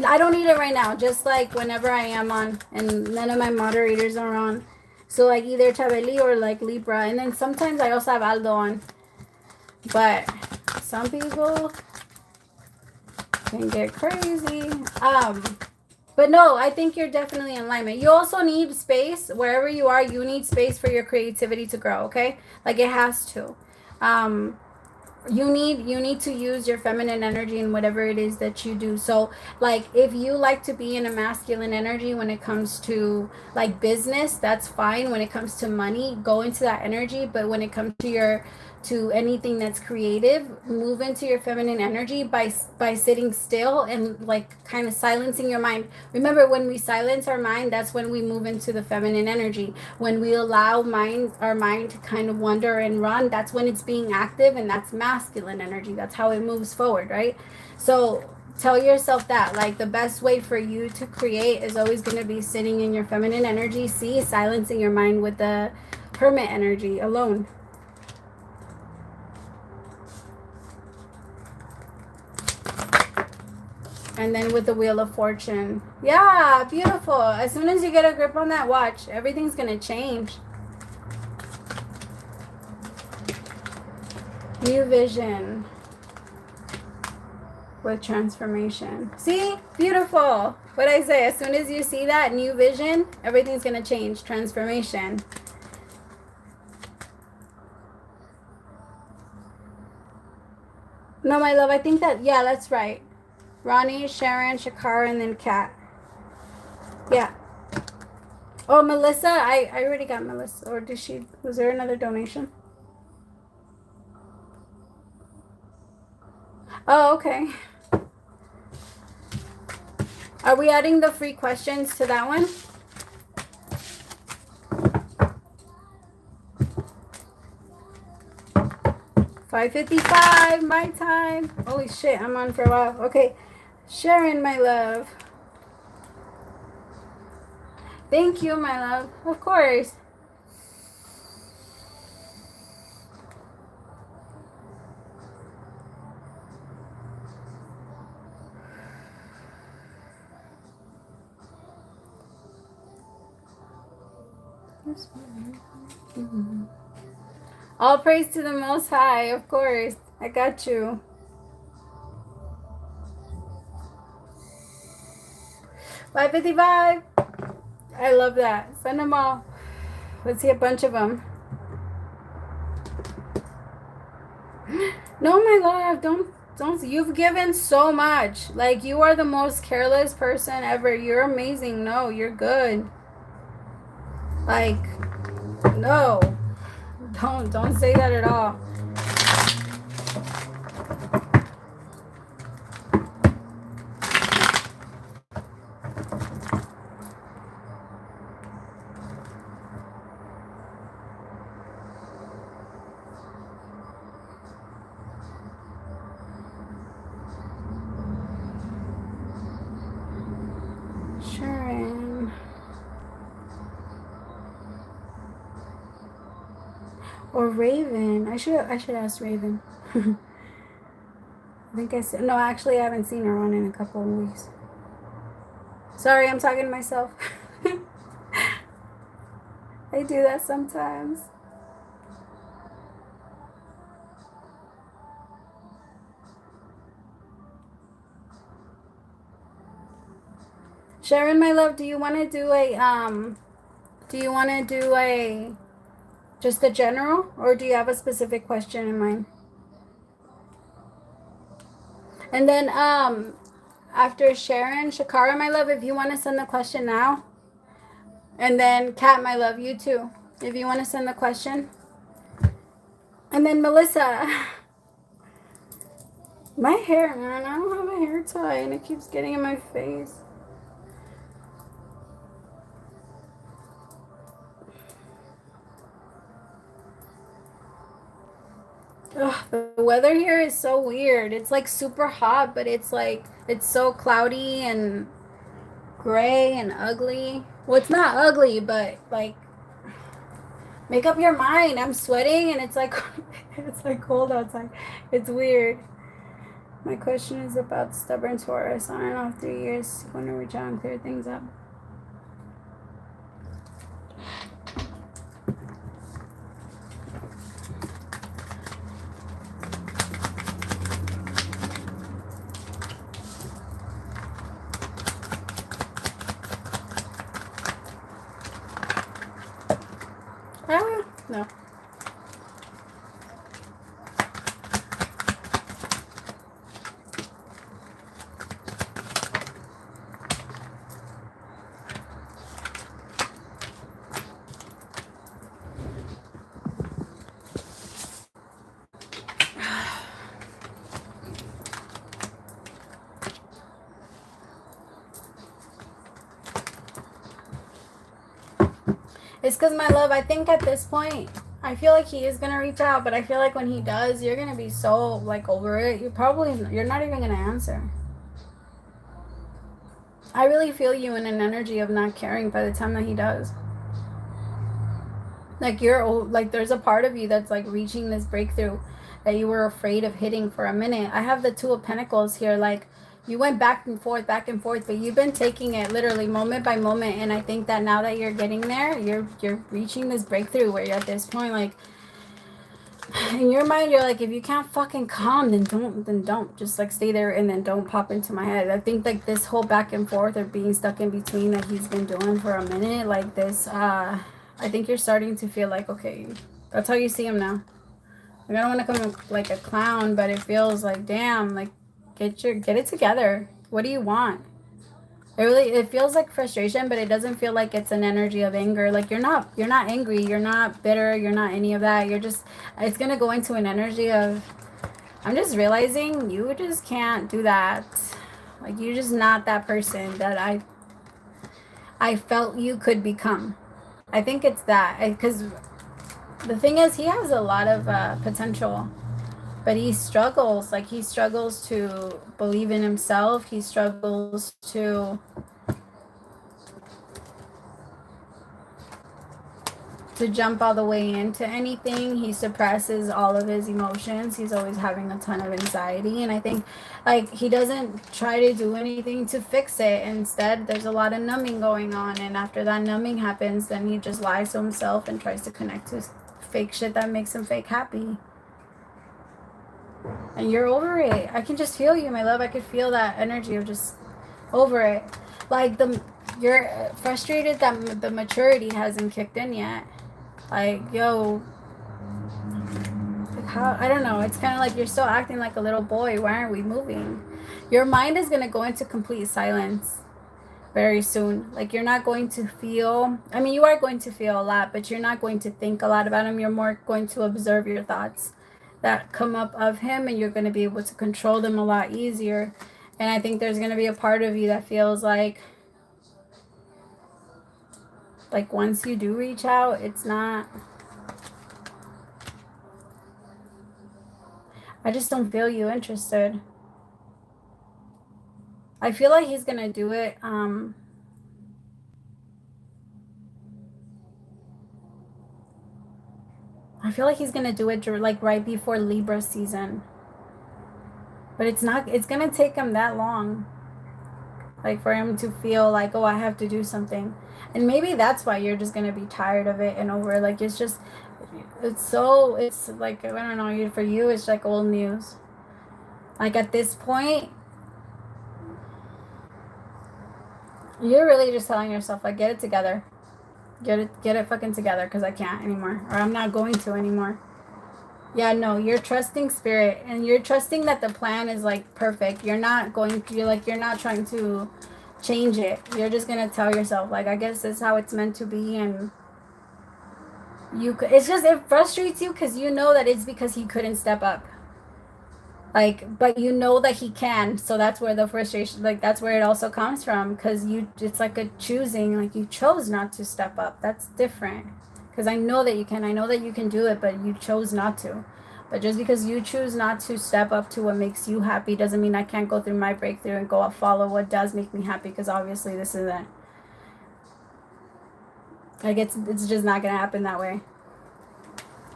I don't need it right now, just like whenever I am on, and none of my moderators are on. So like either Chabeli or like Libra, and then sometimes I also have Aldo on. But some people can get crazy. But no, I think you're definitely in alignment. You also need space. Wherever you are, you need space for your creativity to grow, okay? Like it has to. You need to use your feminine energy in whatever it is that you do. So like if you like to be in a masculine energy when it comes to like business, that's fine. When it comes to money, go into that energy. But when it comes to anything that's creative, move into your feminine energy by sitting still and like kind of silencing your mind. Remember, when we silence our mind, that's when we move into the feminine energy. When we allow our mind to kind of wander and run, that's when it's being active, and that's masculine energy. That's how it moves forward, right? So tell yourself that like the best way for you to create is always going to be sitting in your feminine energy. See, silencing your mind with the hermit energy alone. And then with the Wheel of Fortune. Yeah, beautiful. As soon as you get a grip on that watch, everything's going to change. New vision with transformation. See? Beautiful. What I say, as soon as you see that new vision, everything's going to change. Transformation. No, my love, I think that, yeah, that's right. Ronnie, Sharon, Shakara, and then Kat. Yeah. Oh, Melissa, I already got Melissa. Or was there another donation? Oh, okay. Are we adding the free questions to that one? $5:55 my time. Holy shit, I'm on for a while. Okay. Sharon, my love. Thank you, my love. Of course. All praise to the Most High, of course. I got you. $5.55. I love that. Send them all. Let's see a bunch of them. No, my love, don't. You've given so much. Like, you are the most careless person ever. You're amazing. No, you're good. Like, no. Don't say that at all. Sharon. Or Raven. I should ask Raven. I think I said no. Actually, I haven't seen her on in a couple of weeks. Sorry, I'm talking to myself. I do that sometimes. Sharon, my love, do you want to do a just a general, or do you have a specific question in mind? And then after Sharon, Shakara, my love, if you want to send the question now. And then Kat, my love, you too, if you want to send the question. And then Melissa. My hair, man, I don't have a hair tie and it keeps getting in my face. Ugh, the weather here is so weird. It's like super hot, but it's like, it's so cloudy and gray and ugly. Well, it's not ugly, but like, make up your mind. I'm sweating and it's like, it's like cold outside. It's weird. My question is about stubborn Taurus. On and off 3 years. Going to reach out and clear things up. No. It's because, my love, I think at this point, I feel like he is going to reach out, but I feel like when he does, you're going to be so, like, over it. You're not even going to answer. I really feel you in an energy of not caring by the time that he does. Like, there's a part of you that's, like, reaching this breakthrough that you were afraid of hitting for a minute. I have the Two of Pentacles here, like, you went back and forth, but you've been taking it literally moment by moment. And I think that now that you're getting there, you're reaching this breakthrough where you're at this point, like, in your mind, you're like, if you can't fucking calm, then don't. Just, like, stay there and then don't pop into my head. I think, like, this whole back and forth or being stuck in between that he's been doing for a minute, like this, I think you're starting to feel like, okay, that's how you see him now. Like, I don't want to come like a clown, but it feels like, damn, like, get it together. What do you want? It feels like frustration, but it doesn't feel like it's an energy of anger. Like, you're not angry, you're not bitter, you're not any of that. You're just, it's gonna go into an energy of, I'm just realizing you just can't do that. Like, you're just not that person that I felt you could become. I think it's that, because the thing is, he has a lot of potential. But he struggles, like, he struggles to believe in himself. He struggles to to jump all the way into anything. He suppresses all of his emotions. He's always having a ton of anxiety. And I think, like, he doesn't try to do anything to fix it. Instead, there's a lot of numbing going on. And after that numbing happens, then he just lies to himself and tries to connect to fake shit that makes him fake happy. And you're over it. I can just feel you, my love. I could feel that energy of just over it. Like, you're frustrated that the maturity hasn't kicked in yet. Like, yo, like how, I don't know. It's kind of like you're still acting like a little boy. Why aren't we moving? Your mind is going to go into complete silence very soon. Like, you're not going to feel, I mean, you are going to feel a lot, but you're not going to think a lot about him. You're more going to observe your thoughts that come up of him, and you're going to be able to control them a lot easier. And I think there's going to be a part of you that feels like once you do reach out, it's not, I just don't feel you interested. I feel like he's gonna do it I feel like he's gonna do it like right before Libra season, but it's gonna take him that long, like for him to feel like, oh, I have to do something. And maybe that's why you're just gonna be tired of it and over it. Like, it's like, I don't know, for you it's like old news. Like, at this point, you're really just telling yourself, like, get it together. Get it fucking together, because I can't anymore, or I'm not going to anymore. Yeah, no, you're trusting spirit, and you're trusting that the plan is like perfect. You're not trying to change it. You're just gonna tell yourself, like, I guess this is how it's meant to be. And it frustrates you because you know that it's because he couldn't step up. Like, but you know that he can, so that's where the frustration, like, that's where it also comes from, because it's like a choosing, like, you chose not to step up. That's different, because I know that you can do it, but you chose not to. But just because you choose not to step up to what makes you happy doesn't mean I can't go through my breakthrough and go follow what does make me happy, because obviously this isn't, like, it's just not gonna happen that way.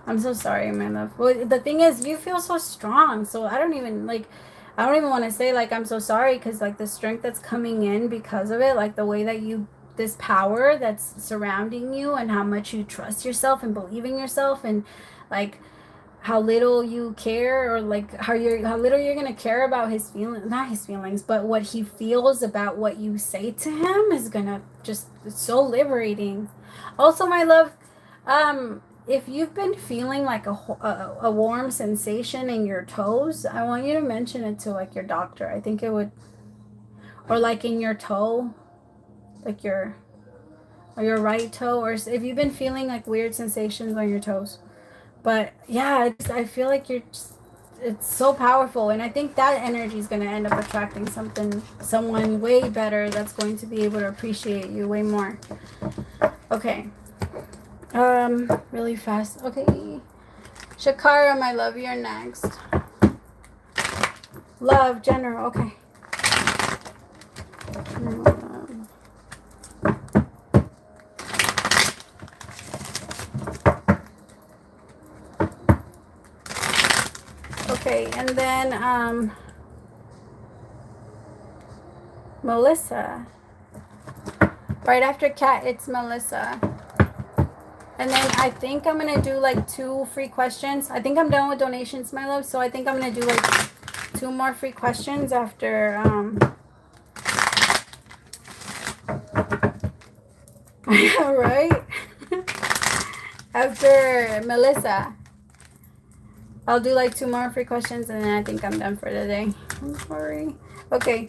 I'm so sorry, my love. Well, the thing is, you feel so strong. So I don't even want to say, like, I'm so sorry, because, like, the strength that's coming in because of it, like, the way that this power that's surrounding you, and how much you trust yourself and believe in yourself, and, like, how little you care, or, like, how little you're going to care about his feelings, not his feelings, but what he feels about what you say to him is going to it's so liberating. Also, my love, if you've been feeling like a warm sensation in your toes, I want you to mention it to, like, your doctor. I think it would, or like in your toe, like your right toe, or if you've been feeling like weird sensations on your toes. But yeah, I feel like it's so powerful, and I think that energy is going to end up attracting someone way better that's going to be able to appreciate you way more. Okay. Really fast. Okay. Shakara, my love, you're next. Love, general. Okay. Okay, and then, Melissa. Right after Kat, it's Melissa. And then I think I'm going to do, like, 2 free questions. I think I'm done with donations, my love. So I think I'm going to do, like, 2 more free questions after, right? After Melissa. I'll do, like, 2 more free questions, and then I think I'm done for today. I'm sorry. Okay.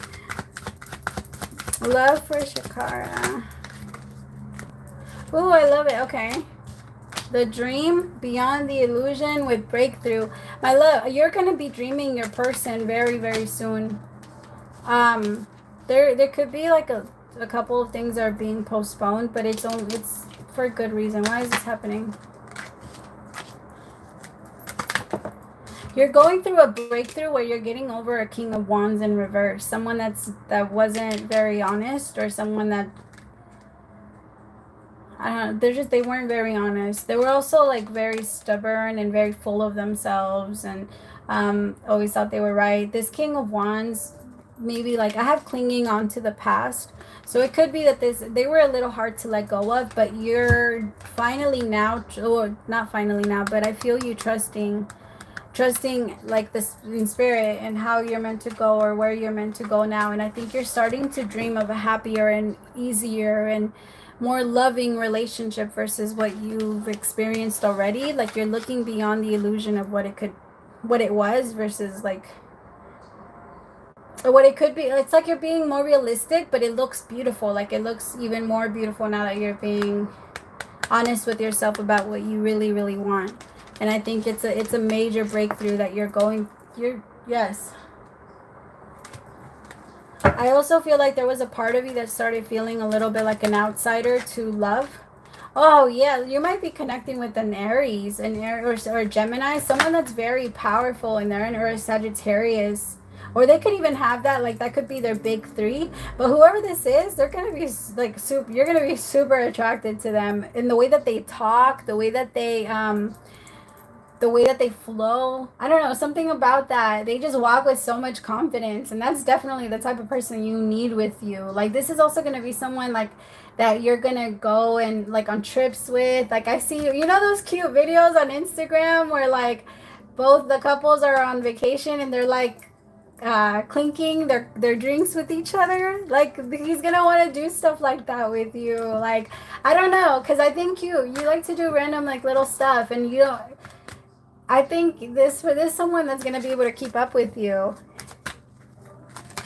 Love for Shakara. Oh, I love it. Okay. The dream beyond the illusion with breakthrough. My love, you're going to be dreaming your person very, very soon. There could be, like, a couple of things that are being postponed, but it's for a good reason. Why is this happening? You're going through a breakthrough where you're getting over a King of Wands in reverse. Someone that wasn't very honest, or someone that, I don't know, they weren't very honest. They were also like very stubborn and very full of themselves, and always thought they were right. This King of Wands, maybe like I have clinging on to the past. So it could be that they were a little hard to let go of, but you're finally now, or not finally now, but I feel you trusting like this in spirit and how you're meant to go or where you're meant to go now. And I think you're starting to dream of a happier and easier and more loving relationship versus what you've experienced already. Like you're looking beyond the illusion of what it was versus like what it could be. It's like you're being more realistic, but it looks beautiful. Like it looks even more beautiful now that you're being honest with yourself about what you really, really want. And I think it's a major breakthrough that yes. I also feel like there was a part of you that started feeling a little bit like an outsider to love. Oh yeah, you might be connecting with an Aries, or Gemini, someone that's very powerful, and they're an or a Sagittarius. Or they could even have that, like that could be their big three. But whoever this is, they're going to be like you're going to be super attracted to them in the way that they talk, the way that they flow. I don't know, something about that. They just walk with so much confidence, and that's definitely the type of person you need with you. Like this is also going to be someone like that you're going to go and like on trips with. Like I see, you know those cute videos on Instagram where like both the couples are on vacation and they're like clinking their drinks with each other. Like he's gonna want to do stuff like that with you. Like I don't know, because I think you like to do random like little stuff, and you don't. I think this someone that's gonna be able to keep up with you,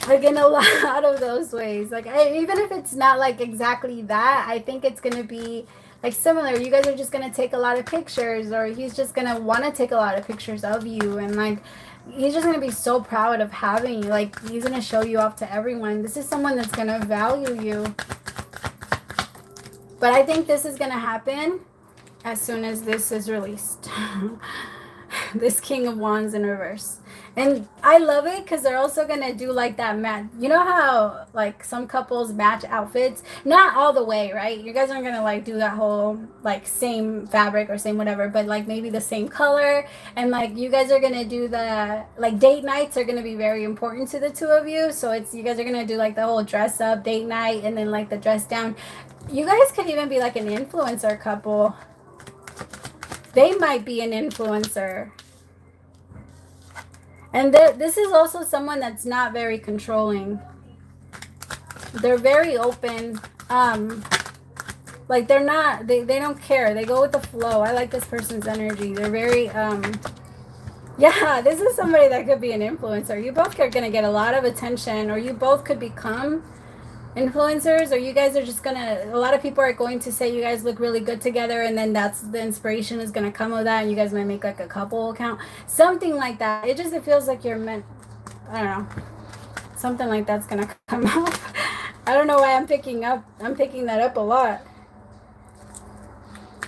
like in a lot of those ways. Like even if it's not like exactly that, I think it's gonna be like similar. You guys are just gonna take a lot of pictures, or he's just gonna want to take a lot of pictures of you, and like he's just gonna be so proud of having you. Like he's gonna show you off to everyone. This is someone that's gonna value you. But I think this is gonna happen as soon as this is released. This King of Wands in reverse. And I love it because they're also going to do like that match. You know how like some couples match outfits? Not all the way, right? You guys aren't going to like do that whole like same fabric or same whatever, but like maybe the same color. And like you guys are going to do the like date nights are going to be very important to the two of you. So it's you guys are going to do like the whole dress up date night and then like the dress down. You guys could even be like an influencer couple. They might be an influencer. And this is also someone that's not very controlling. They're very open. Like they're not, they don't care. They go with the flow. I like this person's energy. They're very, yeah, this is somebody that could be an influencer. You both are going to get a lot of attention, or you both could become influencers, or you guys are just gonna, a lot of people are going to say you guys look really good together, and then that's the inspiration is gonna come with that, and you guys might make like a couple account, something like that. It feels like you're meant, I don't know, something like that's gonna come up. I don't know why I'm picking that up a lot.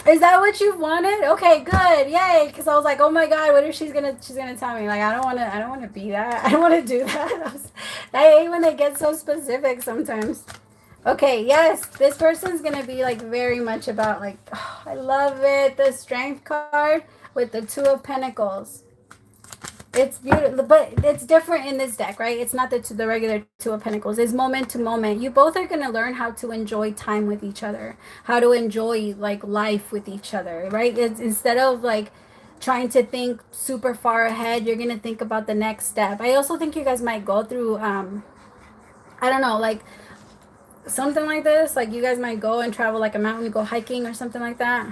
Is that what you wanted? Okay, good, yay! Because I was like, oh my god, what if she's gonna tell me like I don't want to be that. I don't want to do that. I hate when they get so specific sometimes. Okay, yes, this person's gonna be like very much about like, oh, I love it. The Strength card with the Two of Pentacles. It's beautiful, but it's different in this deck, right? It's not the regular Two of Pentacles. It's moment to moment. You both are going to learn how to enjoy time with each other, how to enjoy like life with each other, right? It's instead of like trying to think super far ahead, you're going to think about the next step. I also think you guys might go through, I don't know, like something like this. Like you guys might go and travel like a mountain, go hiking or something like that.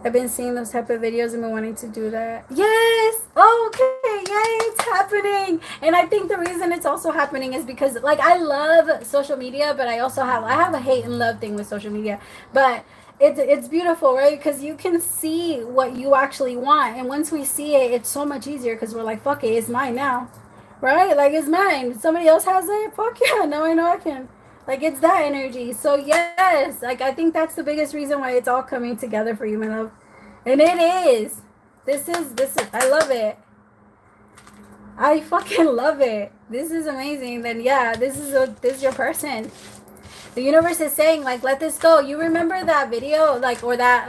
I've been seeing those type of videos and been wanting to do that. Yes! Oh, okay, yay, it's happening. And I think the reason it's also happening is because like I love social media, but I have a hate and love thing with social media. But it's beautiful, right? Because you can see what you actually want. And once we see it, it's so much easier because we're like, fuck it, it's mine now. Right? Like it's mine. Somebody else has it. Fuck yeah, now I know I can. Like it's that energy. So yes, like I think that's the biggest reason why it's all coming together for you, my love. And it is. This is I love it. I fucking love it. This is amazing. Then yeah, this is your person. The universe is saying, like, let this go. You remember that video, like, or that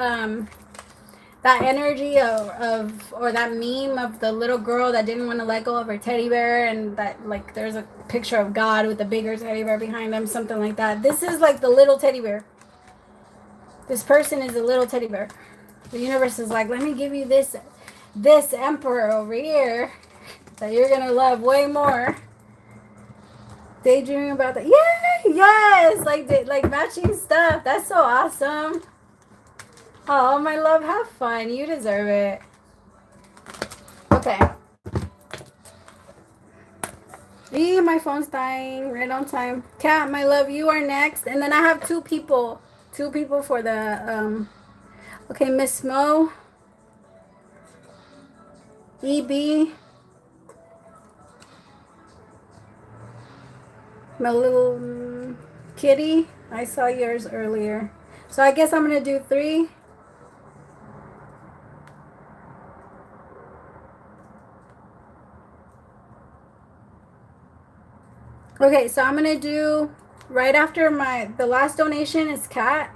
energy of or that meme of the little girl that didn't want to let go of her teddy bear, and that, like, there's a picture of God with the bigger teddy bear behind him, something like that. This is like the little teddy bear. This person is a little teddy bear. The universe is like, let me give you this emperor over here that you're gonna love way more. Daydreaming about that. Yeah, yes, like matching stuff. That's so awesome. Oh, my love, have fun. You deserve it. Okay. My phone's dying right on time. Kat, my love, you are next. And then I have two people for the, okay, Miss Mo, EB, my little kitty. I saw yours earlier. So I guess I'm going to do 3. Okay, so I'm going to do right after the last donation is Kat.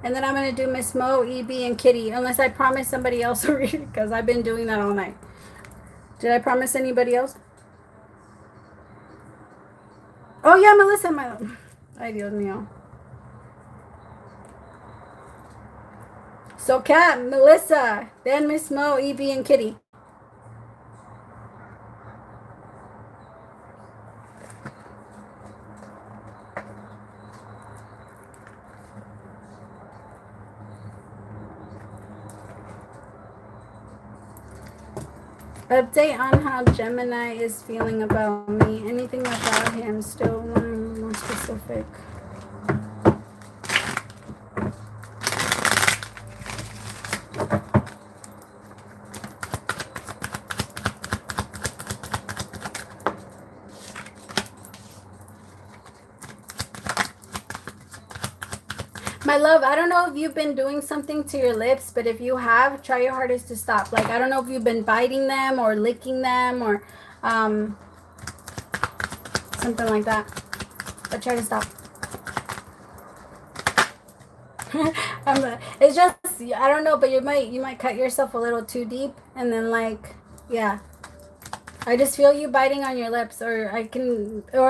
And then I'm going to do Miss Mo, EB, and Kitty. Unless I promise somebody else to read it, because I've been doing that all night. Did I promise anybody else? Oh, yeah, Melissa, my love. Ay, Dios mío. So, Kat, Melissa, then Miss Mo, EB, and Kitty. Update on how Gemini is feeling about me. Anything about him. Still more specific. My love, I don't know if you've been doing something to your lips, but if you have, try your hardest to stop. Like, I don't know if you've been biting them or licking them or something like that. But try to stop. It's just, I don't know, but you might cut yourself a little too deep, and then, like, yeah. I just feel you biting on your lips, or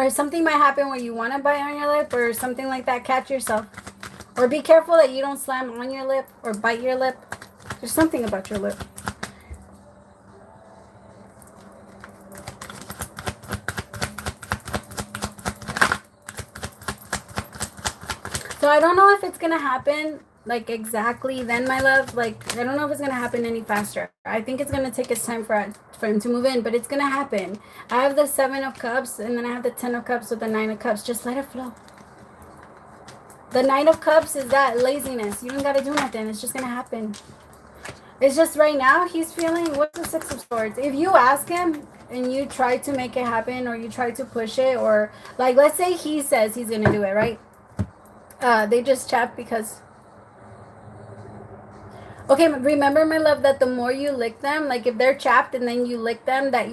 something might happen where you want to bite on your lip or something like that. Catch yourself. Or be careful that you don't slam on your lip or bite your lip. There's something about your lip. So I don't know if it's going to happen, like, exactly then, my love. Like, I don't know if it's going to happen any faster. I think it's going to take its time for him to move in, but it's going to happen. I have the 7 of Cups, and then I have the 10 of Cups with the 9 of Cups. Just let it flow. The 9 of Cups is that laziness. You don't got to do nothing. It's just going to happen. It's just right now he's feeling, what's the 6 of Swords? If you ask him and you try to make it happen, or you try to push it, or, like, let's say he says he's going to do it, right? They just chat because... Okay, remember, my love, that the more you lick them, like, if they're chapped and then you lick them, that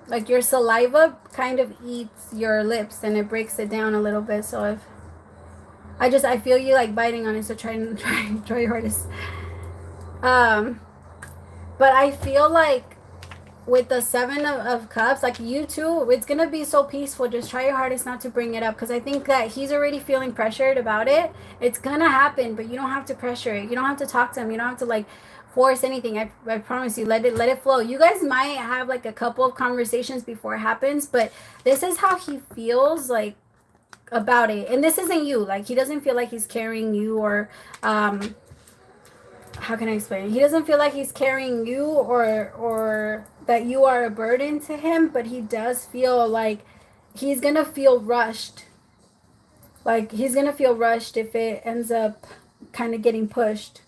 like, your saliva kind of eats your lips and it breaks it down a little bit. So if I feel you, like, biting on it, so try your hardest. But I feel like with the 7 of Cups, like, you two, it's gonna be so peaceful. Just try your hardest not to bring it up, because I think that he's already feeling pressured about it. It's gonna happen, but you don't have to pressure it. You don't have to talk to him. You don't have to, like, force anything. I promise you, let it flow. You guys might have, like, a couple of conversations before it happens, but this is how he feels, like, about it. And this isn't you. Like, he doesn't feel like he's carrying you, or how can I explain it? He doesn't feel like he's carrying you, or that you are a burden to him, but he does feel like he's gonna feel rushed. Like, he's gonna feel rushed if it ends up kind of getting pushed.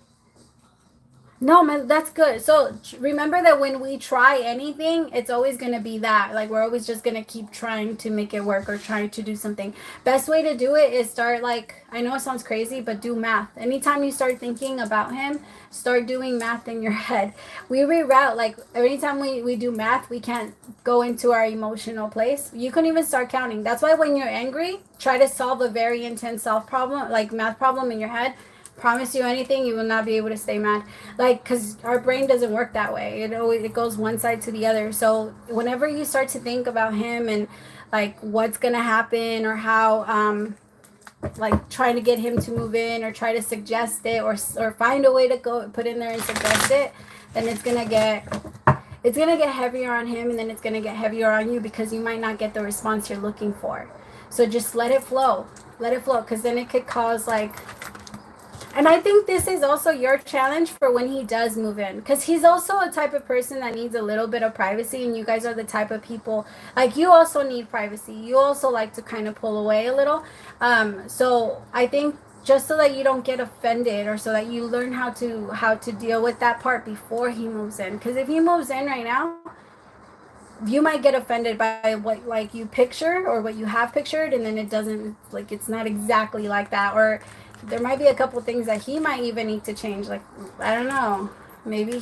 No, man, that's good. So remember that when we try anything, it's always going to be that. Like, we're always just going to keep trying to make it work or trying to do something. Best way to do it is start, like, I know it sounds crazy, but do math. Anytime you start thinking about him, start doing math in your head. We reroute, like, anytime we do math, we can't go into our emotional place. You can even start counting. That's why when you're angry, try to solve a very intense solve problem, like math problem in your head. Promise you anything, you will not be able to stay mad. Like, because our brain doesn't work that way. It goes one side to the other. So whenever you start to think about him and like what's gonna happen or how like trying to get him to move in or try to suggest it or find a way to go put in there and suggest it, then it's gonna get heavier on him, and then it's gonna get heavier on you because you might not get the response you're looking for. So just let it flow. Let it flow, because then it could cause like, and I think this is also your challenge for when he does move in, because he's also a type of person that needs a little bit of privacy, and you guys are the type of people, like, you also need privacy. You also like to kind of pull away a little. So I think just so that you don't get offended, or so that you learn how to deal with that part before he moves in, because if he moves in right now, you might get offended by what like you picture or what you have pictured, and then it doesn't, like, it's not exactly like that, or there might be a couple things that he might even need to change. Like, I don't know, maybe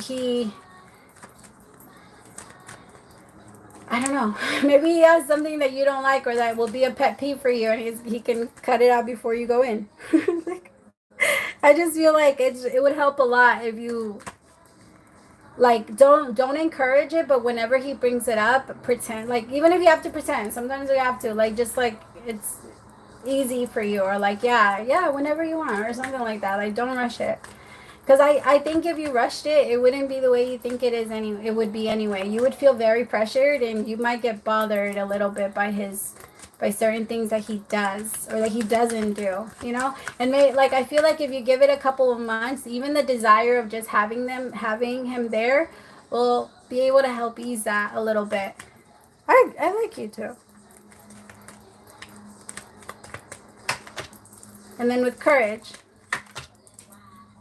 I don't know, maybe he has something that you don't like or that will be a pet peeve for you, and he can cut it out before you go in. Like, I just feel like it would help a lot if you, like, don't encourage it, but whenever he brings it up, pretend, like, even if you have to pretend, sometimes you have to, like, just like it's easy for you, or like, yeah, whenever you want, or something like that. Like, don't rush it, because I think if you rushed it, it wouldn't be the way you think it is. It would be anyway. You would feel very pressured, and you might get bothered a little bit by certain things that he does or that he doesn't do, and like, I feel like if you give it a couple of months, even the desire of just having him there will be able to help ease that a little bit. I like you too. And then with courage,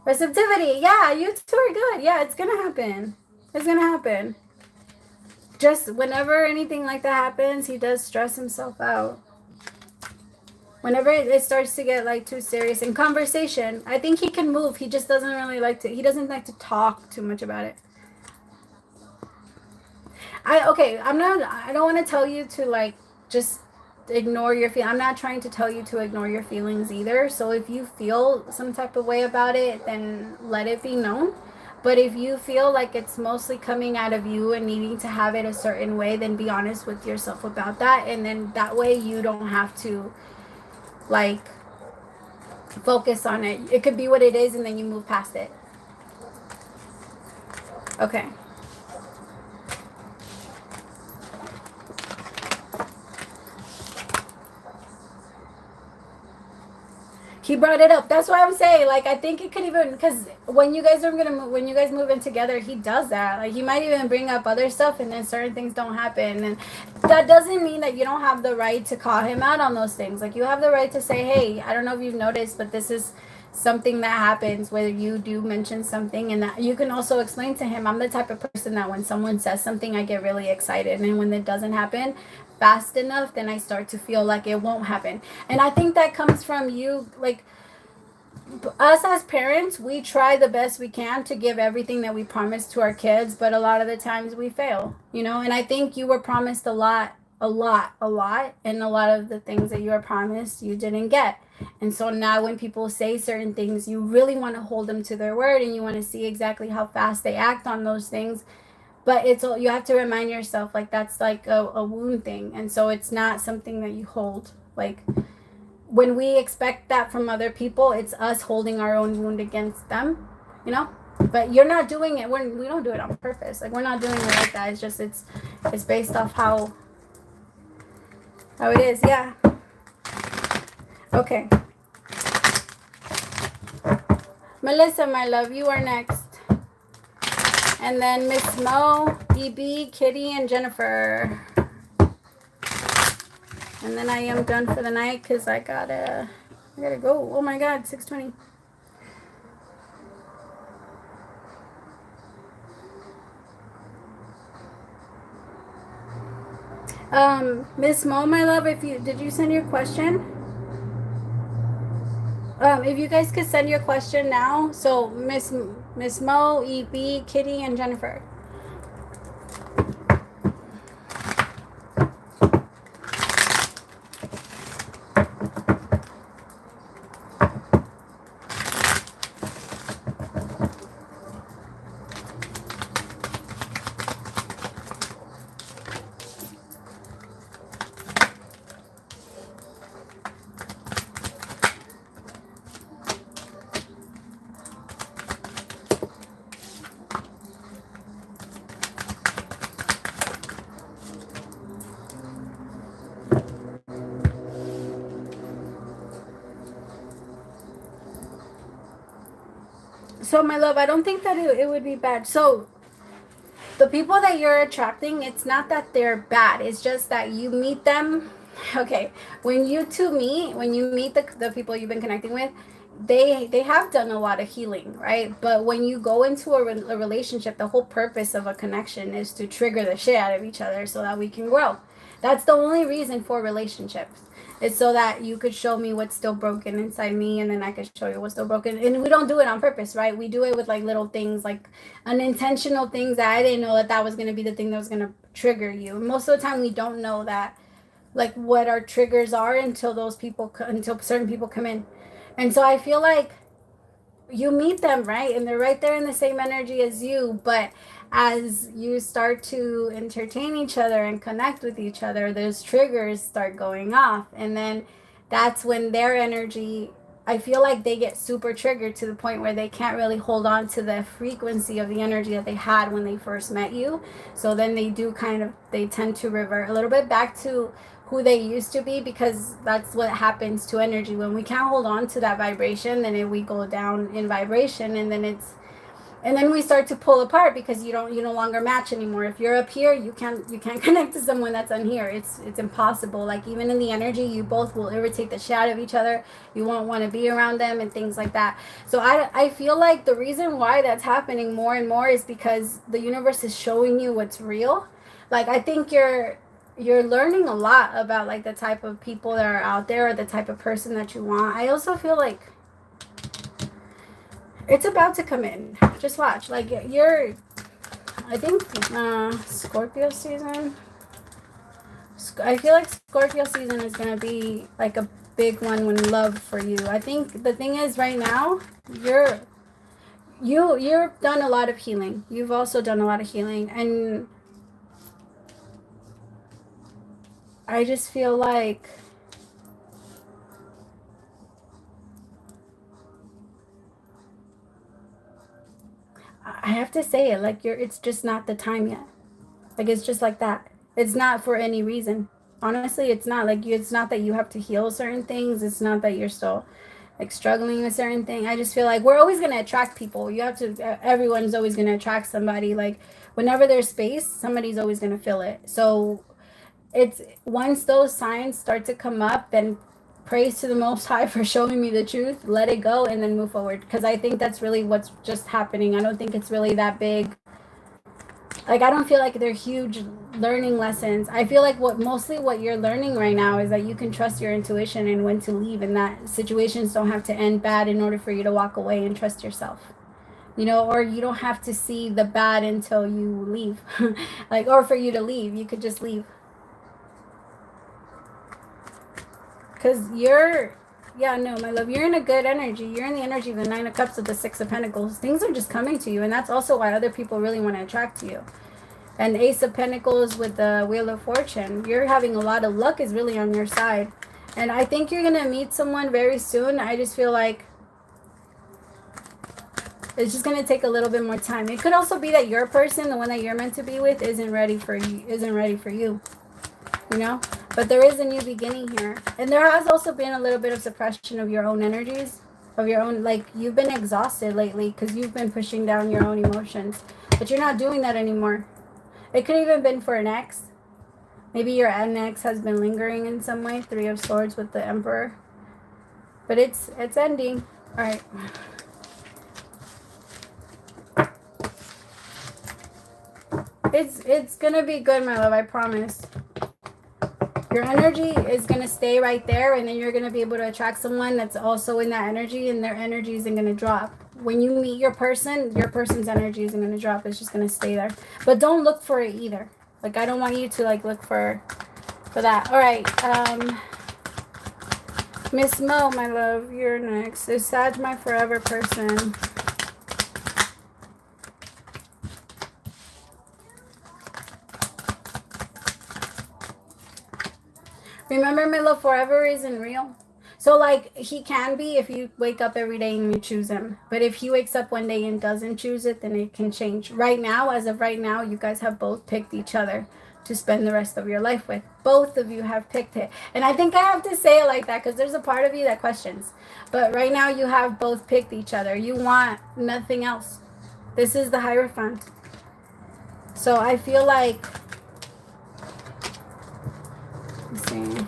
receptivity. Yeah, you two are good. Yeah, it's gonna happen. It's gonna happen. Just whenever anything like that happens, he does stress himself out. Whenever it starts to get like too serious in conversation, I think he can move. He just doesn't really like to. He doesn't like to talk too much about it. I don't want to tell you to like just ignore your feelings. I'm not trying to tell you to ignore your feelings either. So if you feel some type of way about it, then let it be known. But if you feel like it's mostly coming out of you and needing to have it a certain way, then be honest with yourself about that. And then that way you don't have to like focus on it. It could be what it is, and then you move past it. Okay. He brought it up. That's why I'm saying, like, I think it could even, because when you guys when you guys move in together, he does that. Like, he might even bring up other stuff, and then certain things don't happen, and that doesn't mean that you don't have the right to call him out on those things. Like, you have the right to say, hey, I don't know if you've noticed, but this is something that happens, whether you do mention something, and that you can also explain to him, I'm the type of person that when someone says something, I get really excited, and when it doesn't happen fast enough, then I start to feel like it won't happen. And I think that comes from you, like, us as parents, we try the best we can to give everything that we promise to our kids, but a lot of the times we fail, and I think you were promised a lot, and a lot of the things that you were promised you didn't get. And so now when people say certain things, you really want to hold them to their word, and you want to see exactly how fast they act on those things. But you have to remind yourself, like, that's like a wound thing, and so it's not something that you hold. Like, when we expect that from other people, it's us holding our own wound against them, but you're not doing it when we don't do it on purpose. Like, we're not doing it like that. It's just it's based off how it is. Yeah. Okay, Melissa, my love, you are next. And then Miss Mo, EB, Kitty, and Jennifer. And then I am done for the night because I gotta go. Oh my God, 6:20. Miss Mo, my love, did you send your question? If you guys could send your question now. So Miss Mo, EB, Kitty, and Jennifer. So my love, I don't think that it would be bad. So the people that you're attracting, it's not that they're bad. It's just that you meet them. Okay, when you two meet, when you meet the people you've been connecting with, they have done a lot of healing, right? But when you go into a relationship, the whole purpose of a connection is to trigger the shit out of each other so that we can grow. That's the only reason for relationships. It's so that you could show me what's still broken inside me, and then I could show you what's still broken. And we don't do it on purpose, right? We do it with like little things, like unintentional things that I didn't know that was going to be the thing that was going to trigger you. Most of the time, we don't know that, like, what our triggers are until until certain people come in. And so I feel like you meet them, right? And they're right there in the same energy as you. But as you start to entertain each other and connect with each other, those triggers start going off. And then that's when their energy, I feel like they get super triggered to the point where they can't really hold on to the frequency of the energy that they had when they first met you. So then they tend to revert a little bit back to who they used to be, because that's what happens to energy. When we can't hold on to that vibration, then we go down in vibration, and then we start to pull apart because you no longer match anymore. If you're up here, you can't connect to someone that's on here. It's impossible. Like, even in the energy, you both will irritate the shit out of each other. You won't want to be around them and things like that. So I feel like the reason why that's happening more and more is because the universe is showing you what's real. Like, I think you're learning a lot about, like, the type of people that are out there, or the type of person that you want. I also feel like it's about to come in. Just watch. Like, I think Scorpio season. I feel like Scorpio season is going to be like a big one when love for you. I think the thing is, right now, you've done a lot of healing. You've also done a lot of healing, and I just feel like I have to say it, like, it's just not the time yet. Like, it's just like that. It's not for any reason. Honestly, it's not like it's not that you have to heal certain things. It's not that you're still, like, struggling with certain thing. I just feel like we're always going to attract people. You have to, everyone's always going to attract somebody. Like, whenever there's space, somebody's always going to fill it. So it's, once those signs start to come up, then praise to the Most High for showing me the truth. Let it go and then move forward, because I think that's really what's just happening. I don't think it's really that big. Like, I don't feel like they're huge learning lessons. I feel like what you're learning right now is that you can trust your intuition and when to leave, and that situations don't have to end bad in order for you to walk away and trust yourself. Or you don't have to see the bad until you leave. Like, or for you to leave, you could just leave. Because no, my love, you're in a good energy. You're in the energy of the Nine of Cups with the Six of Pentacles. Things are just coming to you, and that's also why other people really want to attract you. And Ace of Pentacles with the Wheel of Fortune. You're having a lot of luck is really on your side. And I think you're going to meet someone very soon. I just feel like it's just going to take a little bit more time. It could also be that your person, the one that you're meant to be with, isn't ready for you. But there is a new beginning here. And there has also been a little bit of suppression of your own energies, of your own, like, you've been exhausted lately because you've been pushing down your own emotions. But you're not doing that anymore. It could have even been for an ex. Maybe your ex has been lingering in some way. Three of Swords with the Emperor. But it's ending. All right. It's gonna be good, my love, I promise. Your energy is going to stay right there, and then you're going to be able to attract someone that's also in that energy, and their energy isn't going to drop. When you meet your person's energy isn't going to drop. It's just going to stay there. But don't look for it either. Like, I don't want you to, like, look for that. All right. Miss Mo, my love, you're next. Is Sag my forever person? Remember, my love, forever isn't real. So, like, he can be if you wake up every day and you choose him. But if he wakes up one day and doesn't choose it, then it can change. Right now, as of right now, you guys have both picked each other to spend the rest of your life with. Both of you have picked it. And I think I have to say it like that because there's a part of you that questions. But right now, you have both picked each other. You want nothing else. This is the Hierophant. So I feel like... Let's see.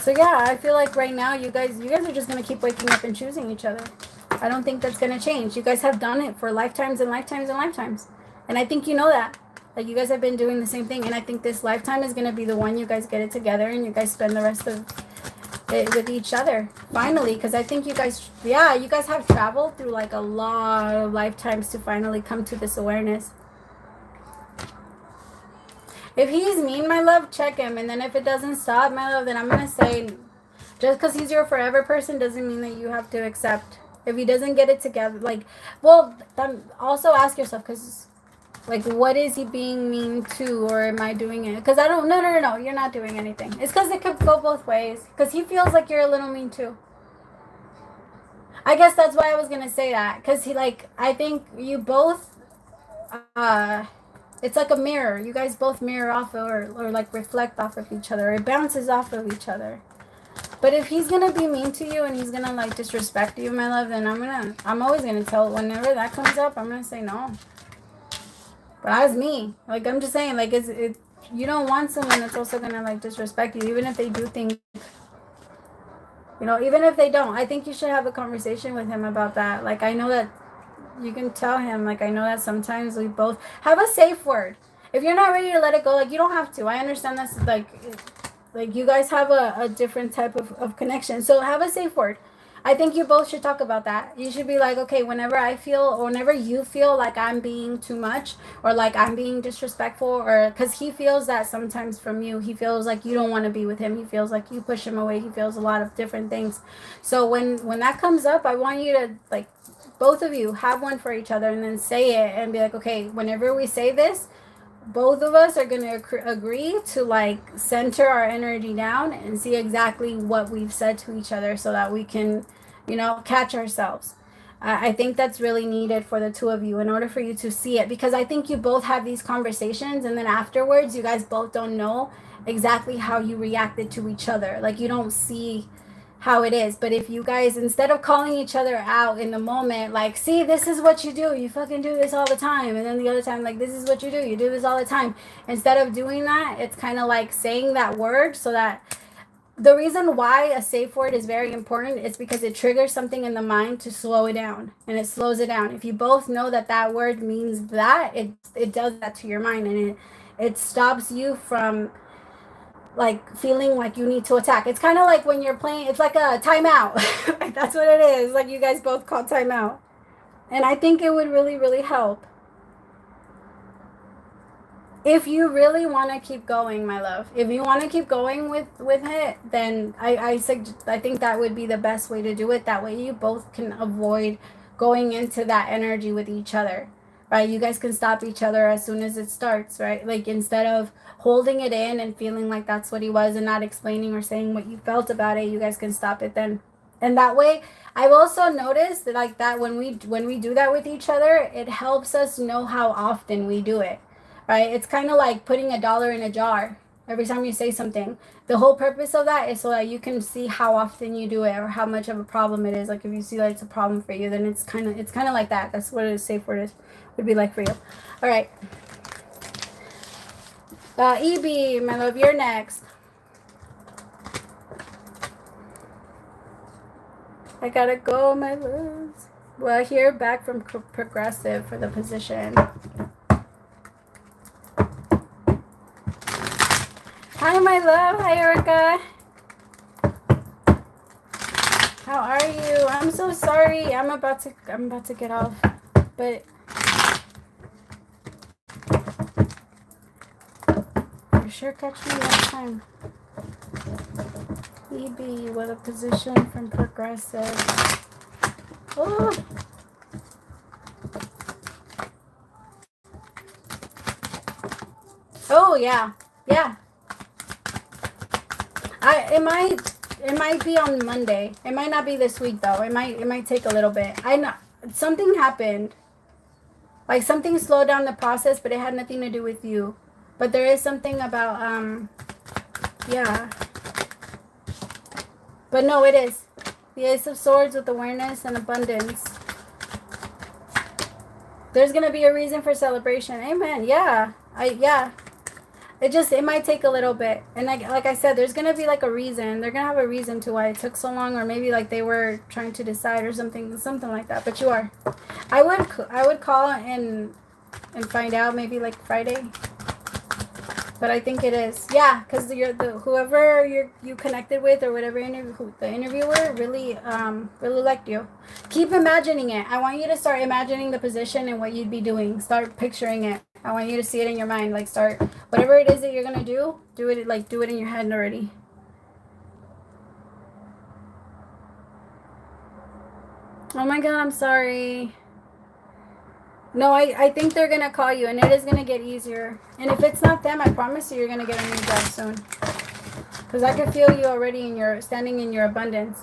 So yeah, I feel like right now you guys are just going to keep waking up and choosing each other. I don't think that's going to change. You guys have done it for lifetimes and lifetimes and lifetimes. And I think you know that. Like, you guys have been doing the same thing. And I think this lifetime is going to be the one you guys get it together and you guys spend the rest of it with each other. Finally, because I think you guys, yeah, you guys have traveled through like a lot of lifetimes to finally come to this awareness. If he's mean, my love, check him. And then if it doesn't stop, my love, then I'm going to say, just because he's your forever person doesn't mean that you have to accept. If he doesn't get it together, like, well, then also ask yourself, because, like, what is he being mean to, or am I doing it? Because I don't, no, you're not doing anything. It's because it could go both ways. Because he feels like you're a little mean too. I guess that's why I was going to say that. Because he, like, I think you both, it's like a mirror. You guys both mirror off or like reflect off of each other. It bounces off of each other. But if he's going to be mean to you and he's going to like disrespect you, my love, then I'm always going to tell, whenever that comes up, I'm going to say no. But that's me. Like, I'm just saying, like, you don't want someone that's also going to like disrespect you, even if they do things, you know, even if they don't. I think you should have a conversation with him about that. Like, I know that you can tell him, like, I know that sometimes we both have a safe word. If you're not ready to let it go, like, you don't have to. I understand that's like you guys have a different type of connection. So have a safe word. I think you both should talk about that. You should be like, okay, whenever I feel, or whenever you feel like I'm being too much, or like I'm being disrespectful, or because he feels that sometimes from you, he feels like you don't want to be with him. He feels like you push him away. He feels a lot of different things. So when that comes up, I want you to, like, both of you have one for each other and then say it and be like, okay, whenever we say this, both of us are going to agree to like center our energy down and see exactly what we've said to each other so that we can, you know, catch ourselves. I think that's really needed for the two of you in order for you to see it, because I think you both have these conversations and then afterwards you guys both don't know exactly how you reacted to each other. Like, you don't see how it is. But if you guys, instead of calling each other out in the moment, like, see, this is what you do, you fucking do this all the time, and then the other time, like, this is what you do, you do this all the time, instead of doing that, it's kind of like saying that word. So that the reason why a safe word is very important is because it triggers something in the mind to slow it down, and it slows it down. If you both know that that word means that, it does that to your mind, and it stops you from like feeling like you need to attack. It's kind of like when you're playing, it's like a timeout. Like, that's what it is. Like, you guys both call timeout. And I think it would really, really help. If you really want to keep going, my love, if you want to keep going with it, then I think that would be the best way to do it. That way you both can avoid going into that energy with each other, right? You guys can stop each other as soon as it starts, right? Like, instead of holding it in and feeling like that's what he was and not explaining or saying what you felt about it, you guys can stop it then. And that way, I've also noticed that, like, that when we do that with each other, it helps us know how often we do it, right? It's kind of like putting $1 in a jar every time you say something. The whole purpose of that is so that you can see how often you do it or how much of a problem it is. Like, if you see that it's a problem for you, then it's kind of like that. That's what a safe word would be like for you. All right. EB, my love, you're next. I gotta go, my loves. Well, here back from Progressive for the position. Hi, my love. Hi, Erica. How are you? I'm so sorry. I'm about to get off, but for sure catch me next time. EB with a position from Progressive. Oh. Oh yeah, yeah. It might be on Monday. It might not be this week though. It might take a little bit. I know something happened. Like something slowed down the process, but it had nothing to do with you. But there is something about yeah. But no, it is. The Ace of Swords with awareness and abundance. There's gonna be a reason for celebration. Amen. Yeah. Yeah. It might take a little bit. And like I said, there's going to be like a reason. They're going to have a reason to why it took so long, or maybe like they were trying to decide or something like that. But you are. I would call and find out maybe like Friday. But I think it is. Yeah, cuz whoever you connected with or whatever the interviewer really liked you. Keep imagining it. I want you to start imagining the position and what you'd be doing. Start picturing it. I want you to see it in your mind. Like start whatever it is that you're going to do it in your head already. Oh my god, I'm sorry. No, I think they're going to call you, and it is going to get easier. And if it's not them, I promise you're going to get a new job soon. Because I can feel you already standing in your abundance.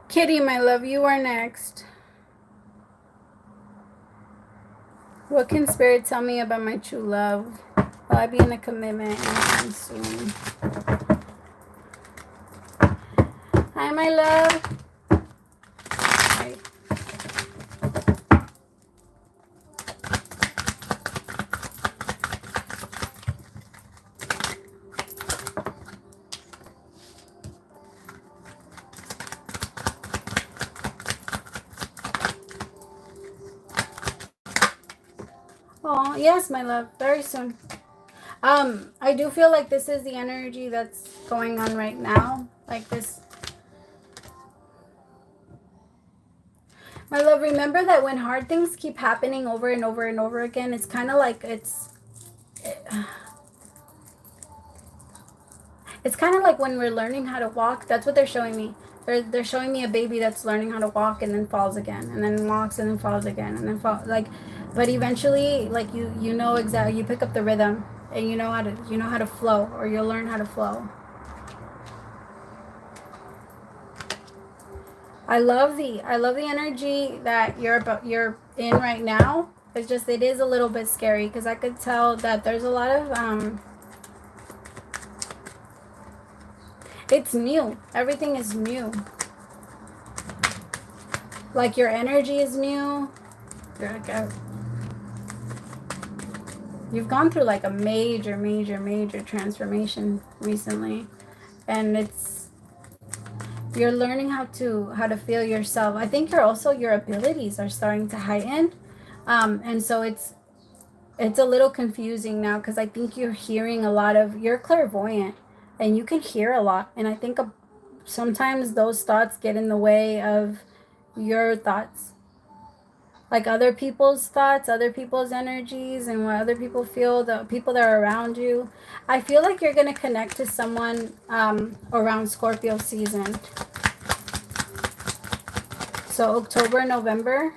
Kitty, my love, you are next. What can Spirit tell me about my true love? Will I be in a commitment anytime soon? Hi, my love. Hi. Oh, yes, my love. Very soon. I do feel like this is the energy that's going on right now. Like this. My love, remember that when hard things keep happening over and over and over again, it's kind of like it's kind of like when we're learning how to walk. That's what they're showing me. They're showing me a baby that's learning how to walk and then falls again, and then walks and then falls again, and then but eventually, like you know exactly, you pick up the rhythm, and you know how to flow, or you'll learn how to flow. I love the energy that you're in right now. It's just it is a little bit scary because I could tell that there's a lot of it's new. Everything is new. Like your energy is new. You've gone through like a major transformation recently, and you're learning how to feel yourself. I think your abilities are starting to heighten, and so it's a little confusing now because I think you're hearing you're clairvoyant, and you can hear a lot, and I think sometimes those thoughts get in the way of your thoughts. Like other people's thoughts, other people's energies, and what other people feel, the people that are around you. I feel like you're going to connect to someone around Scorpio season. So October, November.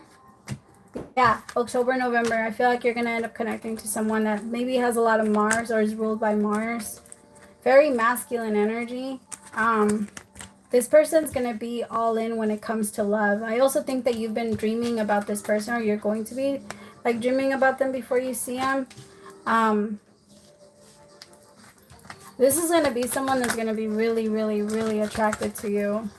Yeah, October, November. I feel like you're going to end up connecting to someone that maybe has a lot of Mars or is ruled by Mars. Very masculine energy. This person's going to be all in when it comes to love. I also think that you've been dreaming about this person, or you're going to be like dreaming about them before you see them. This is going to be someone that's going to be really, really, really attracted to you.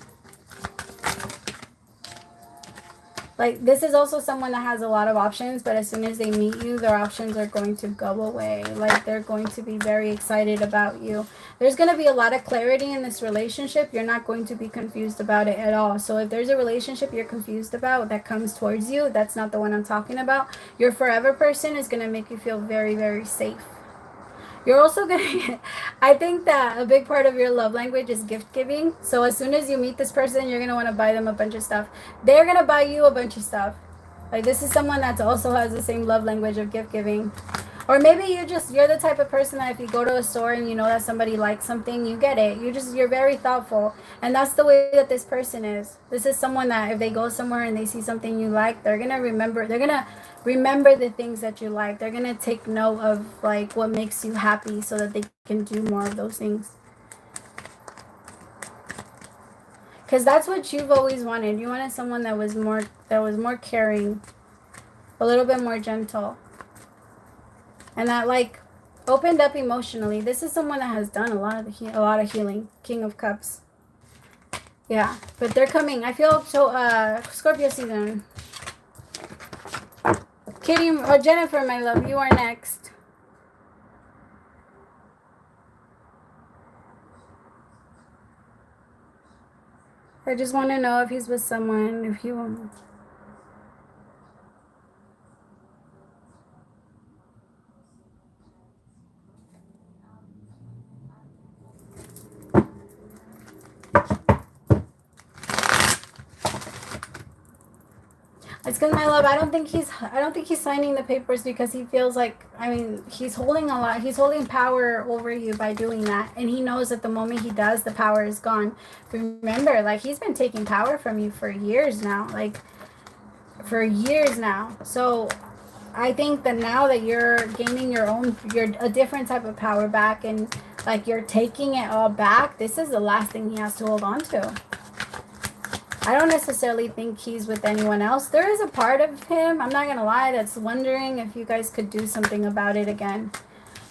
Like, this is also someone that has a lot of options, but as soon as they meet you, their options are going to go away. Like, they're going to be very excited about you. There's going to be a lot of clarity in this relationship. You're not going to be confused about it at all. So if there's a relationship you're confused about that comes towards you, that's not the one I'm talking about. Your forever person is going to make you feel very, very safe. You're also gonna, I think that a big part of your love language is gift giving. So as soon as you meet this person, you're gonna want to buy them a bunch of stuff. They're gonna buy you a bunch of stuff. Like, this is someone that also has the same love language of gift giving. Or maybe you're the type of person that if you go to a store and you know that somebody likes something, you get it. You're very thoughtful. And that's the way that this person is. This is someone that if they go somewhere and they see something you like, they're going to remember the things that you like. They're going to take note of like what makes you happy so that they can do more of those things. Because that's what you've always wanted. You wanted someone that was more caring, a little bit more gentle, and that like opened up emotionally. This is someone that has done a lot of healing. King of Cups. Yeah, but they're coming. I feel so. Scorpio season. Kitty or Jennifer, my love, you are next. I just want to know if he's with someone, if he won't. It's because, my love, I don't think he's signing the papers because he feels like, I mean, he's holding power over you by doing that, and he knows that the moment he does, the power is gone. Remember, like, he's been taking power from you for years now, so I think that now that you're gaining you're a different type of power back, and like you're taking it all back, this is the last thing he has to hold on to. I don't necessarily think he's with anyone else. There is a part of him, I'm not going to lie, that's wondering if you guys could do something about it again.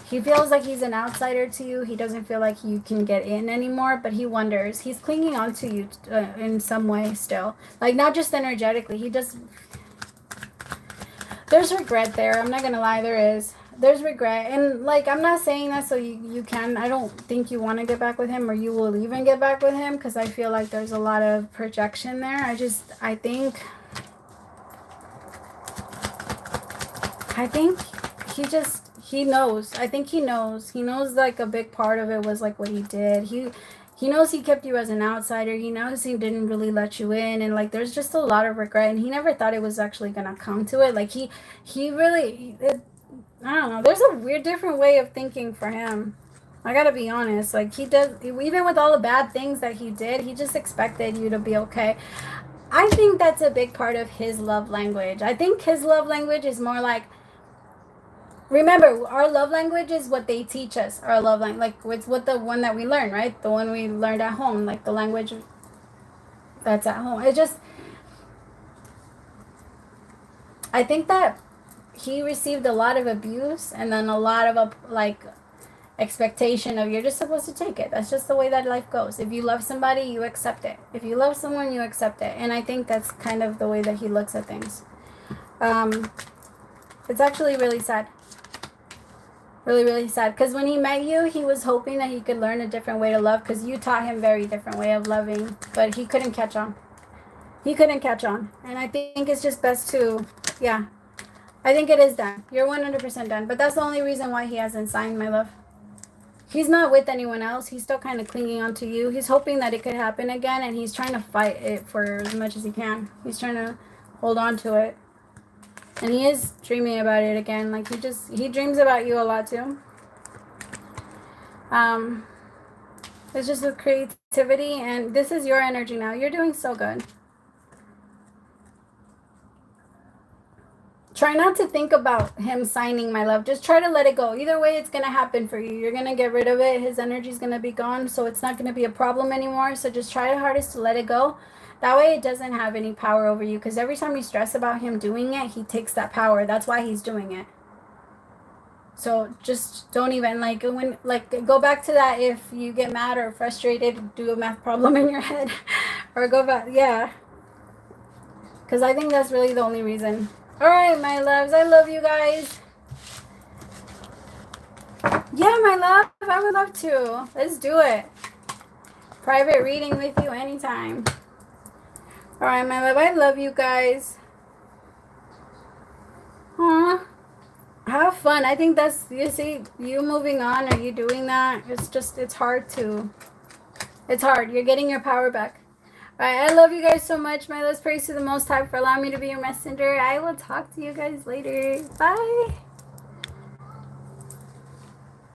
He feels like he's an outsider to you. He doesn't feel like you can get in anymore, but he wonders. He's clinging on to you in some way still. Like, not just energetically. There's regret there. I'm not going to lie, there is. There's regret, and like, I'm not saying that so you can, I don't think you want to get back with him, or you will even get back with him, because I feel like there's a lot of projection there. I think he knows. I think he knows like a big part of it was like what he did. He knows he kept you as an outsider. He knows he didn't really let you in, and like there's just a lot of regret, and he never thought it was actually gonna come to it. Like he really, I don't know. There's a weird, different way of thinking for him. I gotta be honest. Like, he does, even with all the bad things that he did, he just expected you to be okay. I think that's a big part of his love language. I think his love language is more like, remember, our love language is what they teach us. Our love language, like, it's what the one that we learn, right? The one we learned at home, like the language that's at home. I think that he received a lot of abuse, and then a lot of like expectation of you're just supposed to take it. That's just the way that life goes. If you love somebody, you accept it. If you love someone, you accept it. And I think that's kind of the way that he looks at things. It's actually really sad. Really, really sad. Because when he met you, he was hoping that he could learn a different way to love, because you taught him very different way of loving, but he couldn't catch on. And I think it's just best to, yeah, I think it is done. You're 100% done. But that's the only reason why he hasn't signed, my love. He's not with anyone else. He's still kind of clinging on to you. He's hoping that it could happen again, and he's trying to fight it for as much as he can. He's trying to hold on to it. And he is dreaming about it again. Like, he dreams about you a lot too. It's just with creativity, and this is your energy now. You're doing so good. Try not to think about him signing, my love. Just try to let it go. Either way, it's going to happen for you. You're going to get rid of it. His energy is going to be gone, so it's not going to be a problem anymore. So just try your hardest to let it go. That way it doesn't have any power over you, because every time you stress about him doing it, he takes that power. That's why he's doing it. So just don't even, go back to that. If you get mad or frustrated, do a math problem in your head. Or go back, yeah. Because I think that's really the only reason. All right, my loves. I love you guys. Yeah, my love. I would love to. Let's do it. Private reading with you anytime. All right, my love. I love you guys. Huh? Have fun. I think that's, you see, you moving on, are you doing that? It's just, it's hard to, it's hard. You're getting your power back. All right, I love you guys so much. My let's praise to the Most High for allowing me to be your messenger. I will talk to you guys later. Bye.